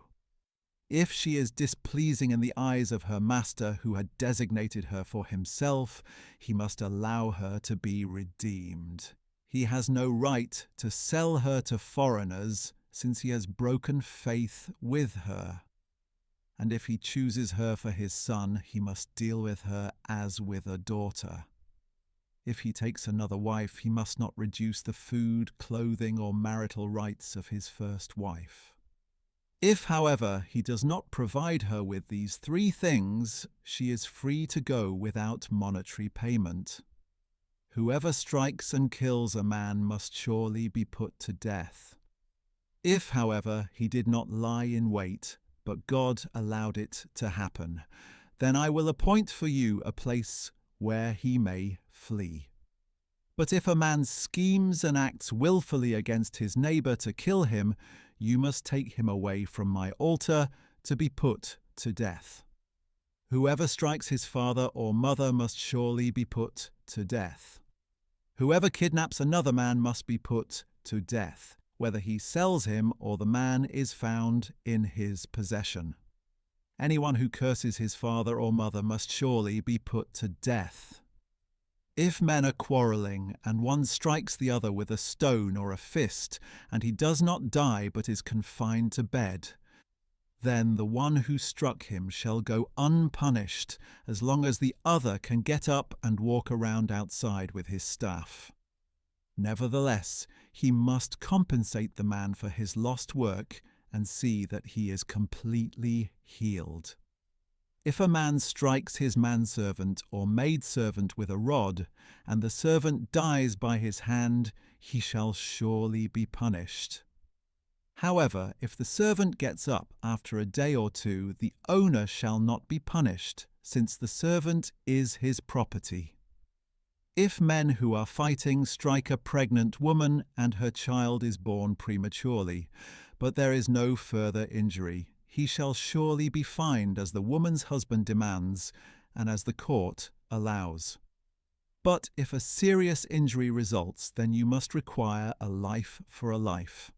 If she is displeasing in the eyes of her master who had designated her for himself, he must allow her to be redeemed. He has no right to sell her to foreigners, since he has broken faith with her. And if he chooses her for his son, he must deal with her as with a daughter. If he takes another wife, he must not reduce the food, clothing, or marital rights of his first wife. If, however, he does not provide her with these 3 things, she is free to go without monetary payment. Whoever strikes and kills a man must surely be put to death. If, however, he did not lie in wait, but God allowed it to happen, then I will appoint for you a place where he may flee. But if a man schemes and acts willfully against his neighbor to kill him, you must take him away from my altar to be put to death. Whoever strikes his father or mother must surely be put to death. Whoever kidnaps another man must be put to death, whether he sells him or the man is found in his possession. Anyone who curses his father or mother must surely be put to death. If men are quarrelling, and one strikes the other with a stone or a fist, and he does not die but is confined to bed, then the one who struck him shall go unpunished, as long as the other can get up and walk around outside with his staff. Nevertheless, he must compensate the man for his lost work and see that he is completely healed. If a man strikes his manservant or maidservant with a rod, and the servant dies by his hand, he shall surely be punished. However, if the servant gets up after a day or 2, the owner shall not be punished, since the servant is his property. If men who are fighting strike a pregnant woman and her child is born prematurely, but there is no further injury, he shall surely be fined as the woman's husband demands and as the court allows. But if a serious injury results, then you must require a life for a life.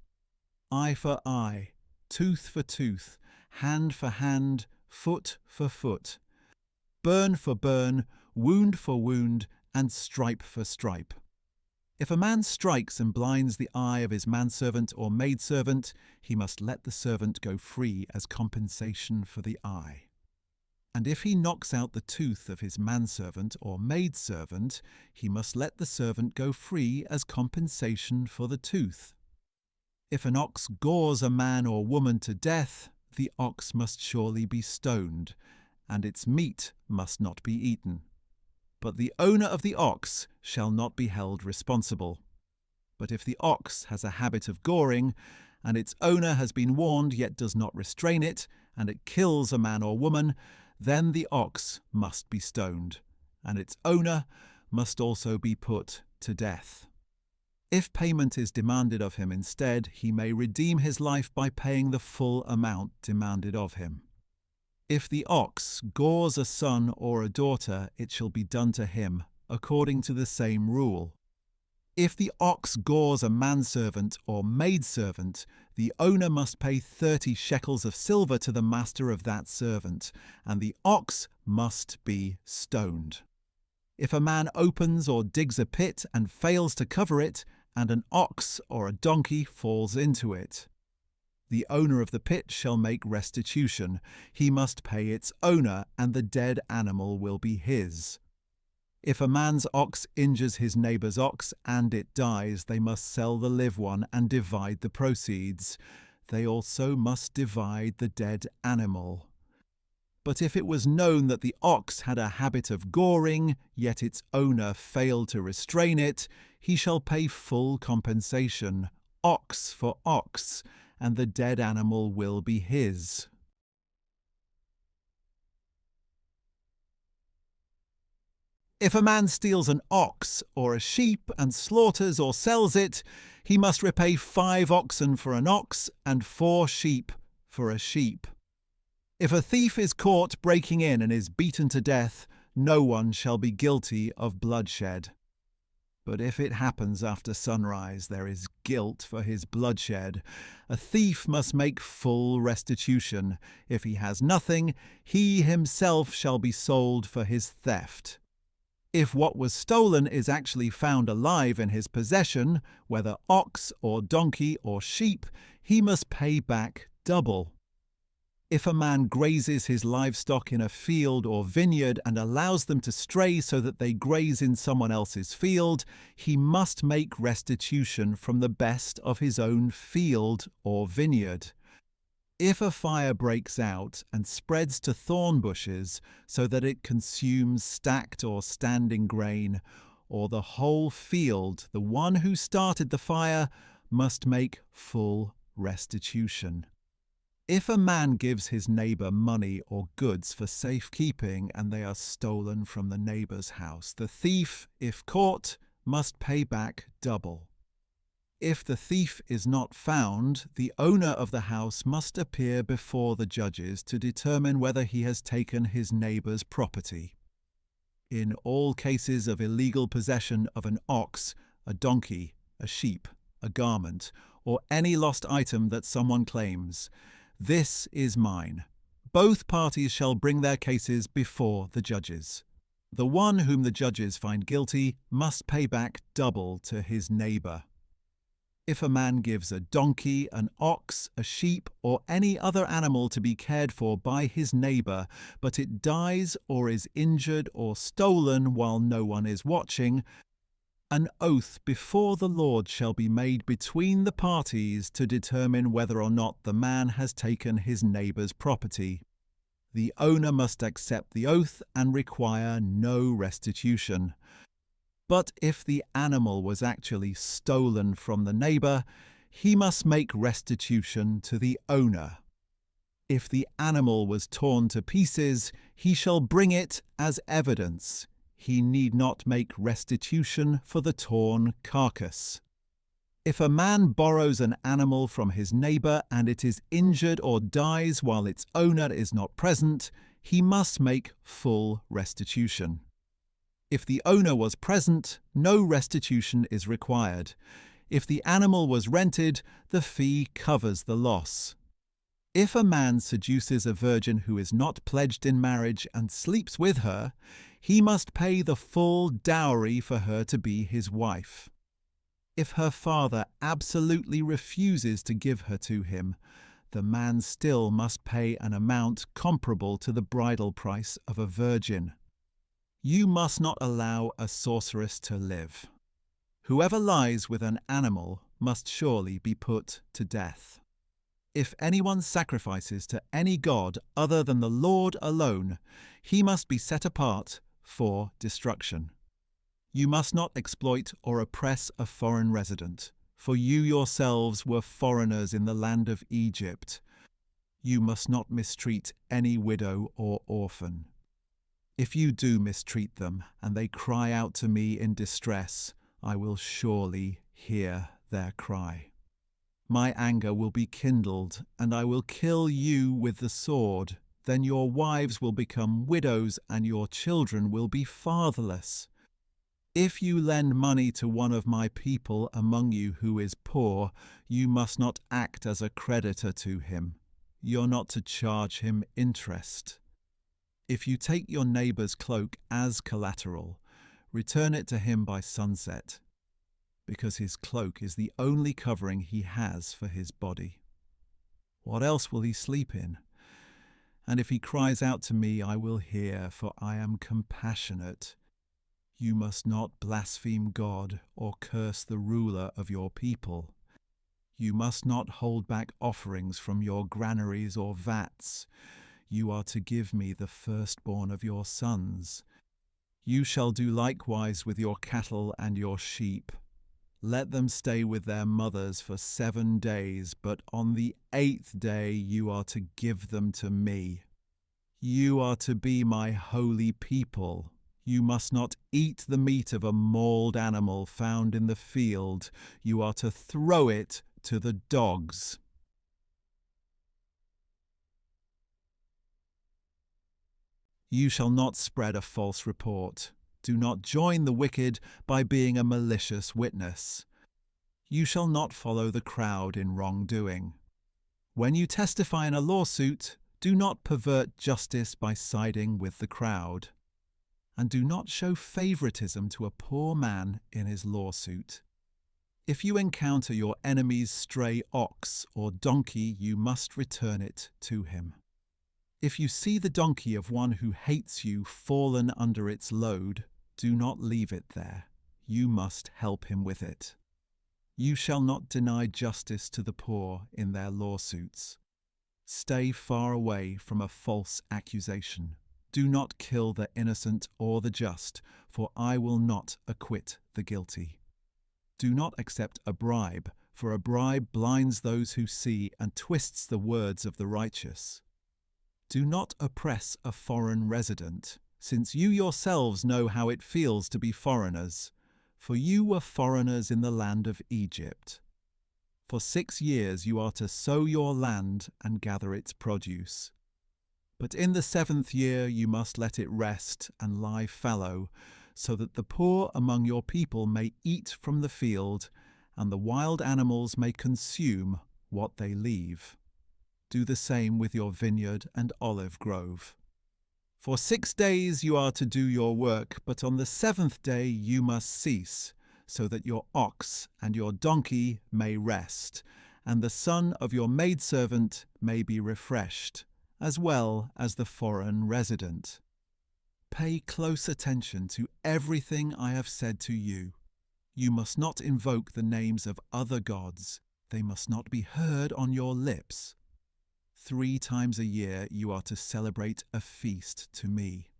Eye for eye, tooth for tooth, hand for hand, foot for foot, burn for burn, wound for wound, and stripe for stripe. If a man strikes and blinds the eye of his manservant or maidservant, he must let the servant go free as compensation for the eye. And if he knocks out the tooth of his manservant or maidservant, he must let the servant go free as compensation for the tooth. If an ox gores a man or woman to death, the ox must surely be stoned, and its meat must not be eaten. but the owner of the ox shall not be held responsible. But if the ox has a habit of goring, and its owner has been warned yet does not restrain it, and it kills a man or woman, then the ox must be stoned, and its owner must also be put to death. If payment is demanded of him instead, he may redeem his life by paying the full amount demanded of him. If the ox gores a son or a daughter, it shall be done to him, according to the same rule. If the ox gores a manservant or maidservant, the owner must pay 30 shekels of silver to the master of that servant, and the ox must be stoned. If a man opens or digs a pit and fails to cover it, and an ox or a donkey falls into it, the owner of the pit shall make restitution. He must pay its owner, and the dead animal will be his. If a man's ox injures his neighbour's ox and it dies, they must sell the live one and divide the proceeds. They also must divide the dead animal. But if it was known that the ox had a habit of goring, yet its owner failed to restrain it, he shall pay full compensation, ox for ox, and the dead animal will be his. If a man steals an ox or a sheep and slaughters or sells it, he must repay 5 oxen for an ox and 4 sheep for a sheep. If a thief is caught breaking in and is beaten to death, no one shall be guilty of bloodshed. But if it happens after sunrise, there is guilt for his bloodshed. A thief must make full restitution. If he has nothing, he himself shall be sold for his theft. If what was stolen is actually found alive in his possession, whether ox or donkey or sheep, he must pay back double. If a man grazes his livestock in a field or vineyard and allows them to stray so that they graze in someone else's field, he must make restitution from the best of his own field or vineyard. If a fire breaks out and spreads to thorn bushes so that it consumes stacked or standing grain, or the whole field, the one who started the fire must make full restitution. If a man gives his neighbour money or goods for safekeeping and they are stolen from the neighbour's house, the thief, if caught, must pay back double. If the thief is not found, the owner of the house must appear before the judges to determine whether he has taken his neighbour's property. In all cases of illegal possession of an ox, a donkey, a sheep, a garment, or any lost item that someone claims, "This is mine." Both parties shall bring their cases before the judges. The one whom the judges find guilty must pay back double to his neighbour. If a man gives a donkey, an ox, a sheep, or any other animal to be cared for by his neighbour, but it dies or is injured or stolen while no one is watching, an oath before the Lord shall be made between the parties to determine whether or not the man has taken his neighbour's property. The owner must accept the oath and require no restitution. But if the animal was actually stolen from the neighbour, he must make restitution to the owner. If the animal was torn to pieces, he shall bring it as evidence. He need not make restitution for the torn carcass. If a man borrows an animal from his neighbour and it is injured or dies while its owner is not present, he must make full restitution. If the owner was present, no restitution is required. If the animal was rented, the fee covers the loss. If a man seduces a virgin who is not pledged in marriage and sleeps with her, he must pay the full dowry for her to be his wife. If her father absolutely refuses to give her to him, the man still must pay an amount comparable to the bridal price of a virgin. You must not allow a sorceress to live. Whoever lies with an animal must surely be put to death. If anyone sacrifices to any god other than the Lord alone, he must be set apart, for destruction. You must not exploit or oppress a foreign resident, for you yourselves were foreigners in the land of Egypt. You must not mistreat any widow or orphan. If you do mistreat them, and they cry out to me in distress, I will surely hear their cry. My anger will be kindled, and I will kill you with the sword. Then your wives will become widows, and your children will be fatherless. If you lend money to one of my people among you who is poor, you must not act as a creditor to him. You're not to charge him interest. If you take your neighbor's cloak as collateral, return it to him by sunset, because his cloak is the only covering he has for his body. What else will he sleep in? And if he cries out to me, I will hear, for I am compassionate. You must not blaspheme God or curse the ruler of your people. You must not hold back offerings from your granaries or vats. You are to give me the firstborn of your sons. You shall do likewise with your cattle and your sheep. Let them stay with their mothers for 7 days, but on the 8th day you are to give them to me. You are to be my holy people. You must not eat the meat of a mauled animal found in the field. You are to throw it to the dogs. You shall not spread a false report. Do not join the wicked by being a malicious witness. You shall not follow the crowd in wrongdoing. When you testify in a lawsuit, do not pervert justice by siding with the crowd. And do not show favoritism to a poor man in his lawsuit. If you encounter your enemy's stray ox or donkey, you must return it to him. If you see the donkey of one who hates you fallen under its load, do not leave it there. You must help him with it. You shall not deny justice to the poor in their lawsuits. Stay far away from a false accusation. Do not kill the innocent or the just, for I will not acquit the guilty. Do not accept a bribe, for a bribe blinds those who see and twists the words of the righteous. Do not oppress a foreign resident, since you yourselves know how it feels to be foreigners, for you were foreigners in the land of Egypt. For 6 years you are to sow your land and gather its produce. But in the 7th year you must let it rest and lie fallow, so that the poor among your people may eat from the field, and the wild animals may consume what they leave. Do the same with your vineyard and olive grove. For 6 days you are to do your work, but on the 7th day you must cease, so that your ox and your donkey may rest, and the son of your maidservant may be refreshed, as well as the foreign resident. Pay close attention to everything I have said to you. You must not invoke the names of other gods. They must not be heard on your lips. 3 times a year you are to celebrate a feast to me.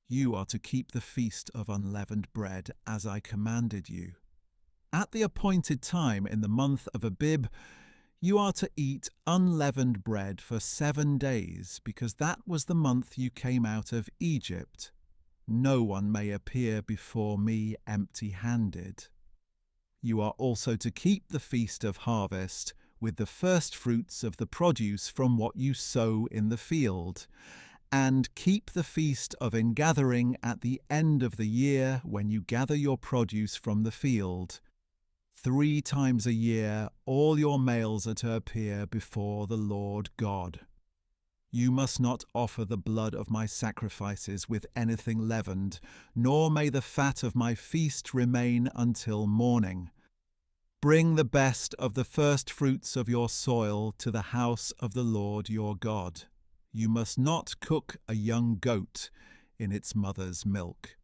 You are to keep the feast of unleavened bread as I commanded you. At the appointed time in the month of Abib, you are to eat unleavened bread for 7 days, because that was the month you came out of Egypt. No one may appear before me empty-handed. You are also to keep the feast of harvest, with the first fruits of the produce from what you sow in the field, and keep the feast of ingathering at the end of the year when you gather your produce from the field. 3 times a year all your males are to appear before the Lord God. You must not offer the blood of my sacrifices with anything leavened, nor may the fat of my feast remain until morning. Bring the best of the first fruits of your soil to the house of the Lord your God. You must not cook a young goat in its mother's milk.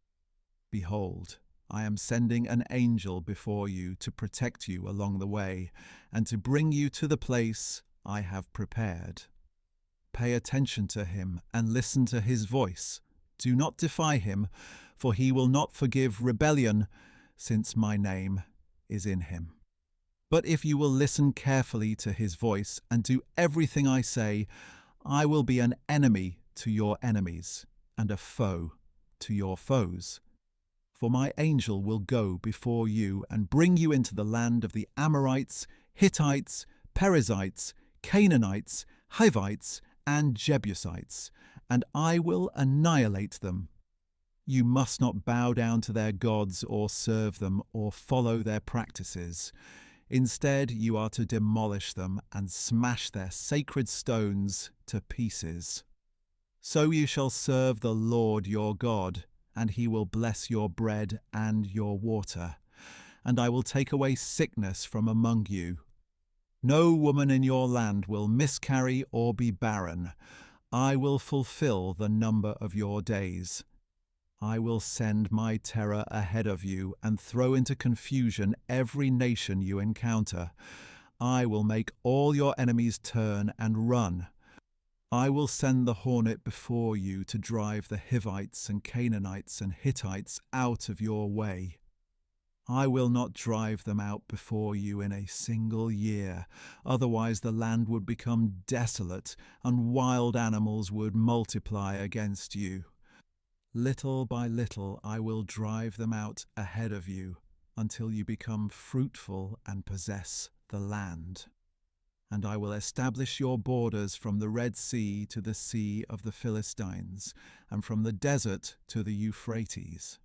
Behold, I am sending an angel before you to protect you along the way, and to bring you to the place I have prepared. Pay attention to him and listen to his voice. Do not defy him, for he will not forgive rebellion, since my name is in him. But if you will listen carefully to his voice and do everything I say, I will be an enemy to your enemies and a foe to your foes. For my angel will go before you and bring you into the land of the Amorites, Hittites, Perizzites, Canaanites, Hivites, and Jebusites, and I will annihilate them. You must not bow down to their gods or serve them or follow their practices. Instead, you are to demolish them and smash their sacred stones to pieces. So you shall serve the Lord your God, and he will bless your bread and your water, and I will take away sickness from among you. No woman in your land will miscarry or be barren. I will fulfill the number of your days. I will send my terror ahead of you and throw into confusion every nation you encounter. I will make all your enemies turn and run. I will send the hornet before you to drive the Hivites and Canaanites and Hittites out of your way. I will not drive them out before you in a single year, otherwise the land would become desolate and wild animals would multiply against you. Little by little I will drive them out ahead of you until you become fruitful and possess the land. And I will establish your borders from the Red Sea to the Sea of the Philistines, and from the desert to the Euphrates.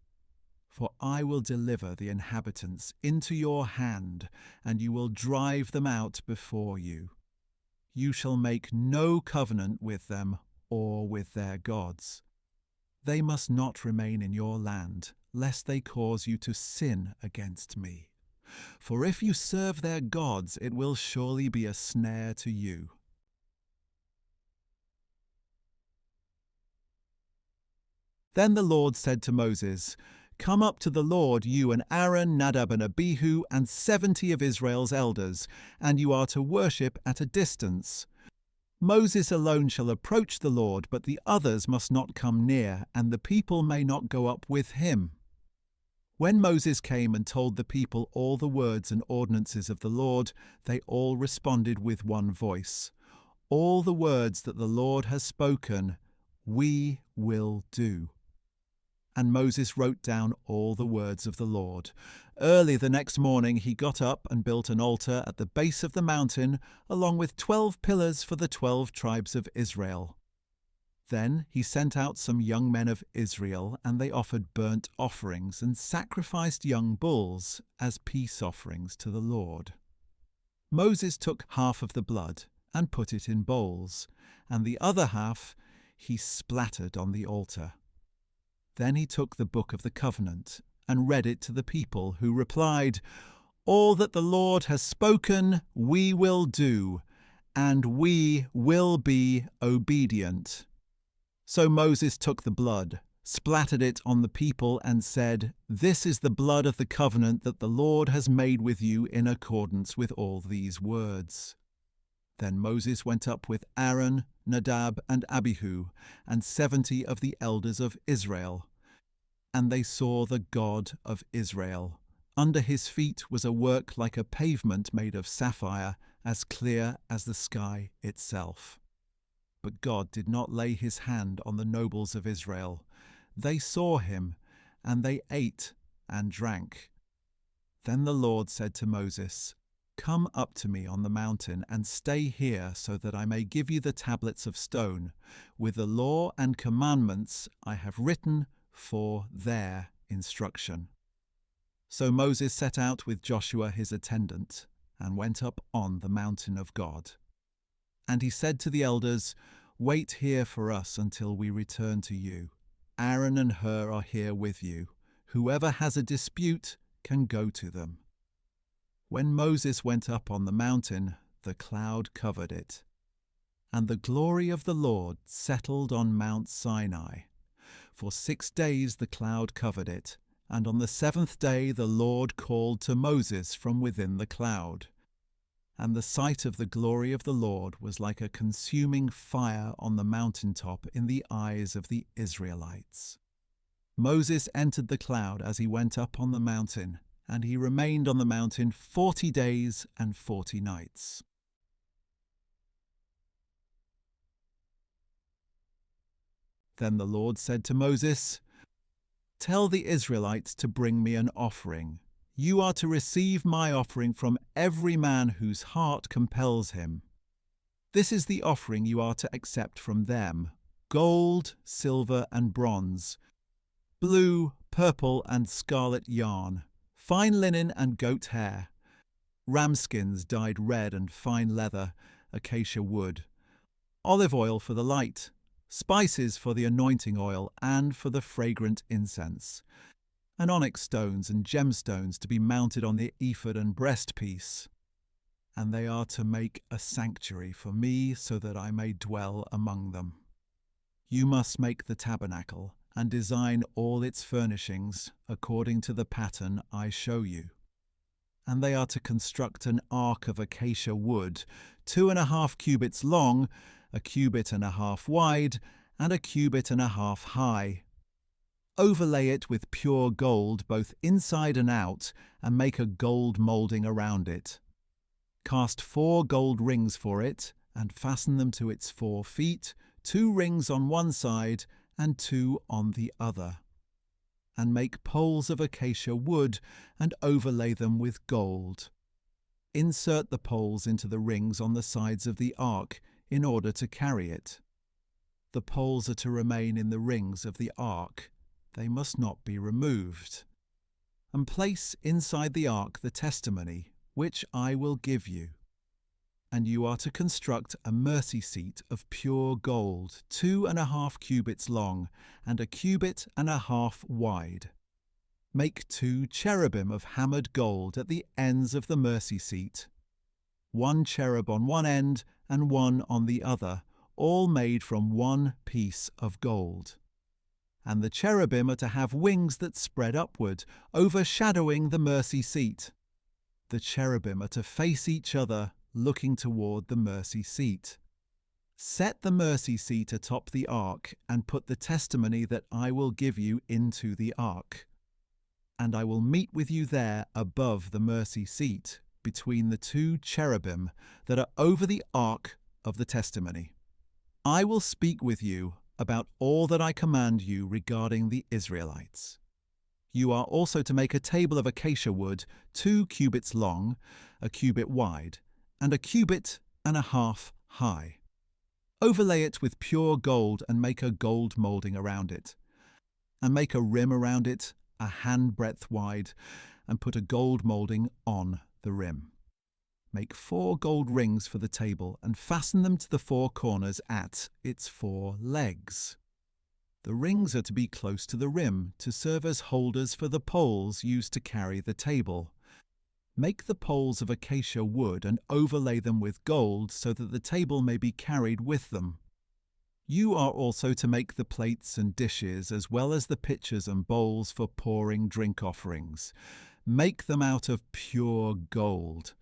For I will deliver the inhabitants into your hand, and you will drive them out before you. You shall make no covenant with them or with their gods. They must not remain in your land, lest they cause you to sin against me. For if you serve their gods, it will surely be a snare to you. Then the Lord said to Moses, Come up to the Lord, you and Aaron, Nadab and Abihu, and 70 of Israel's elders, and you are to worship at a distance. Moses alone shall approach the Lord, but the others must not come near, and the people may not go up with him. When Moses came and told the people all the words and ordinances of the Lord, they all responded with one voice, All the words that the Lord has spoken, we will do. And Moses wrote down all the words of the Lord. Early the next morning he got up and built an altar at the base of the mountain, along with 12 pillars for the 12 tribes of Israel. Then he sent out some young men of Israel, and they offered burnt offerings and sacrificed young bulls as peace offerings to the Lord. Moses took half of the blood and put it in bowls, and the other half he splattered on the altar. Then he took the book of the covenant and read it to the people, who replied, All that the Lord has spoken we will do, and we will be obedient. So Moses took the blood, splattered it on the people, and said, This is the blood of the covenant that the Lord has made with you in accordance with all these words. Then Moses went up with Aaron, Nadab, and Abihu, and 70 of the elders of Israel. And they saw the God of Israel. Under his feet was a work like a pavement made of sapphire, as clear as the sky itself. But God did not lay his hand on the nobles of Israel. They saw him, and they ate and drank. Then the Lord said to Moses, Come up to me on the mountain and stay here, so that I may give you the tablets of stone, with the law and commandments I have written for their instruction. So Moses set out with Joshua his attendant, and went up on the mountain of God. And he said to the elders, Wait here for us until we return to you. Aaron and Hur are here with you. Whoever has a dispute can go to them. When Moses went up on the mountain, the cloud covered it, and the glory of the Lord settled on Mount Sinai. For 6 days the cloud covered it, and on the 7th day the Lord called to Moses from within the cloud. And the sight of the glory of the Lord was like a consuming fire on the mountaintop in the eyes of the Israelites. Moses entered the cloud as he went up on the mountain, and he remained on the mountain 40 days and 40 nights. Then the Lord said to Moses, "Tell the Israelites to bring me an offering. You are to receive my offering from every man whose heart compels him. This is the offering you are to accept from them: gold, silver, and bronze, blue, purple, and scarlet yarn, fine linen and goat hair, ram skins dyed red and fine leather, acacia wood, olive oil for the light, spices for the anointing oil and for the fragrant incense, and onyx stones and gemstones to be mounted on the ephod and breastpiece. And they are to make a sanctuary for me so that I may dwell among them. You must make the tabernacle and design all its furnishings according to the pattern I show you. And they are to construct an ark of acacia wood, 2.5 cubits long, 1.5 cubits wide, and 1.5 cubits high. Overlay it with pure gold both inside and out, and make a gold moulding around it. Cast 4 gold rings for it, and fasten them to its 4 feet, 2 rings on one side and 2 on the other. And make poles of acacia wood, and overlay them with gold. Insert the poles into the rings on the sides of the ark in order to carry it. The poles are to remain in the rings of the ark. They must not be removed. And place inside the ark the testimony, which I will give you. And you are to construct a mercy seat of pure gold, 2.5 cubits long, and 1.5 cubits wide. Make 2 cherubim of hammered gold at the ends of the mercy seat, 1 cherub on one end and 1 on the other, all made from 1 piece of gold. And the cherubim are to have wings that spread upward, overshadowing the mercy seat. The cherubim are to face each other, looking toward the mercy seat. Set the mercy seat atop the ark, and put the testimony that I will give you into the ark. And I will meet with you there above the mercy seat, between the 2 cherubim that are over the ark of the testimony. I will speak with you about all that I command you regarding the Israelites. You are also to make a table of acacia wood, 2 cubits long, 1 cubit wide, and 1.5 cubits high. Overlay it with pure gold and make a gold moulding around it. And make a rim around it, a handbreadth wide, and put a gold moulding on the rim. Make 4 gold rings for the table and fasten them to the 4 corners at its 4 legs. The rings are to be close to the rim to serve as holders for the poles used to carry the table. Make the poles of acacia wood and overlay them with gold so that the table may be carried with them. You are also to make the plates and dishes as well as the pitchers and bowls for pouring drink offerings. Make them out of pure gold.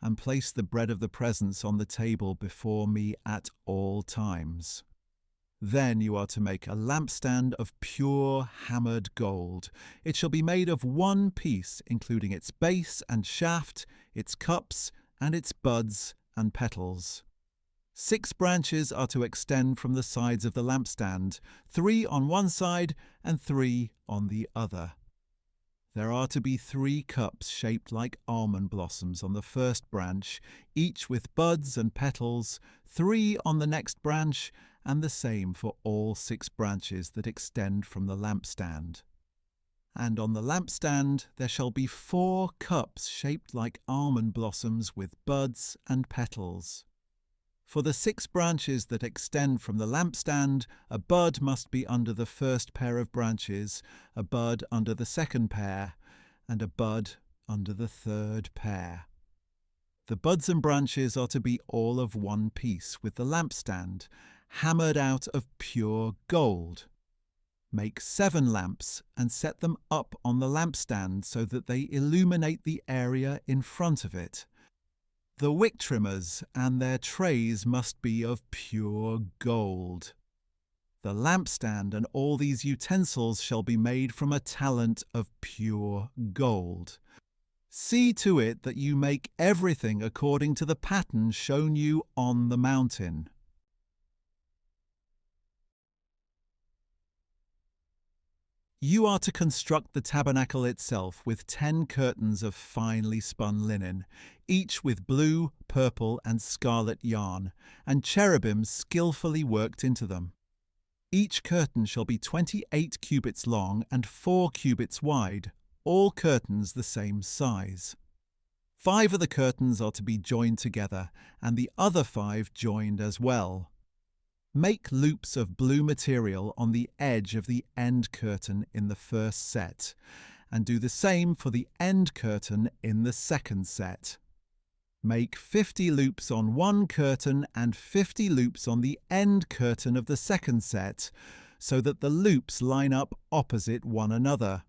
And place the bread of the presence on the table before me at all times. Then you are to make a lampstand of pure hammered gold. It shall be made of 1 piece, including its base and shaft, its cups, and its buds and petals. 6 branches are to extend from the sides of the lampstand, 3 on one side and 3 on the other. There are to be 3 cups shaped like almond blossoms on the first branch, each with buds and petals, 3 on the next branch, and the same for all 6 branches that extend from the lampstand. And on the lampstand there shall be 4 cups shaped like almond blossoms with buds and petals. For the 6 branches that extend from the lampstand, a bud must be under the first pair of branches, a bud under the second pair, and a bud under the third pair. The buds and branches are to be all of 1 piece with the lampstand, hammered out of pure gold. Make 7 lamps and set them up on the lampstand so that they illuminate the area in front of it. The wick trimmers and their trays must be of pure gold. The lampstand and all these utensils shall be made from a talent of pure gold. See to it that you make everything according to the pattern shown you on the mountain. You are to construct the tabernacle itself with 10 curtains of finely spun linen, each with blue, purple, and scarlet yarn, and cherubim skillfully worked into them. Each curtain shall be 28 cubits long and 4 cubits wide, all curtains the same size. 5 of the curtains are to be joined together, and the other 5 joined as well. Make loops of blue material on the edge of the end curtain in the first set, and do the same for the end curtain in the second set. Make 50 loops on one curtain and 50 loops on the end curtain of the second set, so that the loops line up opposite one another.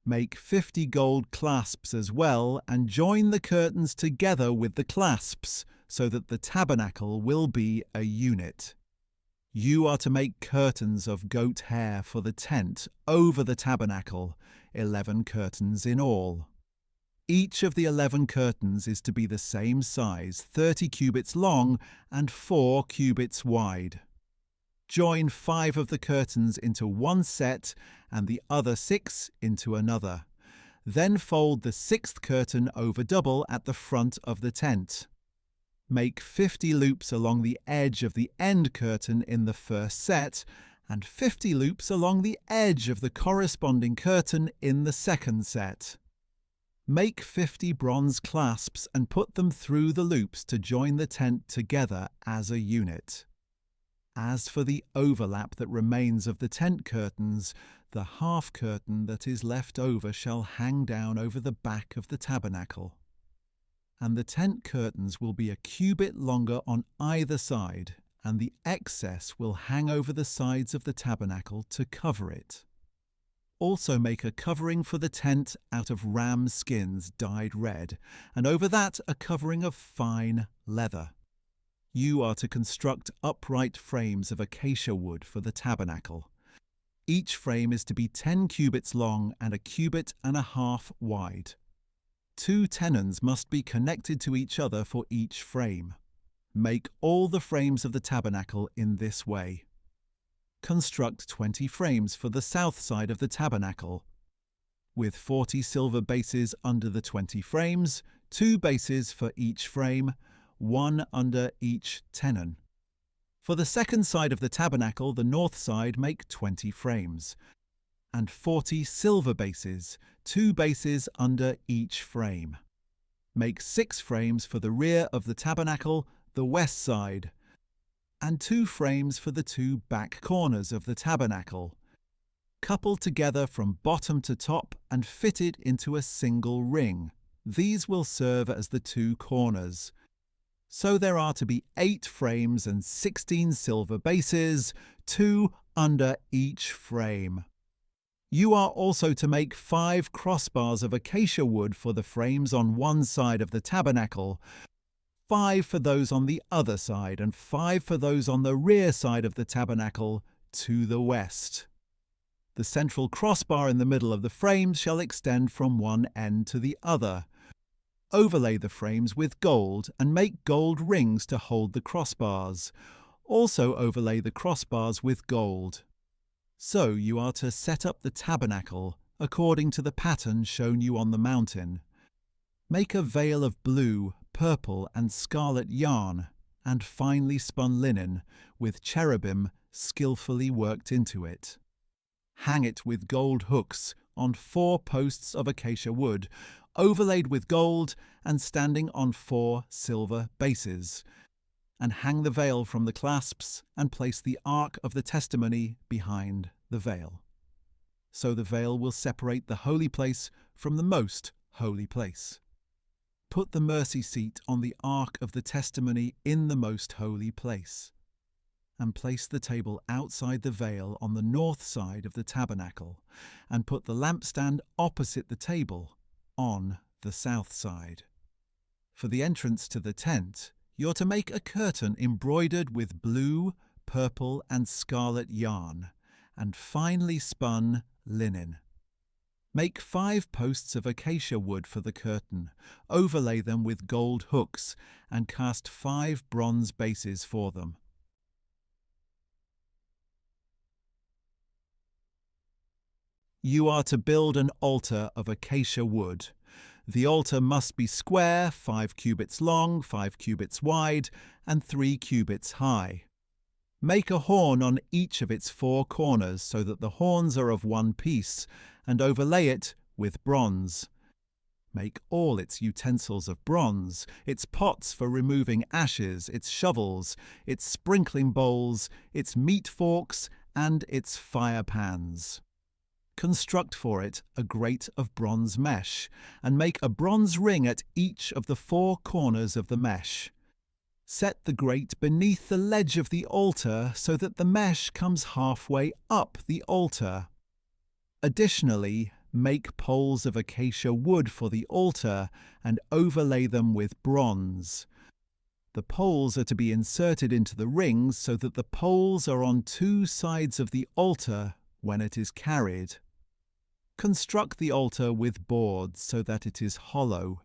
Make 50 gold clasps as well, and join the curtains together with the clasps, so that the tabernacle will be a unit. You are to make curtains of goat hair for the tent over the tabernacle, 11 curtains in all. Each of the 11 curtains is to be the same size, 30 cubits long and 4 cubits wide. Join 5 of the curtains into one set and the other 6 into another. Then fold the 6th curtain over double at the front of the tent. Make 50 loops along the edge of the end curtain in the first set, and 50 loops along the edge of the corresponding curtain in the second set. Make 50 bronze clasps and put them through the loops to join the tent together as a unit. As for the overlap that remains of the tent curtains, the half curtain that is left over shall hang down over the back of the tabernacle. And the tent curtains will be a cubit longer on either side, and the excess will hang over the sides of the tabernacle to cover it. Also make a covering for the tent out of ram skins dyed red, and over that a covering of fine leather. You are to construct upright frames of acacia wood for the tabernacle. Each frame is to be 10 cubits long and a cubit and a half wide. 2 tenons must be connected to each other for each frame. Make all the frames of the tabernacle in this way. Construct 20 frames for the south side of the tabernacle, with 40 silver bases under the 20 frames, 2 bases for each frame, 1 under each tenon. For the second side of the tabernacle, the north side, make 20 frames, and 40 silver bases, 2 bases under each frame. Make 6 frames for the rear of the tabernacle, the west side, and 2 frames for the 2 back corners of the tabernacle, coupled together from bottom to top and fitted into a single ring. These will serve as the 2 corners. So there are to be 8 frames and 16 silver bases, 2 under each frame. You are also to make 5 crossbars of acacia wood for the frames on one side of the tabernacle, 5 for those on the other side, and 5 for those on the rear side of the tabernacle to the west. The central crossbar in the middle of the frames shall extend from one end to the other. Overlay the frames with gold and make gold rings to hold the crossbars. Also overlay the crossbars with gold. So you are to set up the tabernacle according to the pattern shown you on the mountain. Make a veil of blue, purple, and scarlet yarn and finely spun linen with cherubim skillfully worked into it. Hang it with gold hooks on 4 posts of acacia wood, overlaid with gold and standing on 4 silver bases, and hang the veil from the clasps and place the ark of the testimony behind the veil. So the veil will separate the holy place from the most holy place. Put the mercy seat on the ark of the testimony in the most holy place, and place the table outside the veil on the north side of the tabernacle, and put the lampstand opposite the table on the south side. For the entrance to the tent, you're to make a curtain embroidered with blue, purple, and scarlet yarn, and finely spun linen. Make 5 posts of acacia wood for the curtain, overlay them with gold hooks, and cast 5 bronze bases for them. You are to build an altar of acacia wood. The altar must be square, 5 cubits long, 5 cubits wide, and 3 cubits high. Make a horn on each of its 4 corners so that the horns are of one piece, and overlay it with bronze. Make all its utensils of bronze, its pots for removing ashes, its shovels, its sprinkling bowls, its meat forks, and its fire pans. Construct for it a grate of bronze mesh, and make a bronze ring at each of the 4 corners of the mesh. Set the grate beneath the ledge of the altar so that the mesh comes halfway up the altar. Additionally, make poles of acacia wood for the altar and overlay them with bronze. The poles are to be inserted into the rings so that the poles are on 2 sides of the altar when it is carried. Construct the altar with boards so that it is hollow.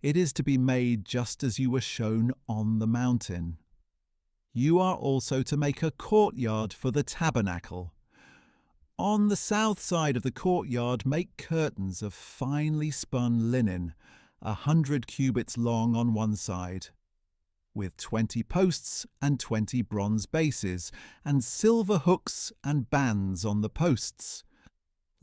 It is to be made just as you were shown on the mountain. You are also to make a courtyard for the tabernacle. On the south side of the courtyard, make curtains of finely spun linen, 100 cubits long on one side, with 20 posts and 20 bronze bases, and silver hooks and bands on the posts.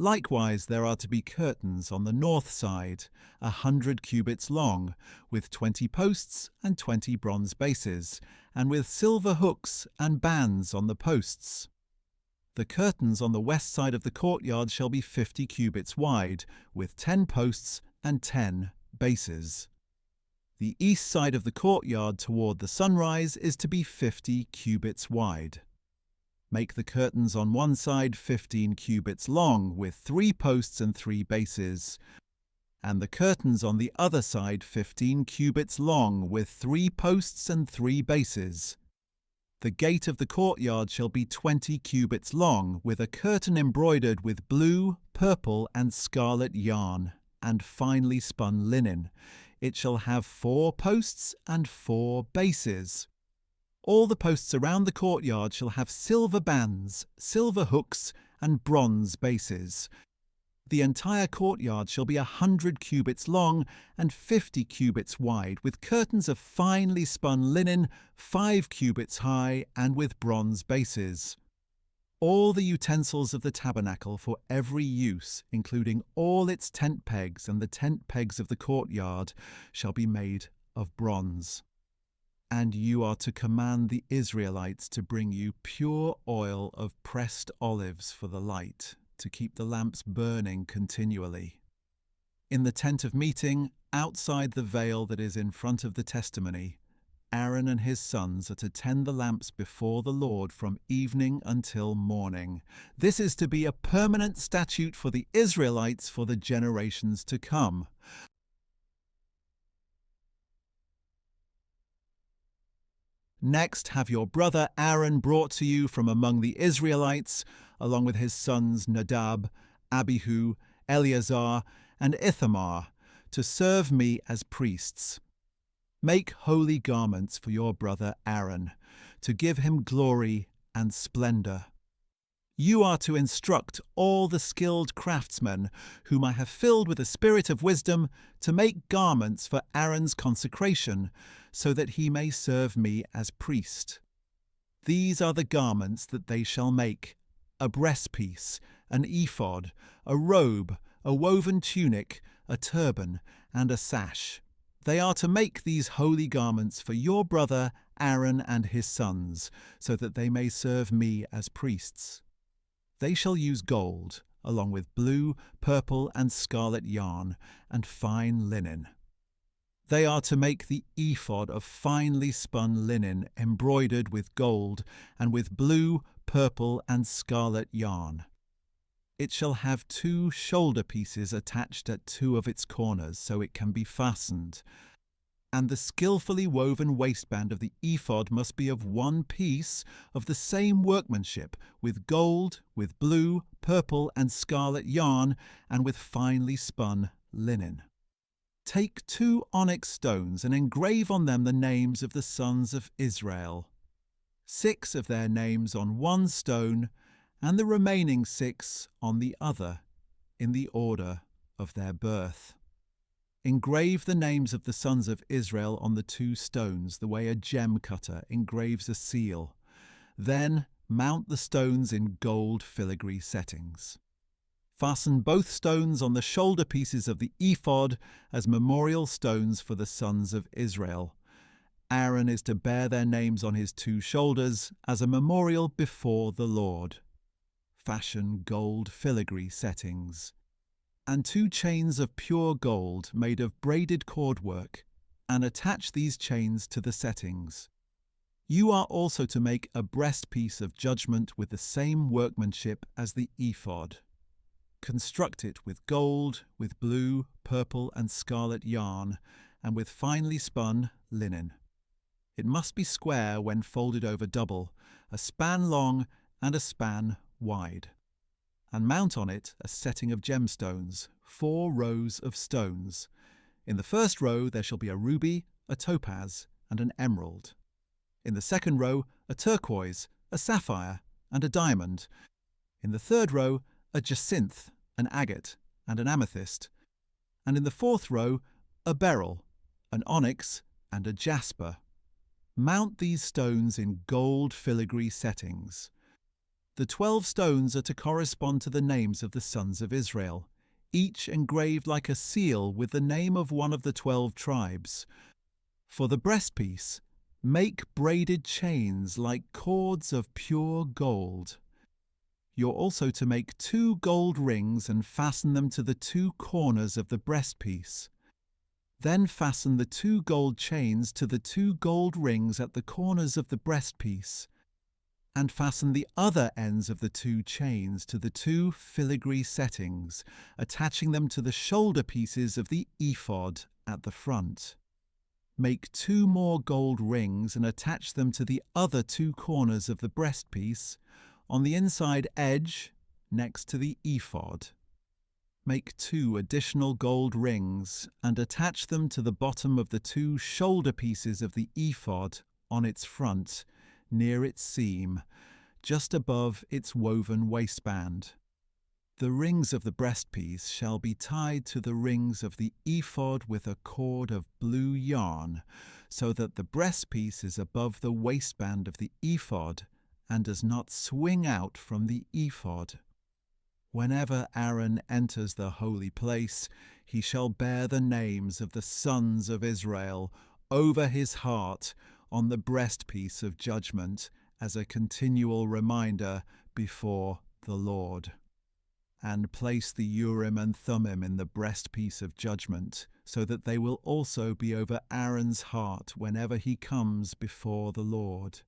Likewise, there are to be curtains on the north side, 100 cubits long, with 20 posts and 20 bronze bases, and with silver hooks and bands on the posts. The curtains on the west side of the courtyard shall be 50 cubits wide, with 10 posts and 10 bases. The east side of the courtyard toward the sunrise is to be 50 cubits wide. Make the curtains on one side 15 cubits long, with 3 posts and 3 bases, and the curtains on the other side 15 cubits long, with 3 posts and 3 bases. The gate of the courtyard shall be 20 cubits long, with a curtain embroidered with blue, purple, and scarlet yarn, and finely spun linen. It shall have 4 posts and 4 bases. All the posts around the courtyard shall have silver bands, silver hooks, and bronze bases. The entire courtyard shall be 100 cubits long and 50 cubits wide, with curtains of finely spun linen, 5 cubits high, and with bronze bases. All the utensils of the tabernacle for every use, including all its tent pegs and the tent pegs of the courtyard, shall be made of bronze. And you are to command the Israelites to bring you pure oil of pressed olives for the light, to keep the lamps burning continually. In the tent of meeting, outside the veil that is in front of the testimony, Aaron and his sons are to tend the lamps before the Lord from evening until morning. This is to be a permanent statute for the Israelites for the generations to come. Next, have your brother Aaron brought to you from among the Israelites, along with his sons Nadab, Abihu, Eleazar, and Ithamar, to serve me as priests. Make holy garments for your brother Aaron, to give him glory and splendor. You are to instruct all the skilled craftsmen, whom I have filled with a spirit of wisdom, to make garments for Aaron's consecration, so that he may serve me as priest. These are the garments that they shall make: a breastpiece, an ephod, a robe, a woven tunic, a turban, and a sash. They are to make these holy garments for your brother Aaron and his sons, so that they may serve me as priests. They shall use gold, along with blue, purple, and scarlet yarn, and fine linen. They are to make the ephod of finely spun linen embroidered with gold, and with blue, purple, and scarlet yarn. It shall have 2 shoulder pieces attached at 2 of its corners, so it can be fastened. And the skillfully woven waistband of the ephod must be of one piece, of the same workmanship, with gold, with blue, purple, and scarlet yarn, and with finely spun linen. Take 2 onyx stones and engrave on them the names of the sons of Israel, 6 of their names on one stone, and the remaining 6 on the other, in the order of their birth. Engrave the names of the sons of Israel on the 2 stones, the way a gem cutter engraves a seal. Then mount the stones in gold filigree settings. Fasten both stones on the shoulder pieces of the ephod as memorial stones for the sons of Israel. Aaron is to bear their names on his 2 shoulders as a memorial before the Lord. Fashion gold filigree settings. And 2 chains of pure gold made of braided cord work, and attach these chains to the settings. You are also to make a breastpiece of judgment with the same workmanship as the ephod. Construct it with gold, with blue, purple, and scarlet yarn, and with finely spun linen. It must be square when folded over double, a span long and a span wide. And mount on it a setting of gemstones, 4 rows of stones. In the first row there shall be a ruby, a topaz, and an emerald. In the second row a turquoise, a sapphire, and a diamond. In the third row a jacinth, an agate, and an amethyst. And in the fourth row a beryl, an onyx, and a jasper. Mount these stones in gold filigree settings. The 12 stones are to correspond to the names of the sons of Israel, each engraved like a seal with the name of one of the 12 tribes. For the breastpiece, make braided chains like cords of pure gold. You're also to make 2 gold rings and fasten them to the 2 corners of the breastpiece. Then fasten the 2 gold chains to the 2 gold rings at the corners of the breastpiece, and fasten the other ends of the 2 chains to the 2 filigree settings, attaching them to the shoulder pieces of the ephod at the front. Make 2 more gold rings and attach them to the other 2 corners of the breastpiece, on the inside edge, next to the ephod. Make 2 additional gold rings and attach them to the bottom of the 2 shoulder pieces of the ephod on its front, near its seam, just above its woven waistband. The rings of the breastpiece shall be tied to the rings of the ephod with a cord of blue yarn, so that the breastpiece is above the waistband of the ephod and does not swing out from the ephod. Whenever Aaron enters the holy place, he shall bear the names of the sons of Israel over his heart on the breastpiece of judgment as a continual reminder before the Lord. And place the Urim and Thummim in the breastpiece of judgment, so that they will also be over Aaron's heart whenever he comes before the Lord.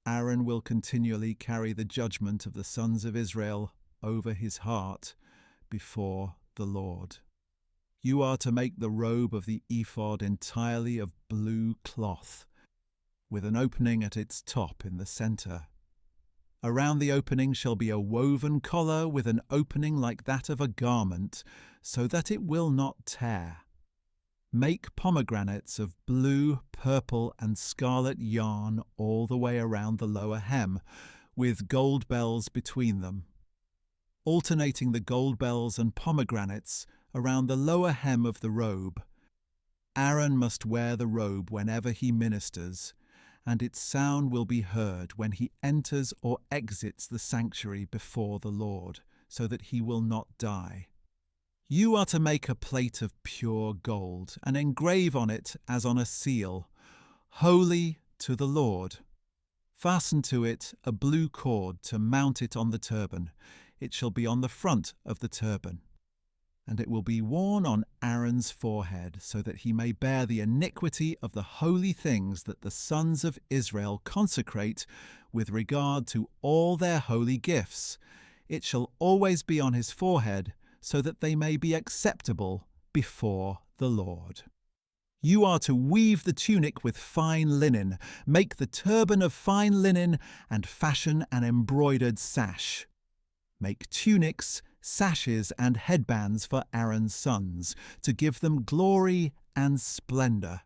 Aaron will continually carry the judgment of the sons of Israel over his heart before the Lord. You are to make the robe of the ephod entirely of blue cloth, with an opening at its top in the centre. Around the opening shall be a woven collar with an opening like that of a garment, so that it will not tear. Make pomegranates of blue, purple, and scarlet yarn all the way around the lower hem, with gold bells between them. Alternating the gold bells and pomegranates around the lower hem of the robe. Aaron must wear the robe whenever he ministers, and its sound will be heard when he enters or exits the sanctuary before the Lord, so that he will not die. You are to make a plate of pure gold and engrave on it as on a seal, "Holy to the Lord." Fasten to it a blue cord to mount it on the turban. It shall be on the front of the turban. And it will be worn on Aaron's forehead, so that he may bear the iniquity of the holy things that the sons of Israel consecrate with regard to all their holy gifts. It shall always be on his forehead, so that they may be acceptable before the Lord. You are to weave the tunic with fine linen, make the turban of fine linen, and fashion an embroidered sash. Make tunics, sashes, and headbands for Aaron's sons, to give them glory and splendor.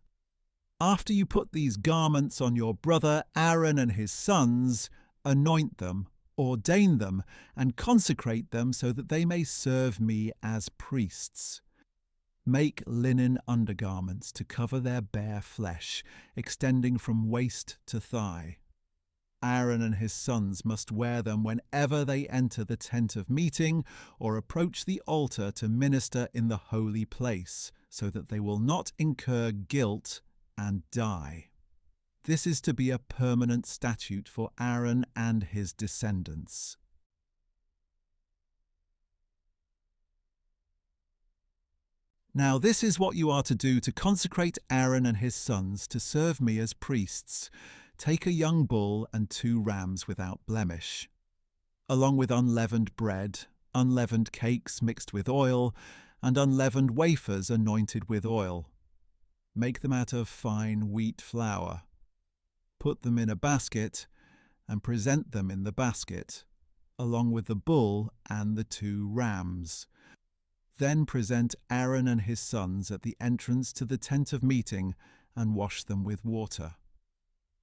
After you put these garments on your brother Aaron and his sons, anoint them, ordain them, and consecrate them so that they may serve me as priests. Make linen undergarments to cover their bare flesh, extending from waist to thigh. Aaron and his sons must wear them whenever they enter the tent of meeting or approach the altar to minister in the holy place, so that they will not incur guilt and die. This is to be a permanent statute for Aaron and his descendants. Now this is what you are to do to consecrate Aaron and his sons to serve me as priests. Take a young bull and 2 rams without blemish, along with unleavened bread, unleavened cakes mixed with oil, and unleavened wafers anointed with oil. Make them out of fine wheat flour. Put them in a basket and present them in the basket, along with the bull and the 2 rams. Then present Aaron and his sons at the entrance to the tent of meeting and wash them with water.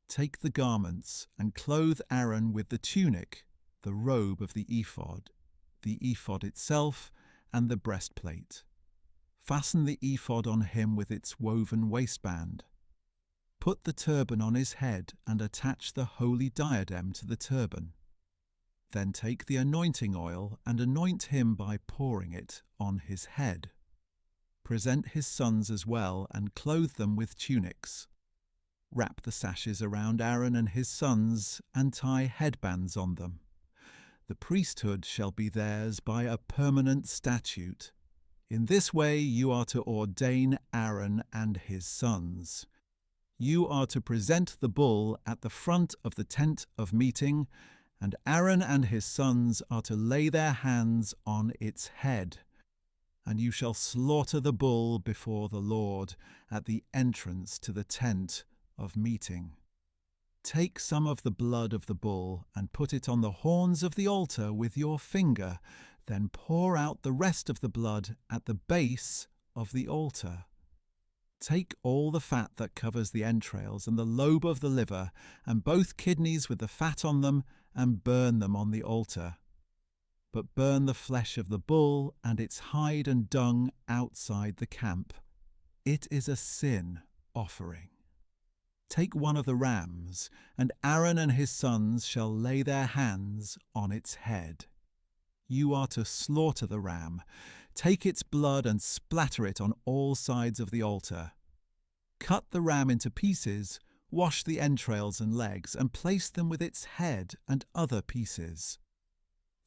Take the garments and clothe Aaron with the tunic, the robe of the ephod itself, and the breastplate. Fasten the ephod on him with its woven waistband. Put the turban on his head and attach the holy diadem to the turban. Then take the anointing oil and anoint him by pouring it on his head. Present his sons as well and clothe them with tunics. Wrap the sashes around Aaron and his sons and tie headbands on them. The priesthood shall be theirs by a permanent statute. In this way you are to ordain Aaron and his sons. You are to present the bull at the front of the tent of meeting, and Aaron and his sons are to lay their hands on its head. And you shall slaughter the bull before the Lord at the entrance to the tent of meeting. Take some of the blood of the bull and put it on the horns of the altar with your finger, then pour out the rest of the blood at the base of the altar. Take all the fat that covers the entrails and the lobe of the liver, and both kidneys with the fat on them, and burn them on the altar. But burn the flesh of the bull and its hide and dung outside the camp. It is a sin offering. Take one of the rams, and Aaron and his sons shall lay their hands on its head. You are to slaughter the ram. Take its blood and splatter it on all sides of the altar. Cut the ram into pieces, wash the entrails and legs, and place them with its head and other pieces.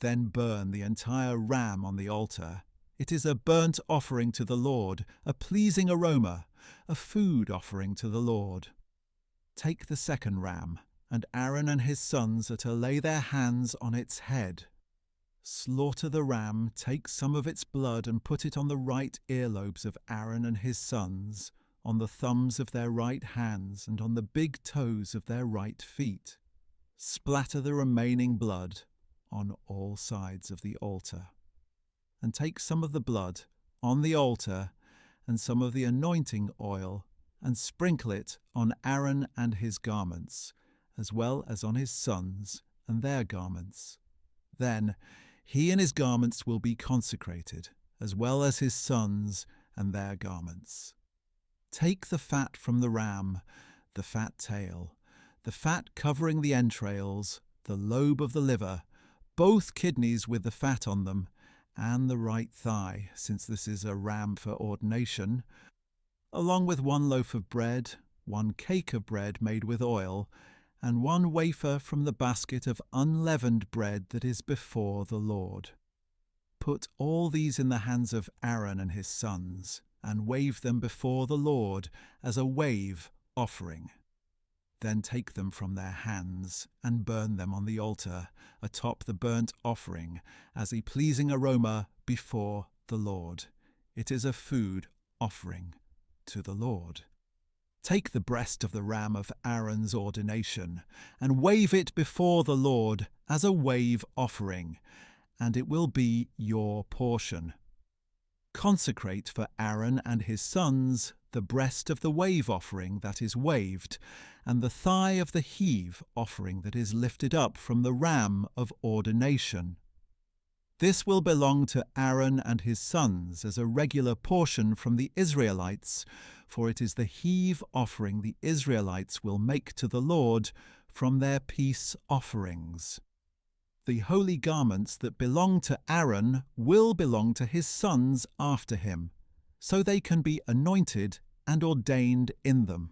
Then burn the entire ram on the altar. It is a burnt offering to the Lord, a pleasing aroma, a food offering to the Lord. Take the second ram, and Aaron and his sons are to lay their hands on its head. Slaughter the ram, take some of its blood and put it on the right earlobes of Aaron and his sons, on the thumbs of their right hands and on the big toes of their right feet. Splatter the remaining blood on all sides of the altar. And take some of the blood on the altar and some of the anointing oil and sprinkle it on Aaron and his garments, as well as on his sons and their garments. Then he and his garments will be consecrated, as well as his sons and their garments. Take the fat from the ram, the fat tail, the fat covering the entrails, the lobe of the liver, both kidneys with the fat on them, and the right thigh, since this is a ram for ordination, along with 1 loaf of bread, 1 cake of bread made with oil, and 1 wafer from the basket of unleavened bread that is before the Lord. Put all these in the hands of Aaron and his sons, and wave them before the Lord as a wave offering. Then take them from their hands and burn them on the altar atop the burnt offering as a pleasing aroma before the Lord. It is a food offering to the Lord. Take the breast of the ram of Aaron's ordination, and wave it before the Lord as a wave offering, and it will be your portion. Consecrate for Aaron and his sons the breast of the wave offering that is waved, and the thigh of the heave offering that is lifted up from the ram of ordination. This will belong to Aaron and his sons as a regular portion from the Israelites, for it is the heave offering the Israelites will make to the Lord from their peace offerings. The holy garments that belong to Aaron will belong to his sons after him, so they can be anointed and ordained in them.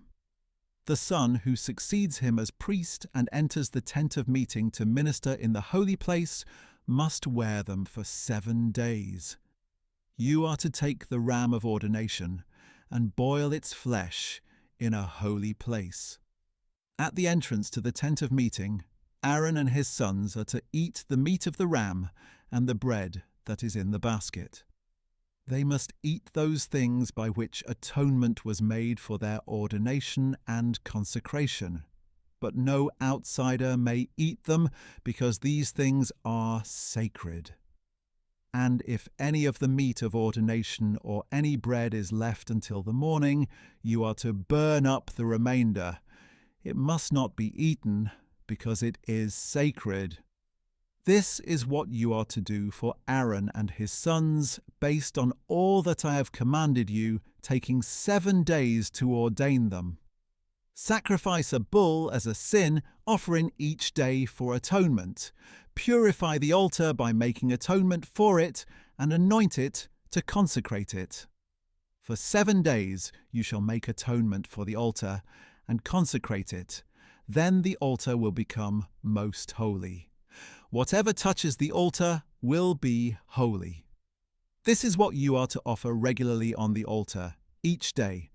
The son who succeeds him as priest and enters the tent of meeting to minister in the holy place must wear them for 7 days. You are to take the ram of ordination and boil its flesh in a holy place. At the entrance to the tent of meeting, Aaron and his sons are to eat the meat of the ram and the bread that is in the basket. They must eat those things by which atonement was made for their ordination and consecration, but no outsider may eat them because these things are sacred. And if any of the meat of ordination or any bread is left until the morning, you are to burn up the remainder. It must not be eaten, because it is sacred. This is what you are to do for Aaron and his sons, based on all that I have commanded you, taking 7 days to ordain them. Sacrifice a bull as a sin offering each day for atonement. Purify the altar by making atonement for it, and anoint it to consecrate it. For 7 days you shall make atonement for the altar, and consecrate it. Then the altar will become most holy. Whatever touches the altar will be holy. This is what you are to offer regularly on the altar, each day: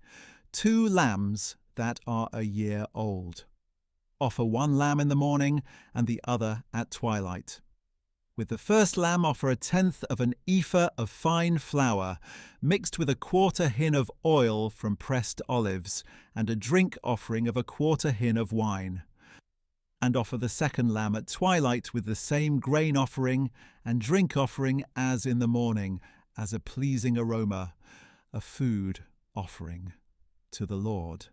2 lambs that are a year old. Offer 1 lamb in the morning and the other at twilight. With the first lamb offer 1/10 of an ephah of fine flour, mixed with 1/4 hin of oil from pressed olives, and a drink offering of 1/4 hin of wine. And offer the second lamb at twilight with the same grain offering and drink offering as in the morning, as a pleasing aroma, a food offering to the Lord.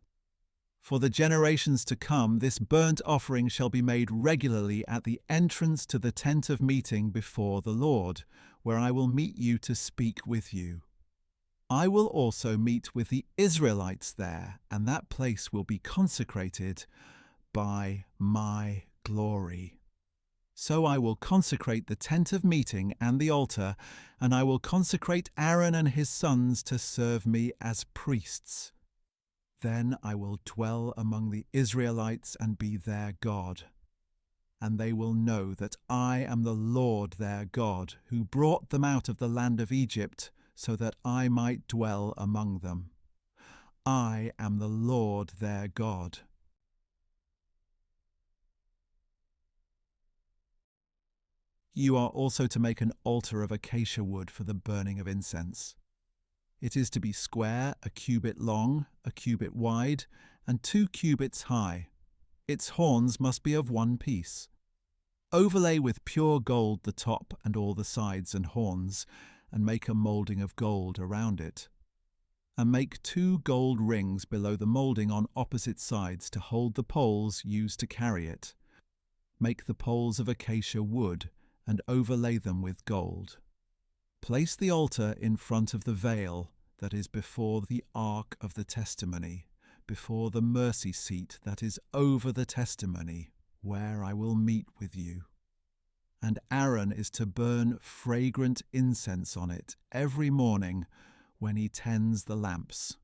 For the generations to come, this burnt offering shall be made regularly at the entrance to the tent of meeting before the Lord, where I will meet you to speak with you. I will also meet with the Israelites there, and that place will be consecrated by my glory. So I will consecrate the tent of meeting and the altar, and I will consecrate Aaron and his sons to serve me as priests. Then I will dwell among the Israelites and be their God. And they will know that I am the Lord their God, who brought them out of the land of Egypt, so that I might dwell among them. I am the Lord their God. You are also to make an altar of acacia wood for the burning of incense. It is to be square, 1 cubit long, 1 cubit wide, and 2 cubits high. Its horns must be of 1 piece. Overlay with pure gold the top and all the sides and horns, and make a moulding of gold around it. And make 2 gold rings below the moulding on opposite sides to hold the poles used to carry it. Make the poles of acacia wood, and overlay them with gold. Place the altar in front of the veil that is before the ark of the testimony, before the mercy seat that is over the testimony, where I will meet with you. And Aaron is to burn fragrant incense on it every morning when he tends the lamps.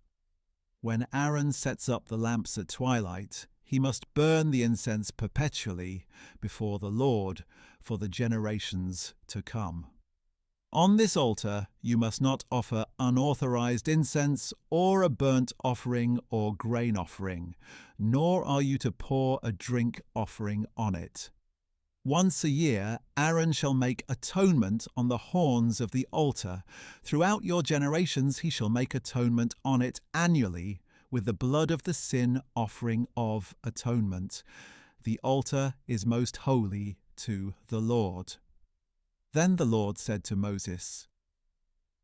When Aaron sets up the lamps at twilight, he must burn the incense perpetually before the Lord for the generations to come. On this altar you must not offer unauthorized incense or a burnt offering or grain offering, nor are you to pour a drink offering on it. Once a year Aaron shall make atonement on the horns of the altar. Throughout your generations he shall make atonement on it annually with the blood of the sin offering of atonement. The altar is most holy to the Lord. Then the Lord said to Moses,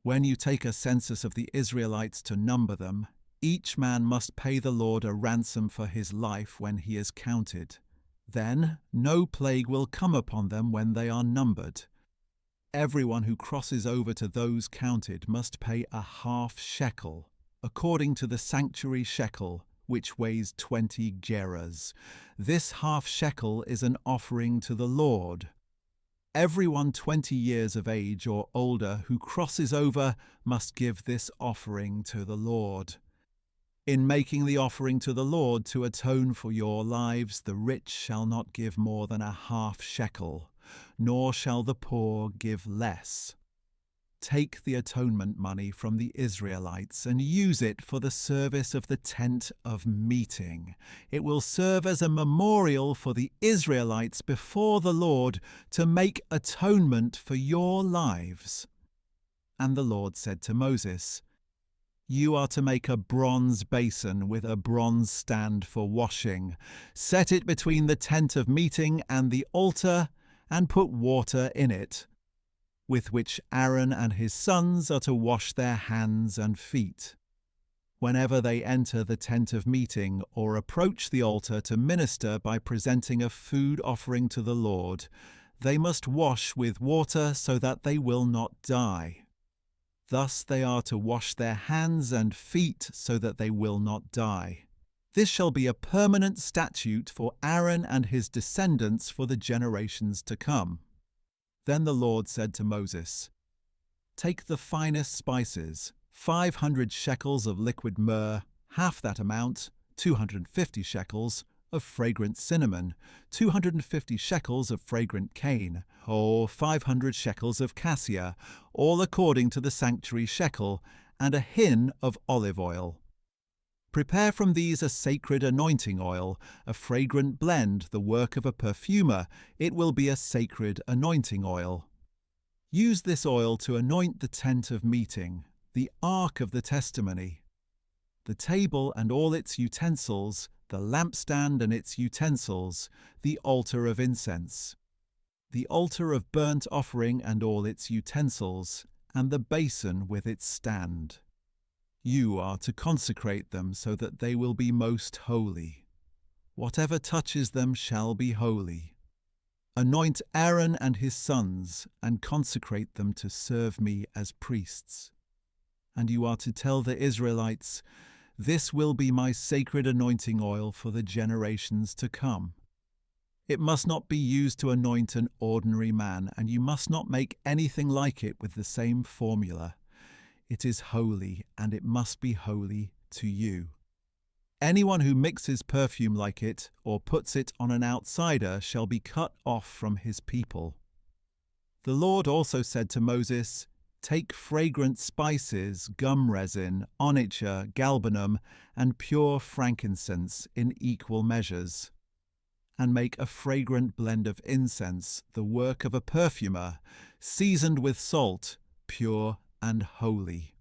"When you take a census of the Israelites to number them, each man must pay the Lord a ransom for his life when he is counted. Then no plague will come upon them when they are numbered. Everyone who crosses over to those counted must pay a half shekel, according to the sanctuary shekel, which weighs 20 gerahs. This half shekel is an offering to the Lord. Everyone 20 years of age or older who crosses over must give this offering to the Lord. In making the offering to the Lord to atone for your lives, the rich shall not give more than a half shekel, nor shall the poor give less. Take the atonement money from the Israelites and use it for the service of the tent of meeting. It will serve as a memorial for the Israelites before the Lord to make atonement for your lives." And the Lord said to Moses, "You are to make a bronze basin with a bronze stand for washing. Set it between the tent of meeting and the altar, and put water in it, with which Aaron and his sons are to wash their hands and feet. Whenever they enter the tent of meeting or approach the altar to minister by presenting a food offering to the Lord, they must wash with water so that they will not die. Thus they are to wash their hands and feet so that they will not die. This shall be a permanent statute for Aaron and his descendants for the generations to come." Then the Lord said to Moses, "Take the finest spices, 500 shekels of liquid myrrh, half that amount, 250 shekels, of fragrant cinnamon, 250 shekels of fragrant cane, or 500 shekels of cassia, all according to the sanctuary shekel, and a hin of olive oil. Prepare from these a sacred anointing oil, a fragrant blend, the work of a perfumer. It will be a sacred anointing oil. Use this oil to anoint the tent of meeting, the ark of the testimony, the table and all its utensils, the lampstand and its utensils, the altar of incense, the altar of burnt offering and all its utensils, and the basin with its stand. You are to consecrate them so that they will be most holy. Whatever touches them shall be holy. Anoint Aaron and his sons, and consecrate them to serve me as priests. And you are to tell the Israelites, 'This will be my sacred anointing oil for the generations to come.' It must not be used to anoint an ordinary man, and you must not make anything like it with the same formula. It is holy, and it must be holy to you. Anyone who mixes perfume like it, or puts it on an outsider, shall be cut off from his people." The Lord also said to Moses, "Take fragrant spices, gum resin, onycha, galbanum, and pure frankincense in equal measures, and make a fragrant blend of incense, the work of a perfumer, seasoned with salt, pure and holy.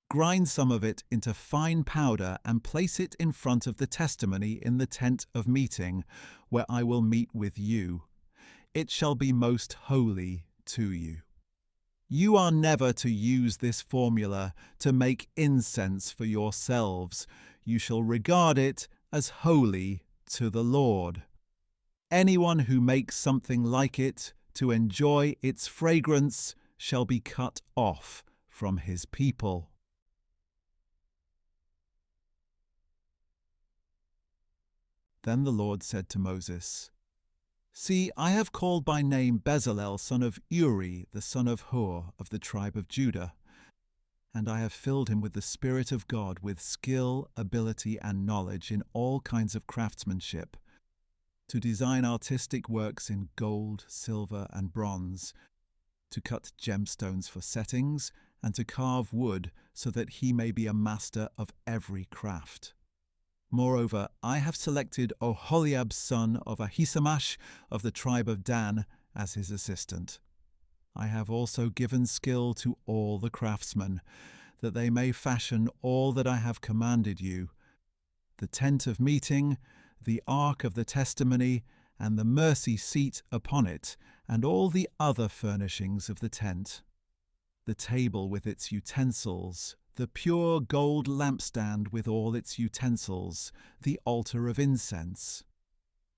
Grind some of it into fine powder and place it in front of the testimony in the tent of meeting, where I will meet with you. It shall be most holy to you. You are never to use this formula to make incense for yourselves. You shall regard it as holy to the Lord. Anyone who makes something like it to enjoy its fragrance shall be cut off from his people." Then the Lord said to Moses, "See, I have called by name Bezalel, son of Uri, the son of Hur, of the tribe of Judah, and I have filled him with the Spirit of God, with skill, ability, and knowledge in all kinds of craftsmanship, to design artistic works in gold, silver, and bronze, to cut gemstones for settings, and to carve wood, so that he may be a master of every craft. Moreover, I have selected Oholiab's son of Ahisamash of the tribe of Dan as his assistant. I have also given skill to all the craftsmen, that they may fashion all that I have commanded you, the tent of meeting, the ark of the testimony, and the mercy seat upon it, and all the other furnishings of the tent, the table with its utensils, the pure gold lampstand with all its utensils, the altar of incense,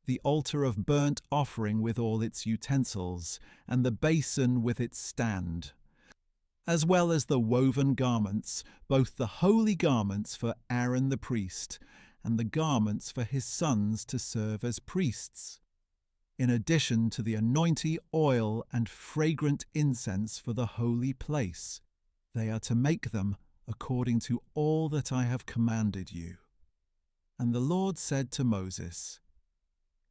the altar of burnt offering with all its utensils, and the basin with its stand, as well as the woven garments, both the holy garments for Aaron the priest, and the garments for his sons to serve as priests, in addition to the anointing oil and fragrant incense for the holy place. They are to make them according to all that I have commanded you. And the Lord said to Moses,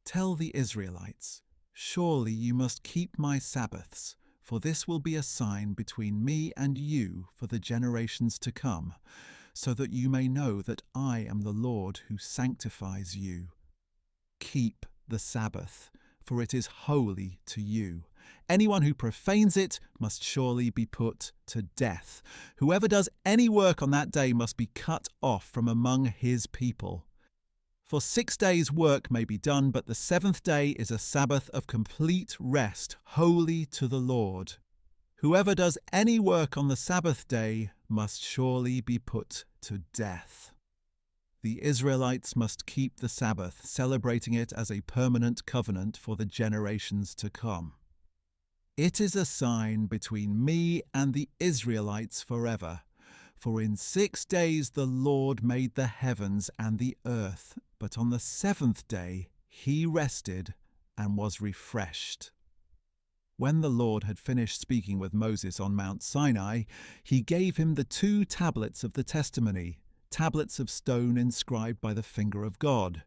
Tell the Israelites, surely you must keep my Sabbaths, for this will be a sign between me and you for the generations to come, so that you may know that I am the Lord who sanctifies you. Keep the Sabbath, for it is holy to you. Anyone who profanes it must surely be put to death. Whoever does any work on that day must be cut off from among his people. For 6 days work may be done, but the seventh day is a Sabbath of complete rest, holy to the Lord. Whoever does any work on the Sabbath day must surely be put to death. The Israelites must keep the Sabbath, celebrating it as a permanent covenant for the generations to come. It is a sign between me and the Israelites forever. For in 6 days the Lord made the heavens and the earth, but on the seventh day he rested and was refreshed. When the Lord had finished speaking with Moses on Mount Sinai, he gave him the 2 tablets of the testimony, tablets of stone inscribed by the finger of God.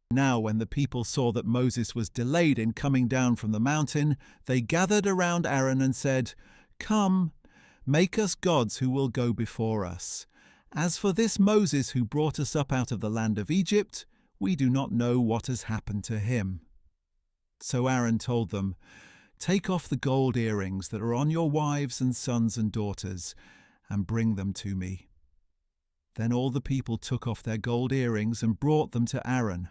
Now when the people saw that Moses was delayed in coming down from the mountain, they gathered around Aaron and said, Come, make us gods who will go before us. As for this Moses who brought us up out of the land of Egypt, we do not know what has happened to him. So Aaron told them, Take off the gold earrings that are on your wives and sons and daughters, and bring them to me. Then all the people took off their gold earrings and brought them to Aaron.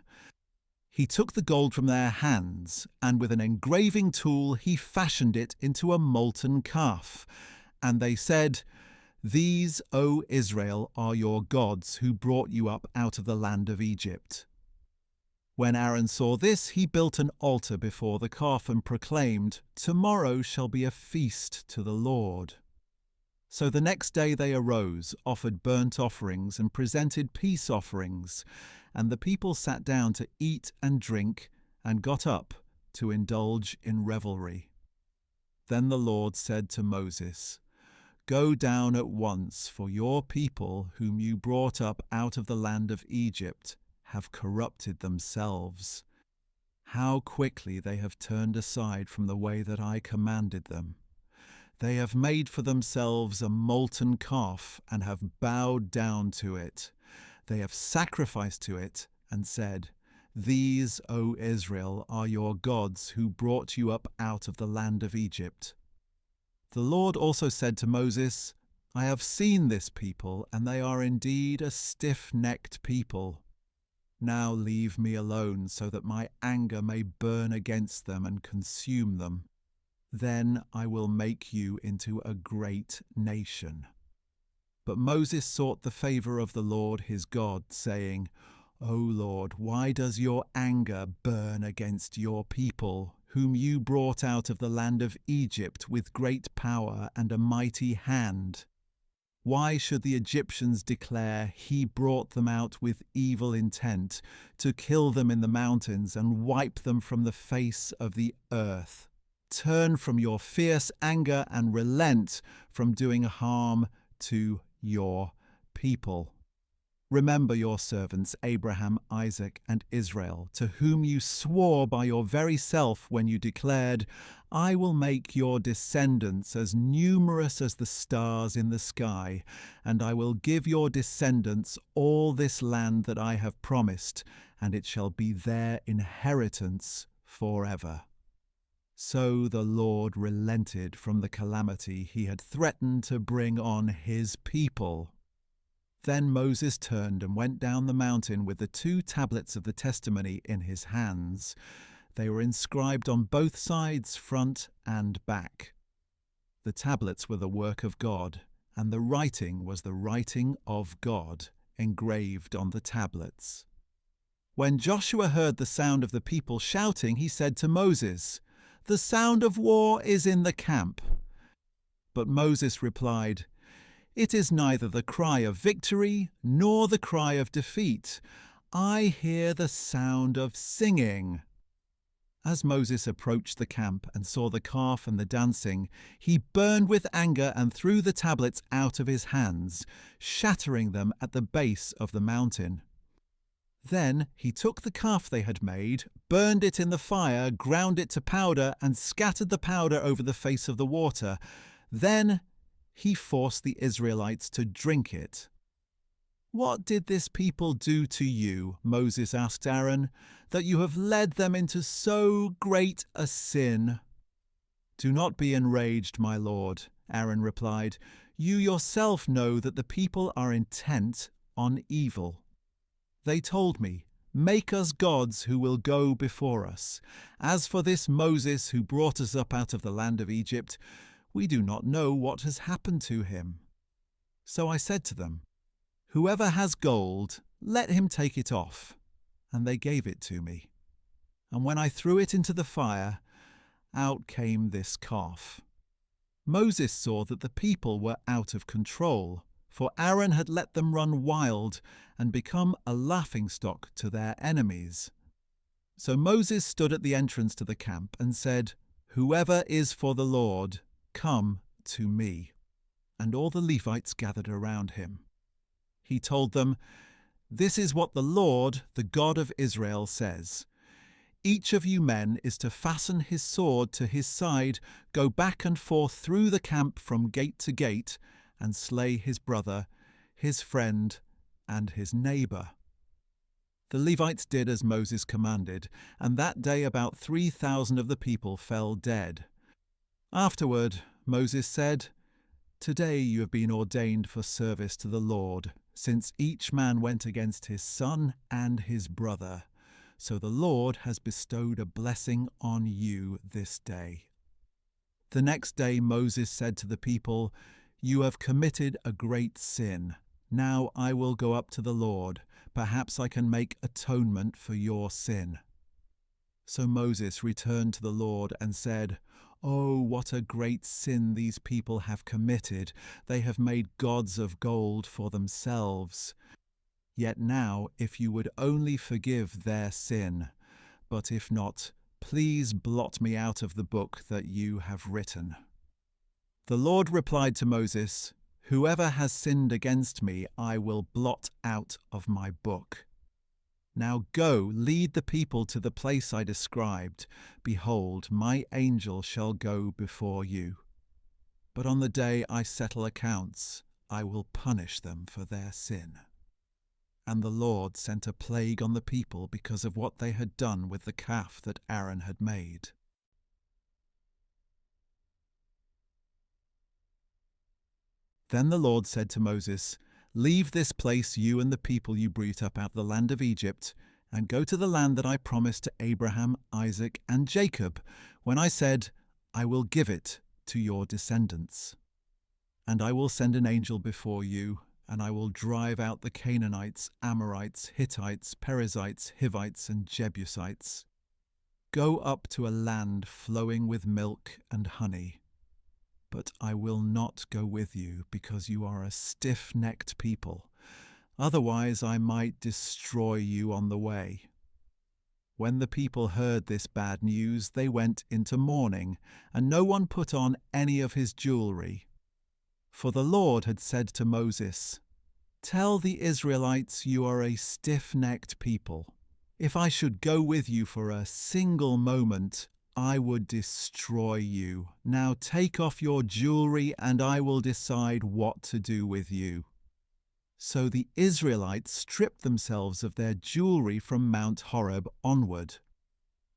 He took the gold from their hands, and with an engraving tool he fashioned it into a molten calf. And they said, These, O Israel, are your gods who brought you up out of the land of Egypt. When Aaron saw this, he built an altar before the calf and proclaimed, Tomorrow shall be a feast to the Lord. So the next day they arose, offered burnt offerings, and presented peace offerings. And the people sat down to eat and drink, and got up to indulge in revelry. Then the Lord said to Moses, Go down at once, for your people, whom you brought up out of the land of Egypt, have corrupted themselves. How quickly they have turned aside from the way that I commanded them. They have made for themselves a molten calf and have bowed down to it. They have sacrificed to it and said, These, O Israel, are your gods who brought you up out of the land of Egypt. The Lord also said to Moses, I have seen this people, and they are indeed a stiff-necked people. Now leave me alone, so that my anger may burn against them and consume them. Then I will make you into a great nation. But Moses sought the favor of the Lord his God, saying, O Lord, why does your anger burn against your people, whom you brought out of the land of Egypt with great power and a mighty hand? Why should the Egyptians declare, He brought them out with evil intent, to kill them in the mountains and wipe them from the face of the earth? Turn from your fierce anger and relent from doing harm to your people. Remember your servants Abraham, Isaac, and Israel, to whom you swore by your very self when you declared, I will make your descendants as numerous as the stars in the sky, and I will give your descendants all this land that I have promised, and it shall be their inheritance forever. So the Lord relented from the calamity he had threatened to bring on his people. Then Moses turned and went down the mountain with the 2 tablets of the testimony in his hands. They were inscribed on both sides, front and back. The tablets were the work of God, and the writing was the writing of God, engraved on the tablets. When Joshua heard the sound of the people shouting, he said to Moses, "The sound of war is in the camp." But Moses replied, "It is neither the cry of victory nor the cry of defeat. I hear the sound of singing." As Moses approached the camp and saw the calf and the dancing, he burned with anger and threw the tablets out of his hands, shattering them at the base of the mountain. Then he took the calf they had made, burned it in the fire, ground it to powder, and scattered the powder over the face of the water. Then he forced the Israelites to drink it. "What did this people do to you?" Moses asked Aaron, "that you have led them into so great a sin?" "Do not be enraged, my lord," Aaron replied. "You yourself know that the people are intent on evil. They told me, 'Make us gods who will go before us.' As for this Moses who brought us up out of the land of Egypt, we do not know what has happened to him." So I said to them, "Whoever has gold, let him take it off." And they gave it to me. And when I threw it into the fire, out came this calf. Moses saw that the people were out of control, for Aaron had let them run wild and become a laughingstock to their enemies. So Moses stood at the entrance to the camp and said, "Whoever is for the Lord, come to me." And all the Levites gathered around him. He told them, "This is what the Lord, the God of Israel, says. Each of you men is to fasten his sword to his side, go back and forth through the camp from gate to gate, and slay his brother, his friend, and his neighbor." The Levites did as Moses commanded, and that day about 3,000 of the people fell dead. Afterward, Moses said, "Today you have been ordained for service to the Lord, since each man went against his son and his brother. So the Lord has bestowed a blessing on you this day." The next day Moses said to the people, "You have committed a great sin. Now I will go up to the Lord. Perhaps I can make atonement for your sin." So Moses returned to the Lord and said, "Oh, what a great sin these people have committed. They have made gods of gold for themselves. Yet now, if you would only forgive their sin, but if not, please blot me out of the book that you have written." The Lord replied to Moses, "Whoever has sinned against me, I will blot out of my book. Now go, lead the people to the place I described. Behold, my angel shall go before you. But on the day I settle accounts, I will punish them for their sin." And the Lord sent a plague on the people because of what they had done with the calf that Aaron had made. Then the Lord said to Moses, "Leave this place, you and the people you brought up out of the land of Egypt, and go to the land that I promised to Abraham, Isaac, and Jacob, when I said, 'I will give it to your descendants.' And I will send an angel before you, and I will drive out the Canaanites, Amorites, Hittites, Perizzites, Hivites, and Jebusites. Go up to a land flowing with milk and honey. But I will not go with you, because you are a stiff-necked people. Otherwise I might destroy you on the way." When the people heard this bad news, they went into mourning, and no one put on any of his jewelry. For the Lord had said to Moses, "Tell the Israelites you are a stiff-necked people. If I should go with you for a single moment, I would destroy you. Now take off your jewelry, and I will decide what to do with you." So the Israelites stripped themselves of their jewelry from Mount Horeb onward.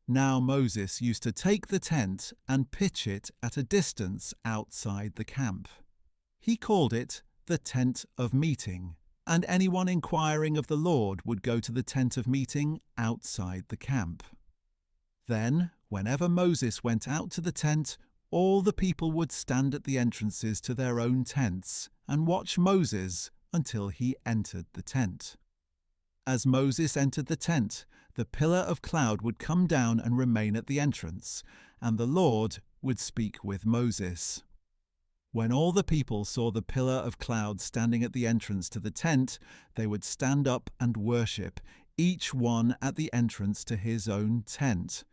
Now Moses used to take the tent and pitch it at a distance outside the camp. He called it the tent of meeting, and anyone inquiring of the Lord would go to the tent of meeting outside the camp. Then, whenever Moses went out to the tent, all the people would stand at the entrances to their own tents and watch Moses until he entered the tent. As Moses entered the tent, the pillar of cloud would come down and remain at the entrance, and the Lord would speak with Moses. When all the people saw the pillar of cloud standing at the entrance to the tent, they would stand up and worship, each one at the entrance to his own tent.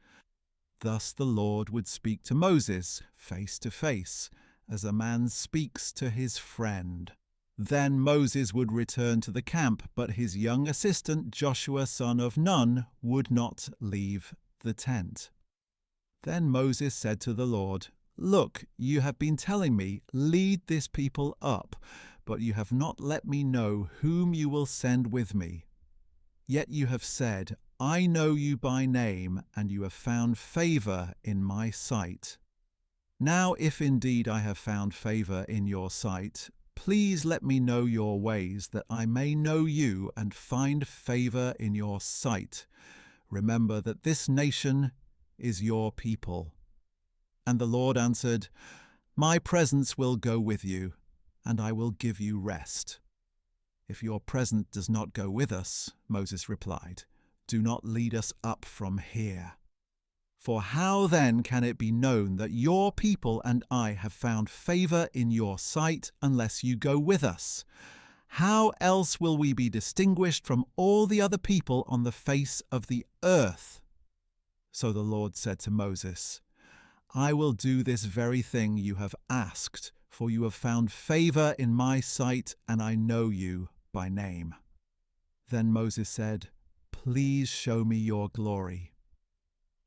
Thus the Lord would speak to Moses face to face, as a man speaks to his friend. Then Moses would return to the camp, but his young assistant Joshua son of Nun would not leave the tent. Then Moses said to the Lord, "Look, you have been telling me, 'Lead this people up,' but you have not let me know whom you will send with me. Yet you have said, 'I know you by name, and you have found favor in my sight.' Now if indeed I have found favor in your sight, please let me know your ways, that I may know you and find favor in your sight. Remember that this nation is your people." And the Lord answered, "My presence will go with you, and I will give you rest." "If your presence does not go with us," Moses replied, "do not lead us up from here. For how then can it be known that your people and I have found favor in your sight unless you go with us? How else will we be distinguished from all the other people on the face of the earth?" So the Lord said to Moses, "I will do this very thing you have asked, for you have found favor in my sight, and I know you by name." Then Moses said, "Please show me your glory."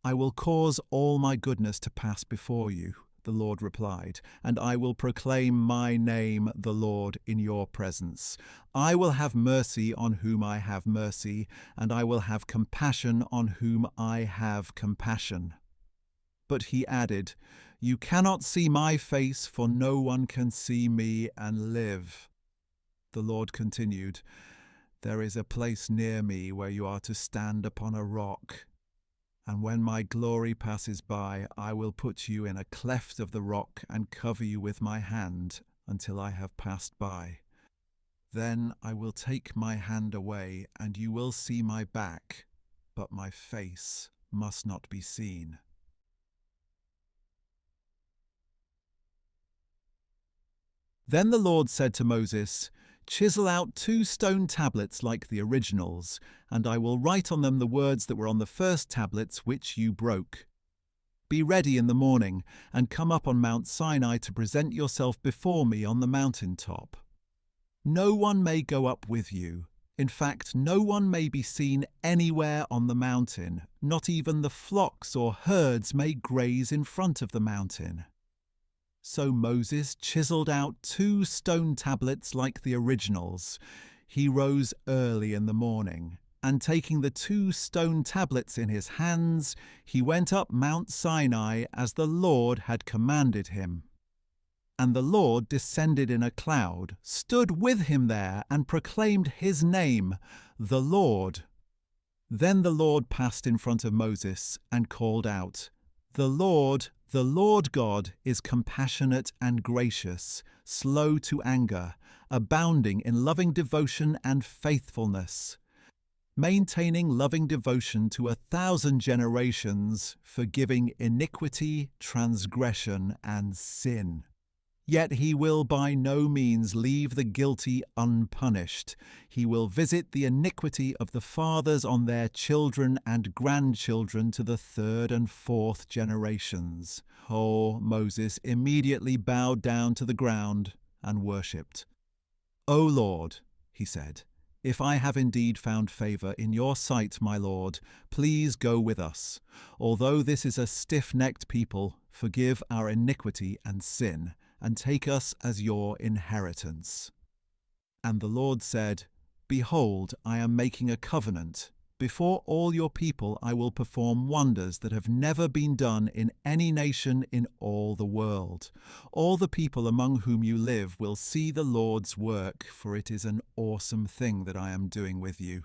"I will cause all my goodness to pass before you," the Lord replied, "and I will proclaim my name, the Lord, in your presence. I will have mercy on whom I have mercy, and I will have compassion on whom I have compassion." But he added, "You cannot see my face, for no one can see me and live." The Lord continued, "There is a place near me where you are to stand upon a rock. And when my glory passes by, I will put you in a cleft of the rock and cover you with my hand until I have passed by. Then I will take my hand away, and you will see my back, but my face must not be seen." Then the Lord said to Moses, "Chisel out 2 stone tablets like the originals, and I will write on them the words that were on the first tablets which you broke. Be ready in the morning, and come up on Mount Sinai to present yourself before me on the mountain top. No one may go up with you. In fact, no one may be seen anywhere on the mountain. Not even the flocks or herds may graze in front of the mountain." So Moses chiseled out 2 stone tablets like the originals. He rose early in the morning, and taking the 2 stone tablets in his hands, he went up Mount Sinai as the Lord had commanded him. And the Lord descended in a cloud, stood with him there, and proclaimed his name, the Lord. Then the Lord passed in front of Moses and called out, the Lord God, is compassionate and gracious, slow to anger, abounding in loving devotion and faithfulness, maintaining loving devotion to 1,000 generations, forgiving iniquity, transgression, and sin. Yet he will by no means leave the guilty unpunished. He will visit the iniquity of the fathers on their children and grandchildren to the 3rd and 4th generations. Oh, Moses immediately bowed down to the ground and worshipped. "O Lord," he said, "if I have indeed found favor in your sight, my Lord, please go with us. Although this is a stiff-necked people, forgive our iniquity and sin, and take us as your inheritance." And the Lord said, "Behold, I am making a covenant. Before all your people I will perform wonders that have never been done in any nation in all the world. All the people among whom you live will see the Lord's work, for it is an awesome thing that I am doing with you.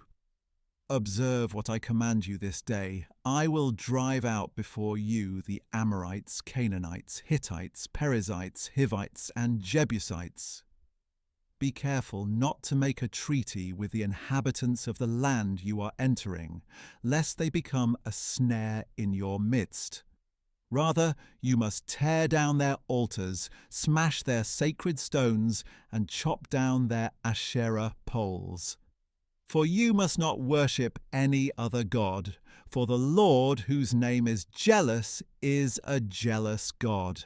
Observe what I command you this day. I will drive out before you the Amorites, Canaanites, Hittites, Perizzites, Hivites, and Jebusites. Be careful not to make a treaty with the inhabitants of the land you are entering, lest they become a snare in your midst. Rather, you must tear down their altars, smash their sacred stones, and chop down their Asherah poles. For you must not worship any other god, for the Lord, whose name is jealous, is a jealous God.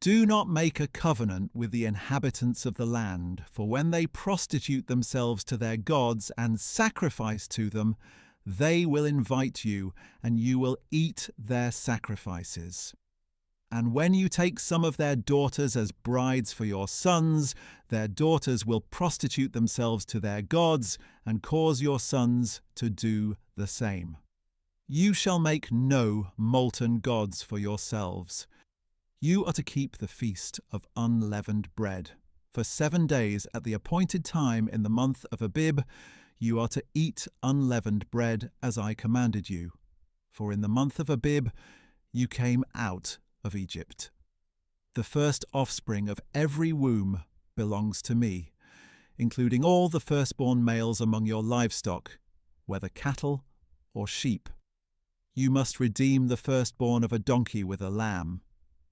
Do not make a covenant with the inhabitants of the land, for when they prostitute themselves to their gods and sacrifice to them, they will invite you, and you will eat their sacrifices. And when you take some of their daughters as brides for your sons, their daughters will prostitute themselves to their gods and cause your sons to do the same. You shall make no molten gods for yourselves. You are to keep the feast of unleavened bread. For 7 days at the appointed time in the month of Abib, you are to eat unleavened bread as I commanded you. For in the month of Abib you came out of Egypt. The first offspring of every womb belongs to me, including all the firstborn males among your livestock, whether cattle or sheep. You must redeem the firstborn of a donkey with a lamb.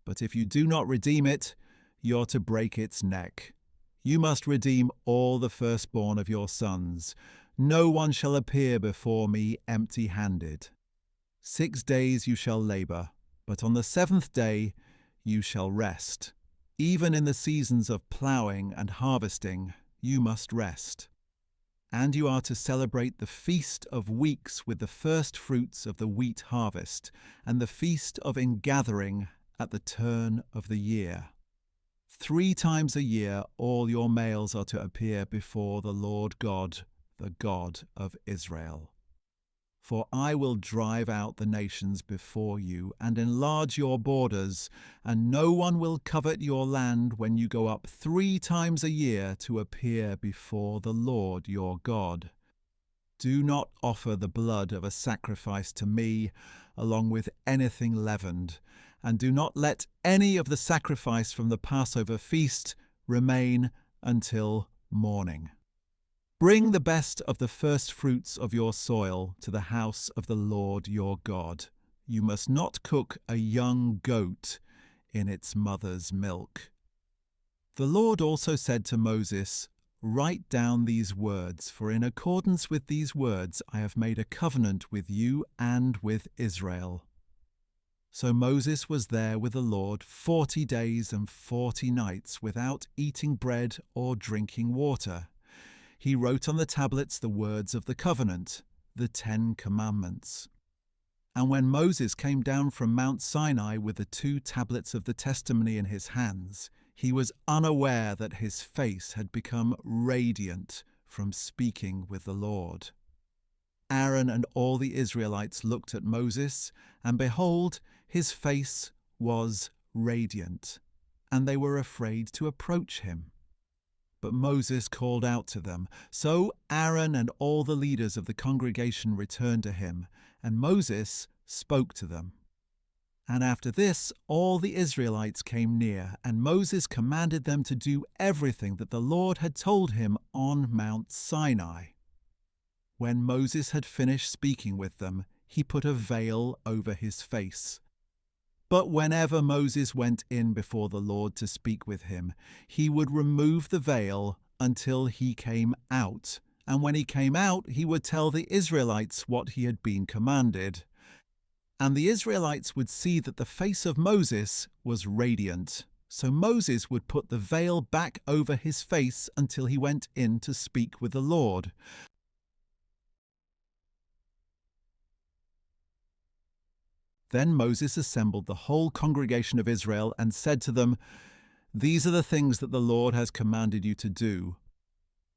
But if you do not redeem it, you're to break its neck. You must redeem all the firstborn of your sons. No one shall appear before me empty-handed. 6 days you shall labor, but on the 7th day you shall rest. Even in the seasons of ploughing and harvesting, you must rest. And you are to celebrate the Feast of Weeks with the first fruits of the wheat harvest, and the Feast of Ingathering at the turn of the year. 3 times a year all your males are to appear before the Lord God, the God of Israel. For I will drive out the nations before you and enlarge your borders, and no one will covet your land when you go up 3 times a year to appear before the Lord your God. Do not offer the blood of a sacrifice to me, along with anything leavened, and do not let any of the sacrifice from the Passover feast remain until morning. Bring the best of the first fruits of your soil to the house of the Lord your God. You must not cook a young goat in its mother's milk. The Lord also said to Moses, "Write down these words, for in accordance with these words I have made a covenant with you and with Israel." So Moses was there with the Lord 40 days and 40 nights without eating bread or drinking water. He wrote on the tablets the words of the covenant, the 10 Commandments. And when Moses came down from Mount Sinai with the 2 tablets of the testimony in his hands, he was unaware that his face had become radiant from speaking with the Lord. Aaron and all the Israelites looked at Moses, and behold, his face was radiant, and they were afraid to approach him. But Moses called out to them. So Aaron and all the leaders of the congregation returned to him, and Moses spoke to them. And after this, all the Israelites came near, and Moses commanded them to do everything that the Lord had told him on Mount Sinai. When Moses had finished speaking with them, he put a veil over his face. But whenever Moses went in before the Lord to speak with him, he would remove the veil until he came out. And when he came out, he would tell the Israelites what he had been commanded. And the Israelites would see that the face of Moses was radiant. So Moses would put the veil back over his face until he went in to speak with the Lord. Then Moses assembled the whole congregation of Israel and said to them, "These are the things that the Lord has commanded you to do.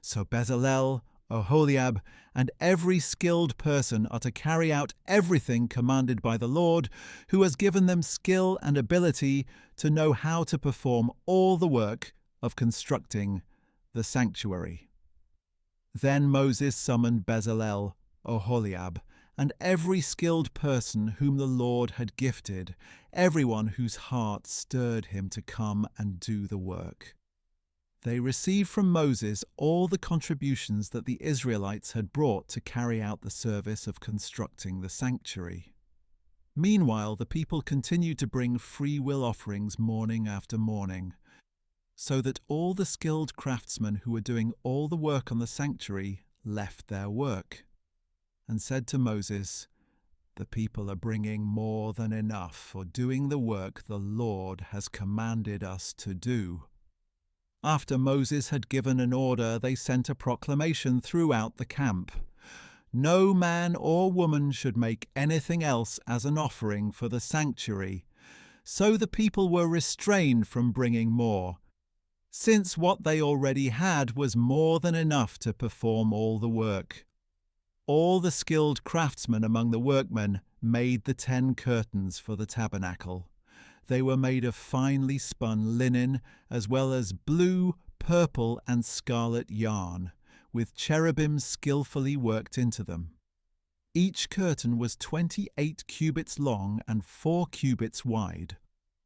So Bezalel, Oholiab, and every skilled person are to carry out everything commanded by the Lord, who has given them skill and ability to know how to perform all the work of constructing the sanctuary. Then Moses summoned Bezalel, Oholiab, and every skilled person whom the Lord had gifted, everyone whose heart stirred him to come and do the work. They received from Moses all the contributions that the Israelites had brought to carry out the service of constructing the sanctuary. Meanwhile, the people continued to bring free will offerings morning after morning, so that all the skilled craftsmen who were doing all the work on the sanctuary left their work, and said to Moses, "The people are bringing more than enough for doing the work the Lord has commanded us to do." After Moses had given an order, they sent a proclamation throughout the camp. No man or woman should make anything else as an offering for the sanctuary. So the people were restrained from bringing more, since what they already had was more than enough to perform all the work. All the skilled craftsmen among the workmen made the 10 curtains for the tabernacle. They were made of finely spun linen, as well as blue, purple, and scarlet yarn, with cherubim skillfully worked into them. Each curtain was 28 cubits long and 4 cubits wide.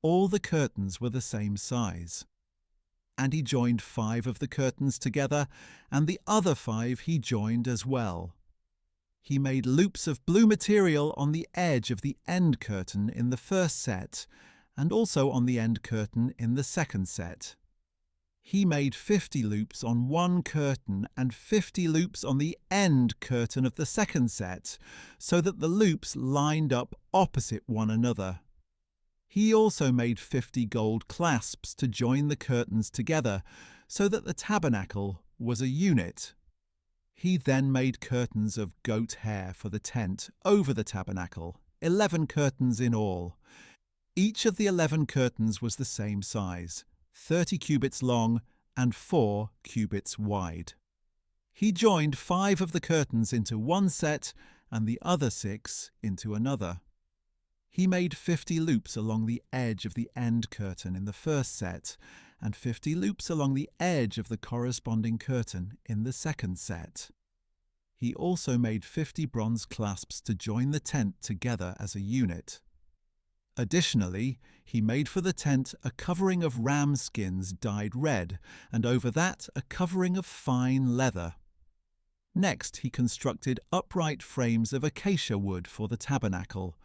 All the curtains were the same size. And he joined 5 of the curtains together, and the other 5 he joined as well. He made loops of blue material on the edge of the end curtain in the first set, and also on the end curtain in the second set. He made 50 loops on one curtain and 50 loops on the end curtain of the second set, so that the loops lined up opposite one another. He also made 50 gold clasps to join the curtains together, so that the tabernacle was a unit. He then made curtains of goat hair for the tent over the tabernacle, 11 curtains in all. Each of the 11 curtains was the same size, 30 cubits long and 4 cubits wide. He joined 5 of the curtains into one set and the other 6 into another. He made 50 loops along the edge of the end curtain in the first set, and 50 loops along the edge of the corresponding curtain in the second set. He also made 50 bronze clasps to join the tent together as a unit. Additionally, he made for the tent a covering of ram skins dyed red, and over that a covering of fine leather. Next, he constructed upright frames of acacia wood for the tabernacle.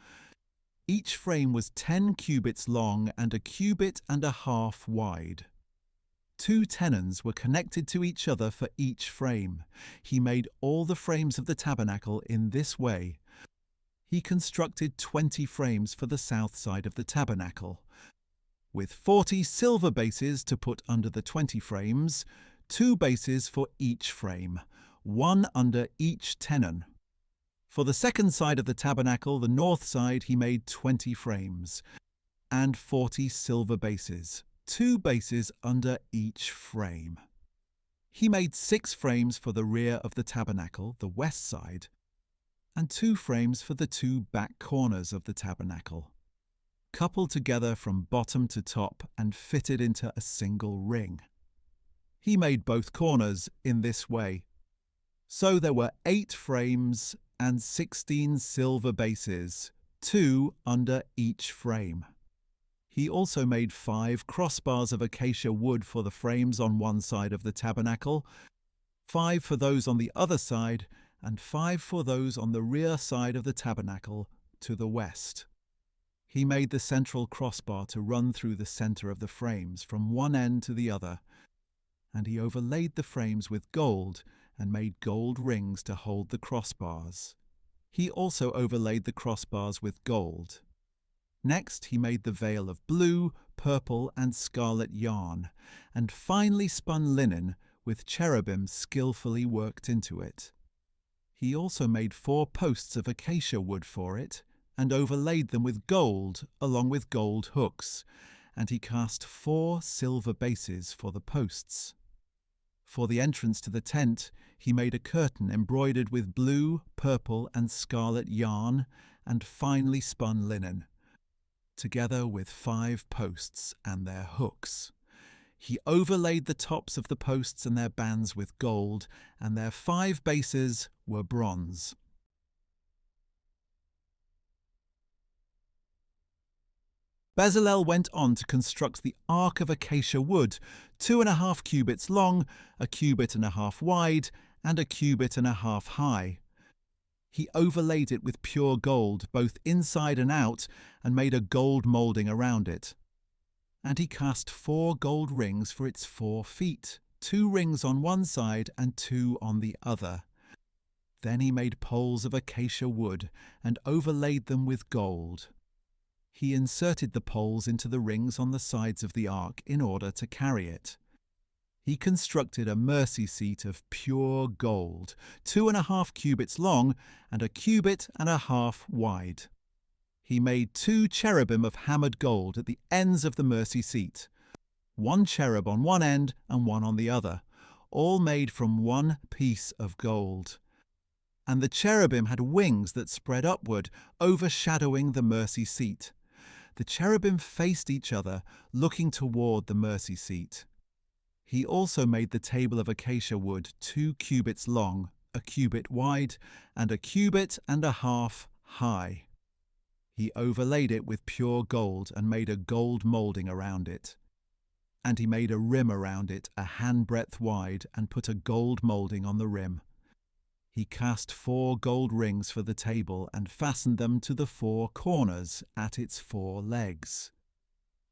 Each frame was 10 cubits long and a cubit and a half wide. 2 tenons were connected to each other for each frame. He made all the frames of the tabernacle in this way. He constructed 20 frames for the south side of the tabernacle, with 40 silver bases to put under the 20 frames, 2 bases for each frame, 1 under each tenon. For the second side of the tabernacle, the north side, he made 20 frames and 40 silver bases, 2 bases under each frame. He made 6 frames for the rear of the tabernacle, the west side, and 2 frames for the 2 back corners of the tabernacle, coupled together from bottom to top and fitted into a single ring. He made both corners in this way. So there were 8 frames and 16 silver bases, 2 under each frame. He also made 5 crossbars of acacia wood for the frames on one side of the tabernacle, 5 for those on the other side, and 5 for those on the rear side of the tabernacle to the west. He made the central crossbar to run through the center of the frames from one end to the other, and he overlaid the frames with gold and made gold rings to hold the crossbars. He also overlaid the crossbars with gold. Next, he made the veil of blue, purple, and scarlet yarn, and finely spun linen with cherubim skillfully worked into it. He also made 4 posts of acacia wood for it, and overlaid them with gold along with gold hooks, and he cast 4 silver bases for the posts. For the entrance to the tent, he made a curtain embroidered with blue, purple, and scarlet yarn and finely spun linen, together with 5 posts and their hooks. He overlaid the tops of the posts and their bands with gold, and their 5 bases were bronze. Bezalel went on to construct the ark of acacia wood, 2.5 cubits long, 1.5 cubits wide, and 1.5 cubits high. He overlaid it with pure gold, both inside and out, and made a gold moulding around it. And he cast 4 gold rings for its 4 feet, 2 rings on one side and 2 on the other. Then he made poles of acacia wood and overlaid them with gold. He inserted the poles into the rings on the sides of the ark in order to carry it. He constructed a mercy seat of pure gold, 2.5 cubits long and 1.5 cubits wide. He made 2 cherubim of hammered gold at the ends of the mercy seat, 1 cherub on one end and 1 on the other, all made from 1 piece of gold. And the cherubim had wings that spread upward, overshadowing the mercy seat. The cherubim faced each other, looking toward the mercy seat. He also made the table of acacia wood 2 cubits long, 1 cubit wide, and 1.5 cubits high. He overlaid it with pure gold and made a gold moulding around it. And he made a rim around it 1 handbreadth wide and put a gold moulding on the rim. He cast 4 gold rings for the table and fastened them to the 4 corners at its 4 legs.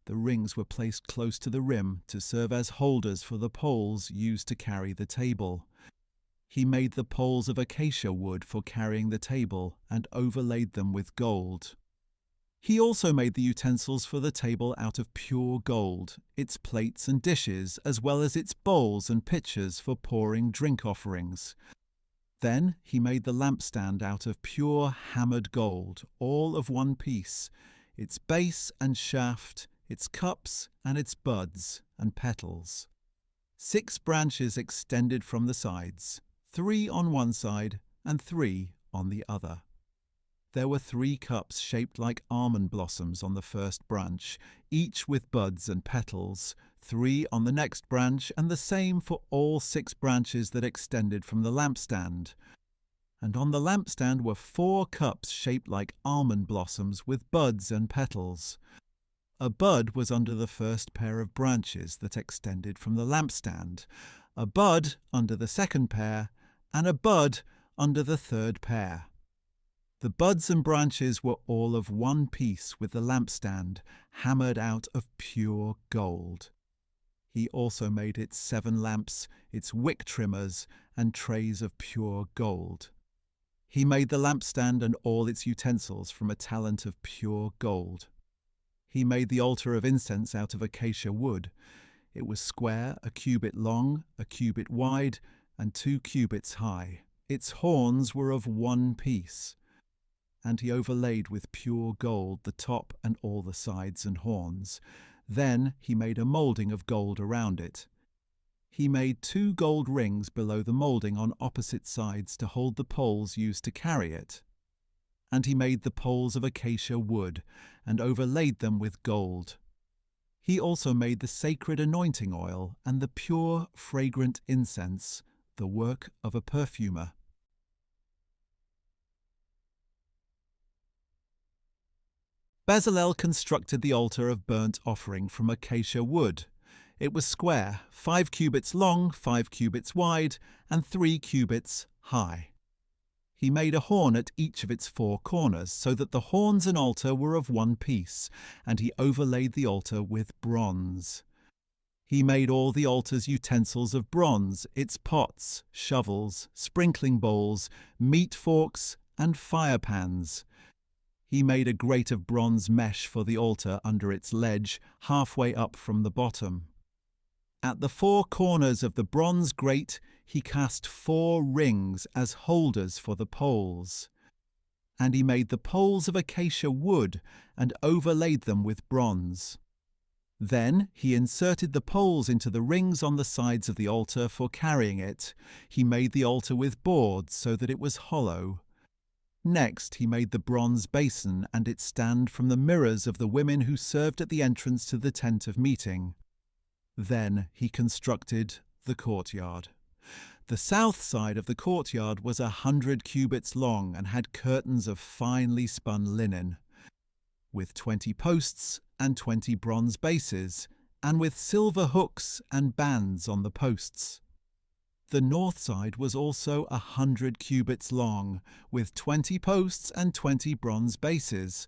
The rings were placed close to the rim to serve as holders for the poles used to carry the table. He made the poles of acacia wood for carrying the table and overlaid them with gold. He also made the utensils for the table out of pure gold, its plates and dishes, as well as its bowls and pitchers for pouring drink offerings. Then he made the lampstand out of pure hammered gold, all of 1 piece, its base and shaft, its cups and its buds and petals. 6 branches extended from the sides, 3 on one side and 3 on the other. There were 3 cups shaped like almond blossoms on the first branch, each with buds and petals, 3 on the next branch, and the same for all 6 branches that extended from the lampstand. And on the lampstand were 4 cups shaped like almond blossoms with buds and petals. A bud was under the first pair of branches that extended from the lampstand, a bud under the second pair, and a bud under the third pair. The buds and branches were all of 1 piece with the lampstand, hammered out of pure gold. He also made its 7 lamps, its wick trimmers, and trays of pure gold. He made the lampstand and all its utensils from a talent of pure gold. He made the altar of incense out of acacia wood. It was square, 1 cubit long, 1 cubit wide, and 2 cubits high. Its horns were of 1 piece. And he overlaid with pure gold the top and all the sides and horns. Then he made a moulding of gold around it. He made 2 gold rings below the moulding on opposite sides to hold the poles used to carry it. And he made the poles of acacia wood and overlaid them with gold. He also made the sacred anointing oil and the pure, fragrant incense, the work of a perfumer. Bezalel constructed the altar of burnt offering from acacia wood. It was square, 5 cubits long, 5 cubits wide, and 3 cubits high. He made a horn at each of its 4 corners, so that the horns and altar were of 1 piece, and he overlaid the altar with bronze. He made all the altar's utensils of bronze, its pots, shovels, sprinkling bowls, meat forks, and fire pans. He made a grate of bronze mesh for the altar under its ledge, halfway up from the bottom. At the 4 corners of the bronze grate, he cast 4 rings as holders for the poles. And he made the poles of acacia wood and overlaid them with bronze. Then he inserted the poles into the rings on the sides of the altar for carrying it. He made the altar with boards so that it was hollow. Next, he made the bronze basin and its stand from the mirrors of the women who served at the entrance to the tent of meeting. Then he constructed the courtyard. The south side of the courtyard was 100 cubits long and had curtains of finely spun linen, with 20 posts and 20 bronze bases, and with silver hooks and bands on the posts. The north side was also 100 cubits long, with 20 posts and 20 bronze bases.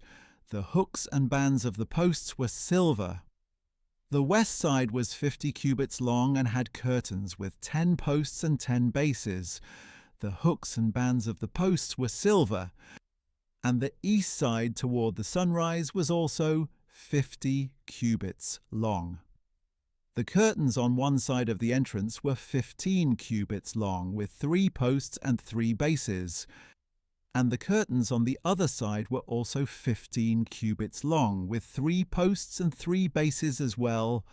The hooks and bands of the posts were silver. The west side was 50 cubits long and had curtains with 10 posts and 10 bases. The hooks and bands of the posts were silver, and the east side toward the sunrise was also 50 cubits long. The curtains on one side of the entrance were 15 cubits long, with 3 posts and 3 bases, and the curtains on the other side were also 15 cubits long, with 3 posts and 3 bases as well.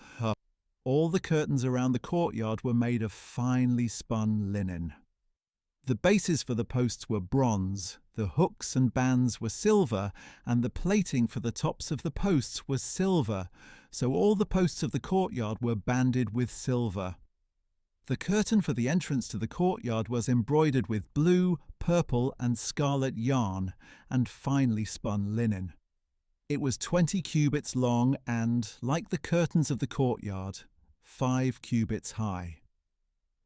All the curtains around the courtyard were made of finely spun linen. The bases for the posts were bronze, the hooks and bands were silver, and the plating for the tops of the posts was silver, so all the posts of the courtyard were banded with silver. The curtain for the entrance to the courtyard was embroidered with blue, purple, and scarlet yarn and finely spun linen. It was 20 cubits long and, like the curtains of the courtyard, 5 cubits high,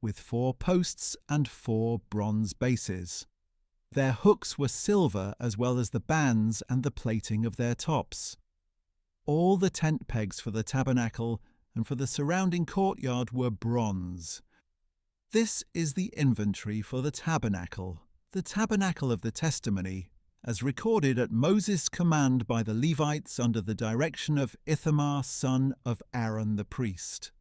with 4 posts and 4 bronze bases. Their hooks were silver as well as the bands and the plating of their tops. All the tent pegs for the tabernacle and for the surrounding courtyard were bronze. This is the inventory for the tabernacle of the testimony, as recorded at Moses' command by the Levites under the direction of Ithamar son of Aaron the priest.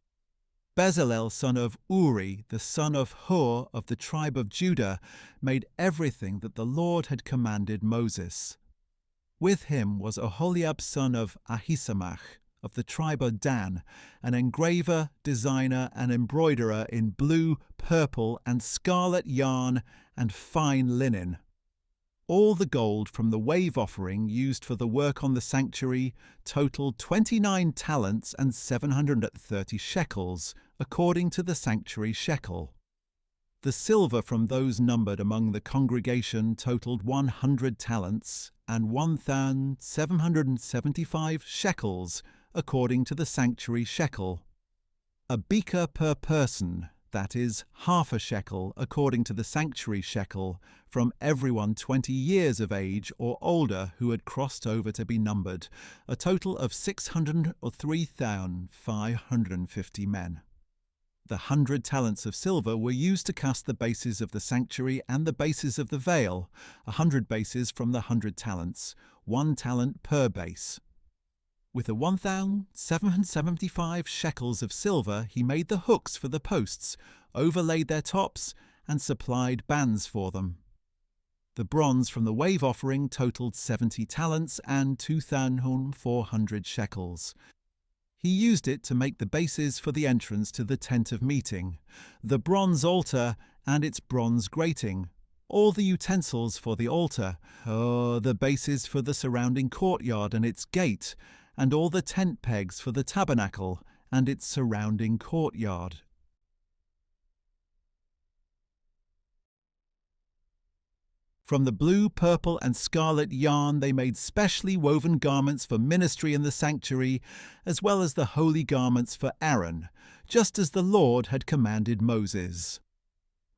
Bezalel son of Uri, the son of Hur of the tribe of Judah, made everything that the Lord had commanded Moses. With him was Oholiab son of Ahisamach of the tribe of Dan, an engraver, designer, and embroiderer in blue, purple, and scarlet yarn and fine linen. All the gold from the wave offering used for the work on the sanctuary totaled 29 talents and 730 shekels, according to the sanctuary shekel. The silver from those numbered among the congregation totaled 100 talents and 1,775 shekels, according to the sanctuary shekel. A beaker per person, that is, half a shekel, according to the sanctuary shekel, from everyone 20 years of age or older who had crossed over to be numbered, a total of 603,550 men. The 100 talents of silver were used to cast the bases of the sanctuary and the bases of the veil, 100 bases from the 100 talents, 1 talent per base. With the 1,775 shekels of silver, he made the hooks for the posts, overlaid their tops, and supplied bands for them. The bronze from the wave offering totaled 70 talents and 2,400 shekels. He used it to make the bases for the entrance to the tent of meeting, the bronze altar and its bronze grating, all the utensils for the altar, the bases for the surrounding courtyard and its gate, and all the tent pegs for the tabernacle and its surrounding courtyard. From the blue, purple, and scarlet yarn they made specially woven garments for ministry in the sanctuary, as well as the holy garments for Aaron, just as the Lord had commanded Moses.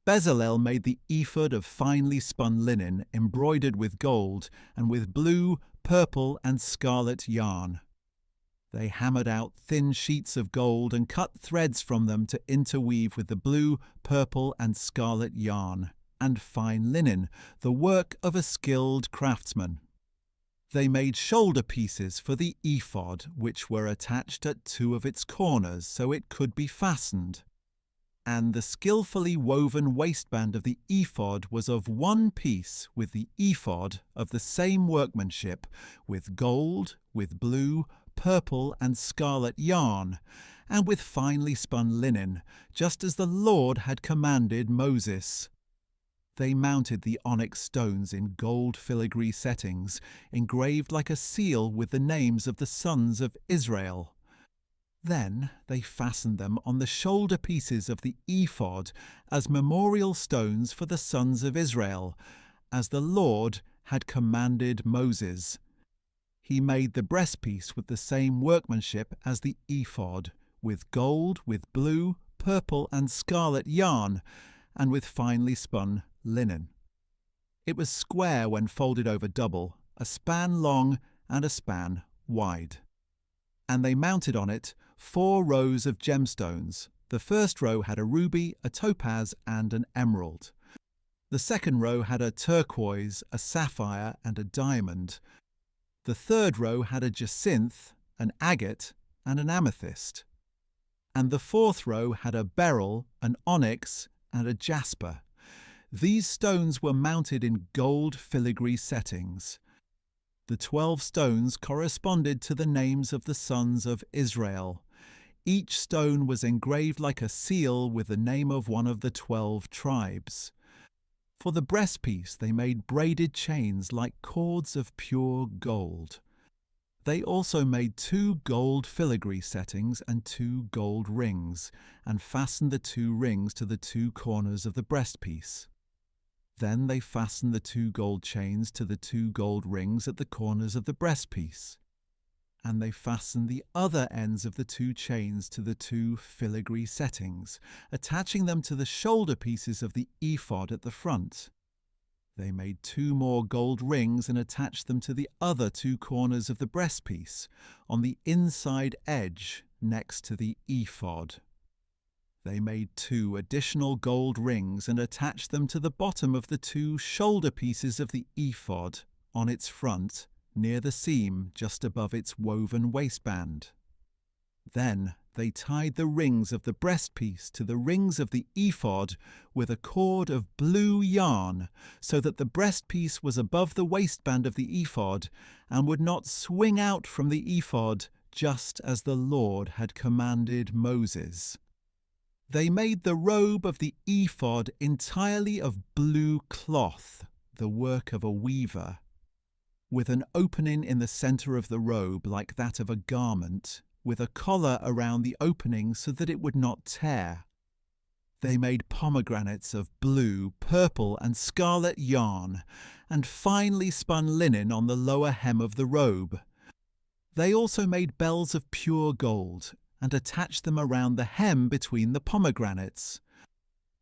Bezalel made the ephod of finely spun linen, embroidered with gold, and with blue, purple, and scarlet yarn. They hammered out thin sheets of gold and cut threads from them to interweave with the blue, purple, and scarlet yarn, and fine linen, the work of a skilled craftsman. They made shoulder pieces for the ephod, which were attached at 2 of its corners so it could be fastened. And the skillfully woven waistband of the ephod was of 1 piece with the ephod of the same workmanship, with gold, with blue, purple and scarlet yarn, and with finely spun linen, just as the Lord had commanded Moses. They mounted the onyx stones in gold filigree settings, engraved like a seal with the names of the sons of Israel. Then they fastened them on the shoulder pieces of the ephod as memorial stones for the sons of Israel, as the Lord had commanded Moses. He made the breastpiece with the same workmanship as the ephod, with gold, with blue, purple, and scarlet yarn, and with finely spun linen. It was square when folded over double, a span long and a span wide. And they mounted on it 4 rows of gemstones. The first row had a ruby, a topaz, and an emerald. The second row had a turquoise, a sapphire, and a diamond. The third row had a jacinth, an agate, and an amethyst. And the fourth row had a beryl, an onyx, and a jasper. These stones were mounted in gold filigree settings. The 12 stones corresponded to the names of the sons of Israel. Each stone was engraved like a seal with the name of one of the 12 tribes. For the breastpiece they made braided chains like cords of pure gold. They also made 2 gold filigree settings and 2 gold rings, and fastened the 2 rings to the 2 corners of the breastpiece. Then they fastened the 2 gold chains to the 2 gold rings at the corners of the breastpiece. And they fastened the other ends of the 2 chains to the 2 filigree settings, attaching them to the shoulder pieces of the ephod at the front. They made 2 more gold rings and attached them to the other 2 corners of the breastpiece, on the inside edge next to the ephod. They made 2 additional gold rings and attached them to the bottom of the 2 shoulder pieces of the ephod, on its front, near the seam just above its woven waistband. Then they tied the rings of the breastpiece to the rings of the ephod with a cord of blue yarn, so that the breastpiece was above the waistband of the ephod and would not swing out from the ephod, just as the Lord had commanded Moses. They made the robe of the ephod entirely of blue cloth, the work of a weaver, with an opening in the centre of the robe like that of a garment, with a collar around the opening so that it would not tear. They made pomegranates of blue, purple, and scarlet yarn, and finely spun linen on the lower hem of the robe. They also made bells of pure gold, and attached them around the hem between the pomegranates,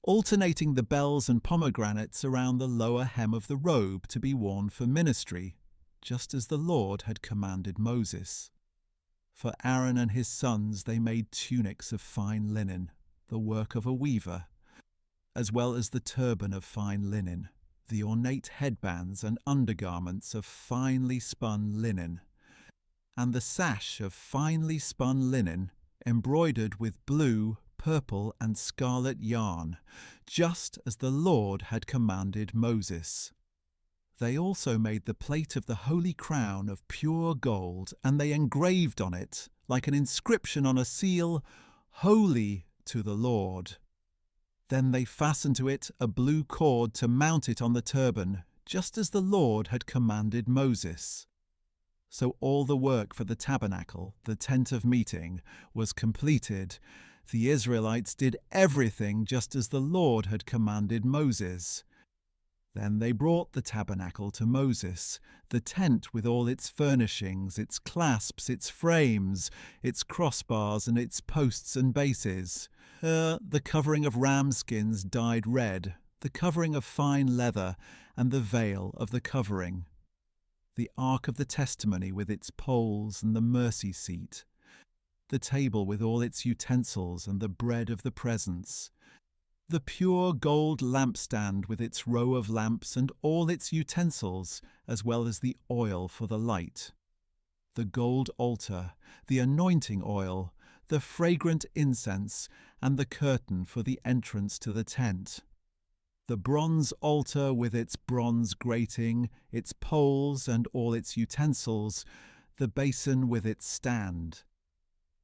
alternating the bells and pomegranates around the lower hem of the robe to be worn for ministry, just as the Lord had commanded Moses. For Aaron and his sons they made tunics of fine linen, the work of a weaver, as well as the turban of fine linen, the ornate headbands and undergarments of finely spun linen, and the sash of finely spun linen, embroidered with blue, purple, and scarlet yarn, just as the Lord had commanded Moses. They also made the plate of the holy crown of pure gold, and they engraved on it, like an inscription on a seal, "Holy to the Lord." Then they fastened to it a blue cord to mount it on the turban, just as the Lord had commanded Moses. So all the work for the tabernacle, the tent of meeting, was completed. The Israelites did everything just as the Lord had commanded Moses. Then they brought the tabernacle to Moses, the tent with all its furnishings, its clasps, its frames, its crossbars, and its posts and bases. The covering of ram skins dyed red, the covering of fine leather, and the veil of the covering. The ark of the testimony with its poles and the mercy seat, the table with all its utensils and the bread of the presence, the pure gold lampstand with its row of lamps and all its utensils, as well as the oil for the light, the gold altar, the anointing oil, the fragrant incense, and the curtain for the entrance to the tent, the bronze altar with its bronze grating, its poles and all its utensils, the basin with its stand,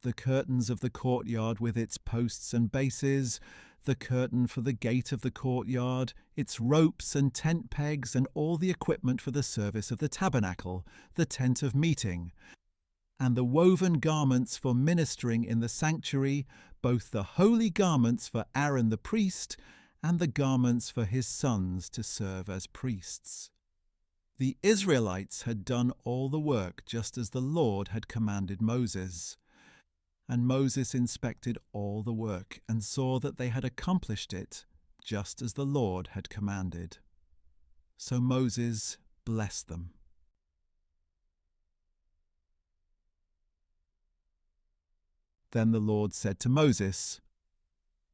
the curtains of the courtyard with its posts and bases, the curtain for the gate of the courtyard, its ropes and tent pegs, and all the equipment for the service of the tabernacle, the tent of meeting, and the woven garments for ministering in the sanctuary, both the holy garments for Aaron the priest and the garments for his sons to serve as priests. The Israelites had done all the work just as the Lord had commanded Moses. And Moses inspected all the work and saw that they had accomplished it just as the Lord had commanded. So Moses blessed them. Then the Lord said to Moses,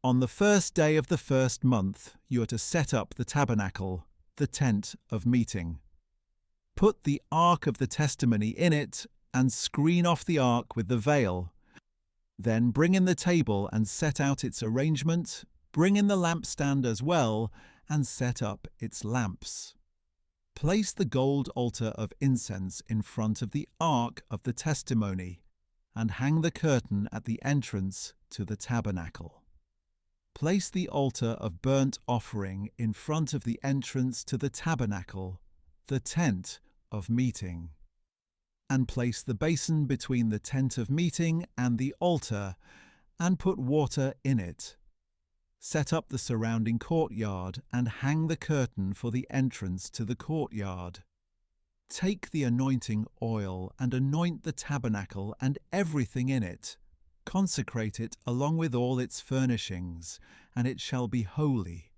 "On the first day of the first month you are to set up the tabernacle, the tent of meeting. Put the ark of the testimony in it and screen off the ark with the veil. Then bring in the table and set out its arrangement, bring in the lampstand as well, and set up its lamps. Place the gold altar of incense in front of the ark of the testimony, and hang the curtain at the entrance to the tabernacle. Place the altar of burnt offering in front of the entrance to the tabernacle, the tent of meeting. And place the basin between the tent of meeting and the altar, and put water in it. Set up the surrounding courtyard, and hang the curtain for the entrance to the courtyard. Take the anointing oil, and anoint the tabernacle and everything in it. Consecrate it along with all its furnishings, and it shall be holy.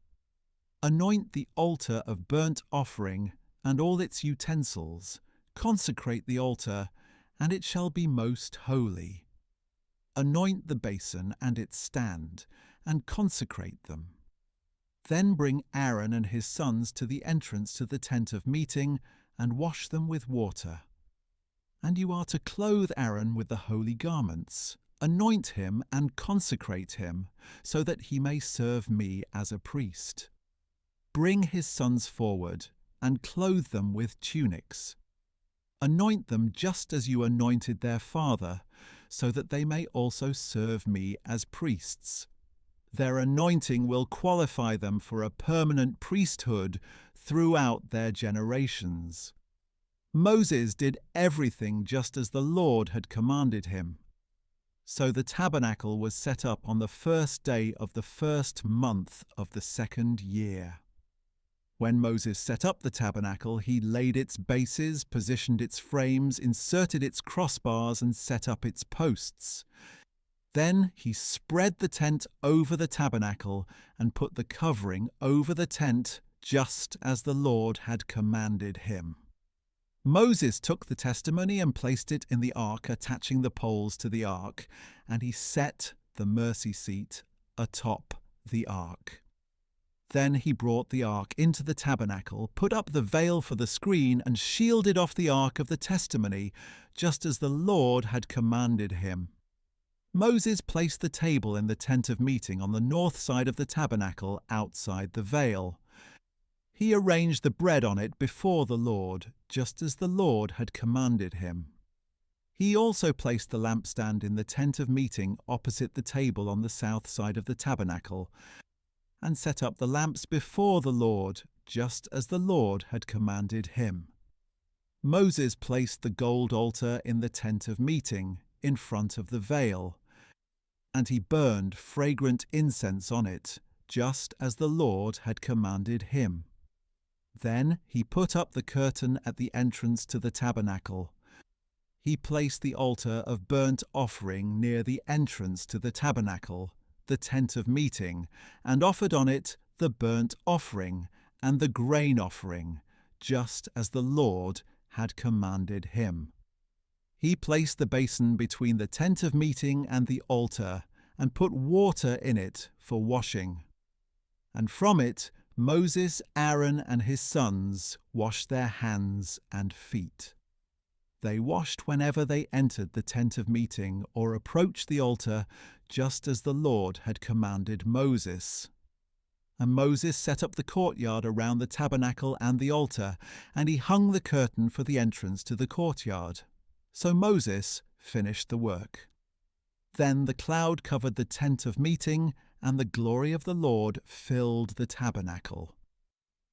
Anoint the altar of burnt offering and all its utensils. Consecrate the altar, and it shall be most holy. Anoint the basin and its stand, and consecrate them. Then bring Aaron and his sons to the entrance to the tent of meeting, and wash them with water. And you are to clothe Aaron with the holy garments, anoint him and consecrate him, so that he may serve me as a priest. Bring his sons forward, and clothe them with tunics. Anoint them just as you anointed their father, so that they may also serve me as priests. Their anointing will qualify them for a permanent priesthood throughout their generations." Moses did everything just as the Lord had commanded him. So the tabernacle was set up on the first day of the first month of the second year. When Moses set up the tabernacle, he laid its bases, positioned its frames, inserted its crossbars, and set up its posts. Then he spread the tent over the tabernacle and put the covering over the tent, just as the Lord had commanded him. Moses took the testimony and placed it in the ark, attaching the poles to the ark, and he set the mercy seat atop the ark. Then he brought the ark into the tabernacle, put up the veil for the screen, and shielded off the ark of the testimony, just as the Lord had commanded him. Moses placed the table in the tent of meeting on the north side of the tabernacle outside the veil. He arranged the bread on it before the Lord, just as the Lord had commanded him. He also placed the lampstand in the tent of meeting opposite the table on the south side of the tabernacle, and set up the lamps before the Lord, just as the Lord had commanded him. Moses placed the gold altar in the tent of meeting, in front of the veil, and he burned fragrant incense on it, just as the Lord had commanded him. Then he put up the curtain at the entrance to the tabernacle. He placed the altar of burnt offering near the entrance to the tabernacle, the tent of meeting, and offered on it the burnt offering and the grain offering, just as the Lord had commanded him. He placed the basin between the tent of meeting and the altar, and put water in it for washing. And from it Moses, Aaron, and his sons washed their hands and feet. They washed whenever they entered the tent of meeting or approached the altar, just as the Lord had commanded Moses. And Moses set up the courtyard around the tabernacle and the altar, and he hung the curtain for the entrance to the courtyard. So Moses finished the work. Then the cloud covered the tent of meeting, and the glory of the Lord filled the tabernacle.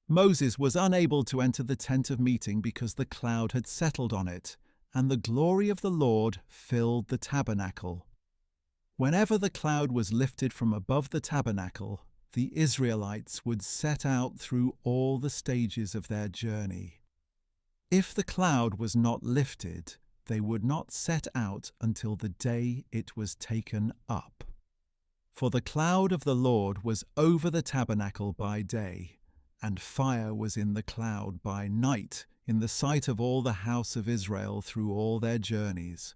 Moses was unable to enter the tent of meeting because the cloud had settled on it, and the glory of the Lord filled the tabernacle. Whenever the cloud was lifted from above the tabernacle, the Israelites would set out through all the stages of their journey. If the cloud was not lifted, they would not set out until the day it was taken up. For the cloud of the Lord was over the tabernacle by day, and fire was in the cloud by night in the sight of all the house of Israel through all their journeys.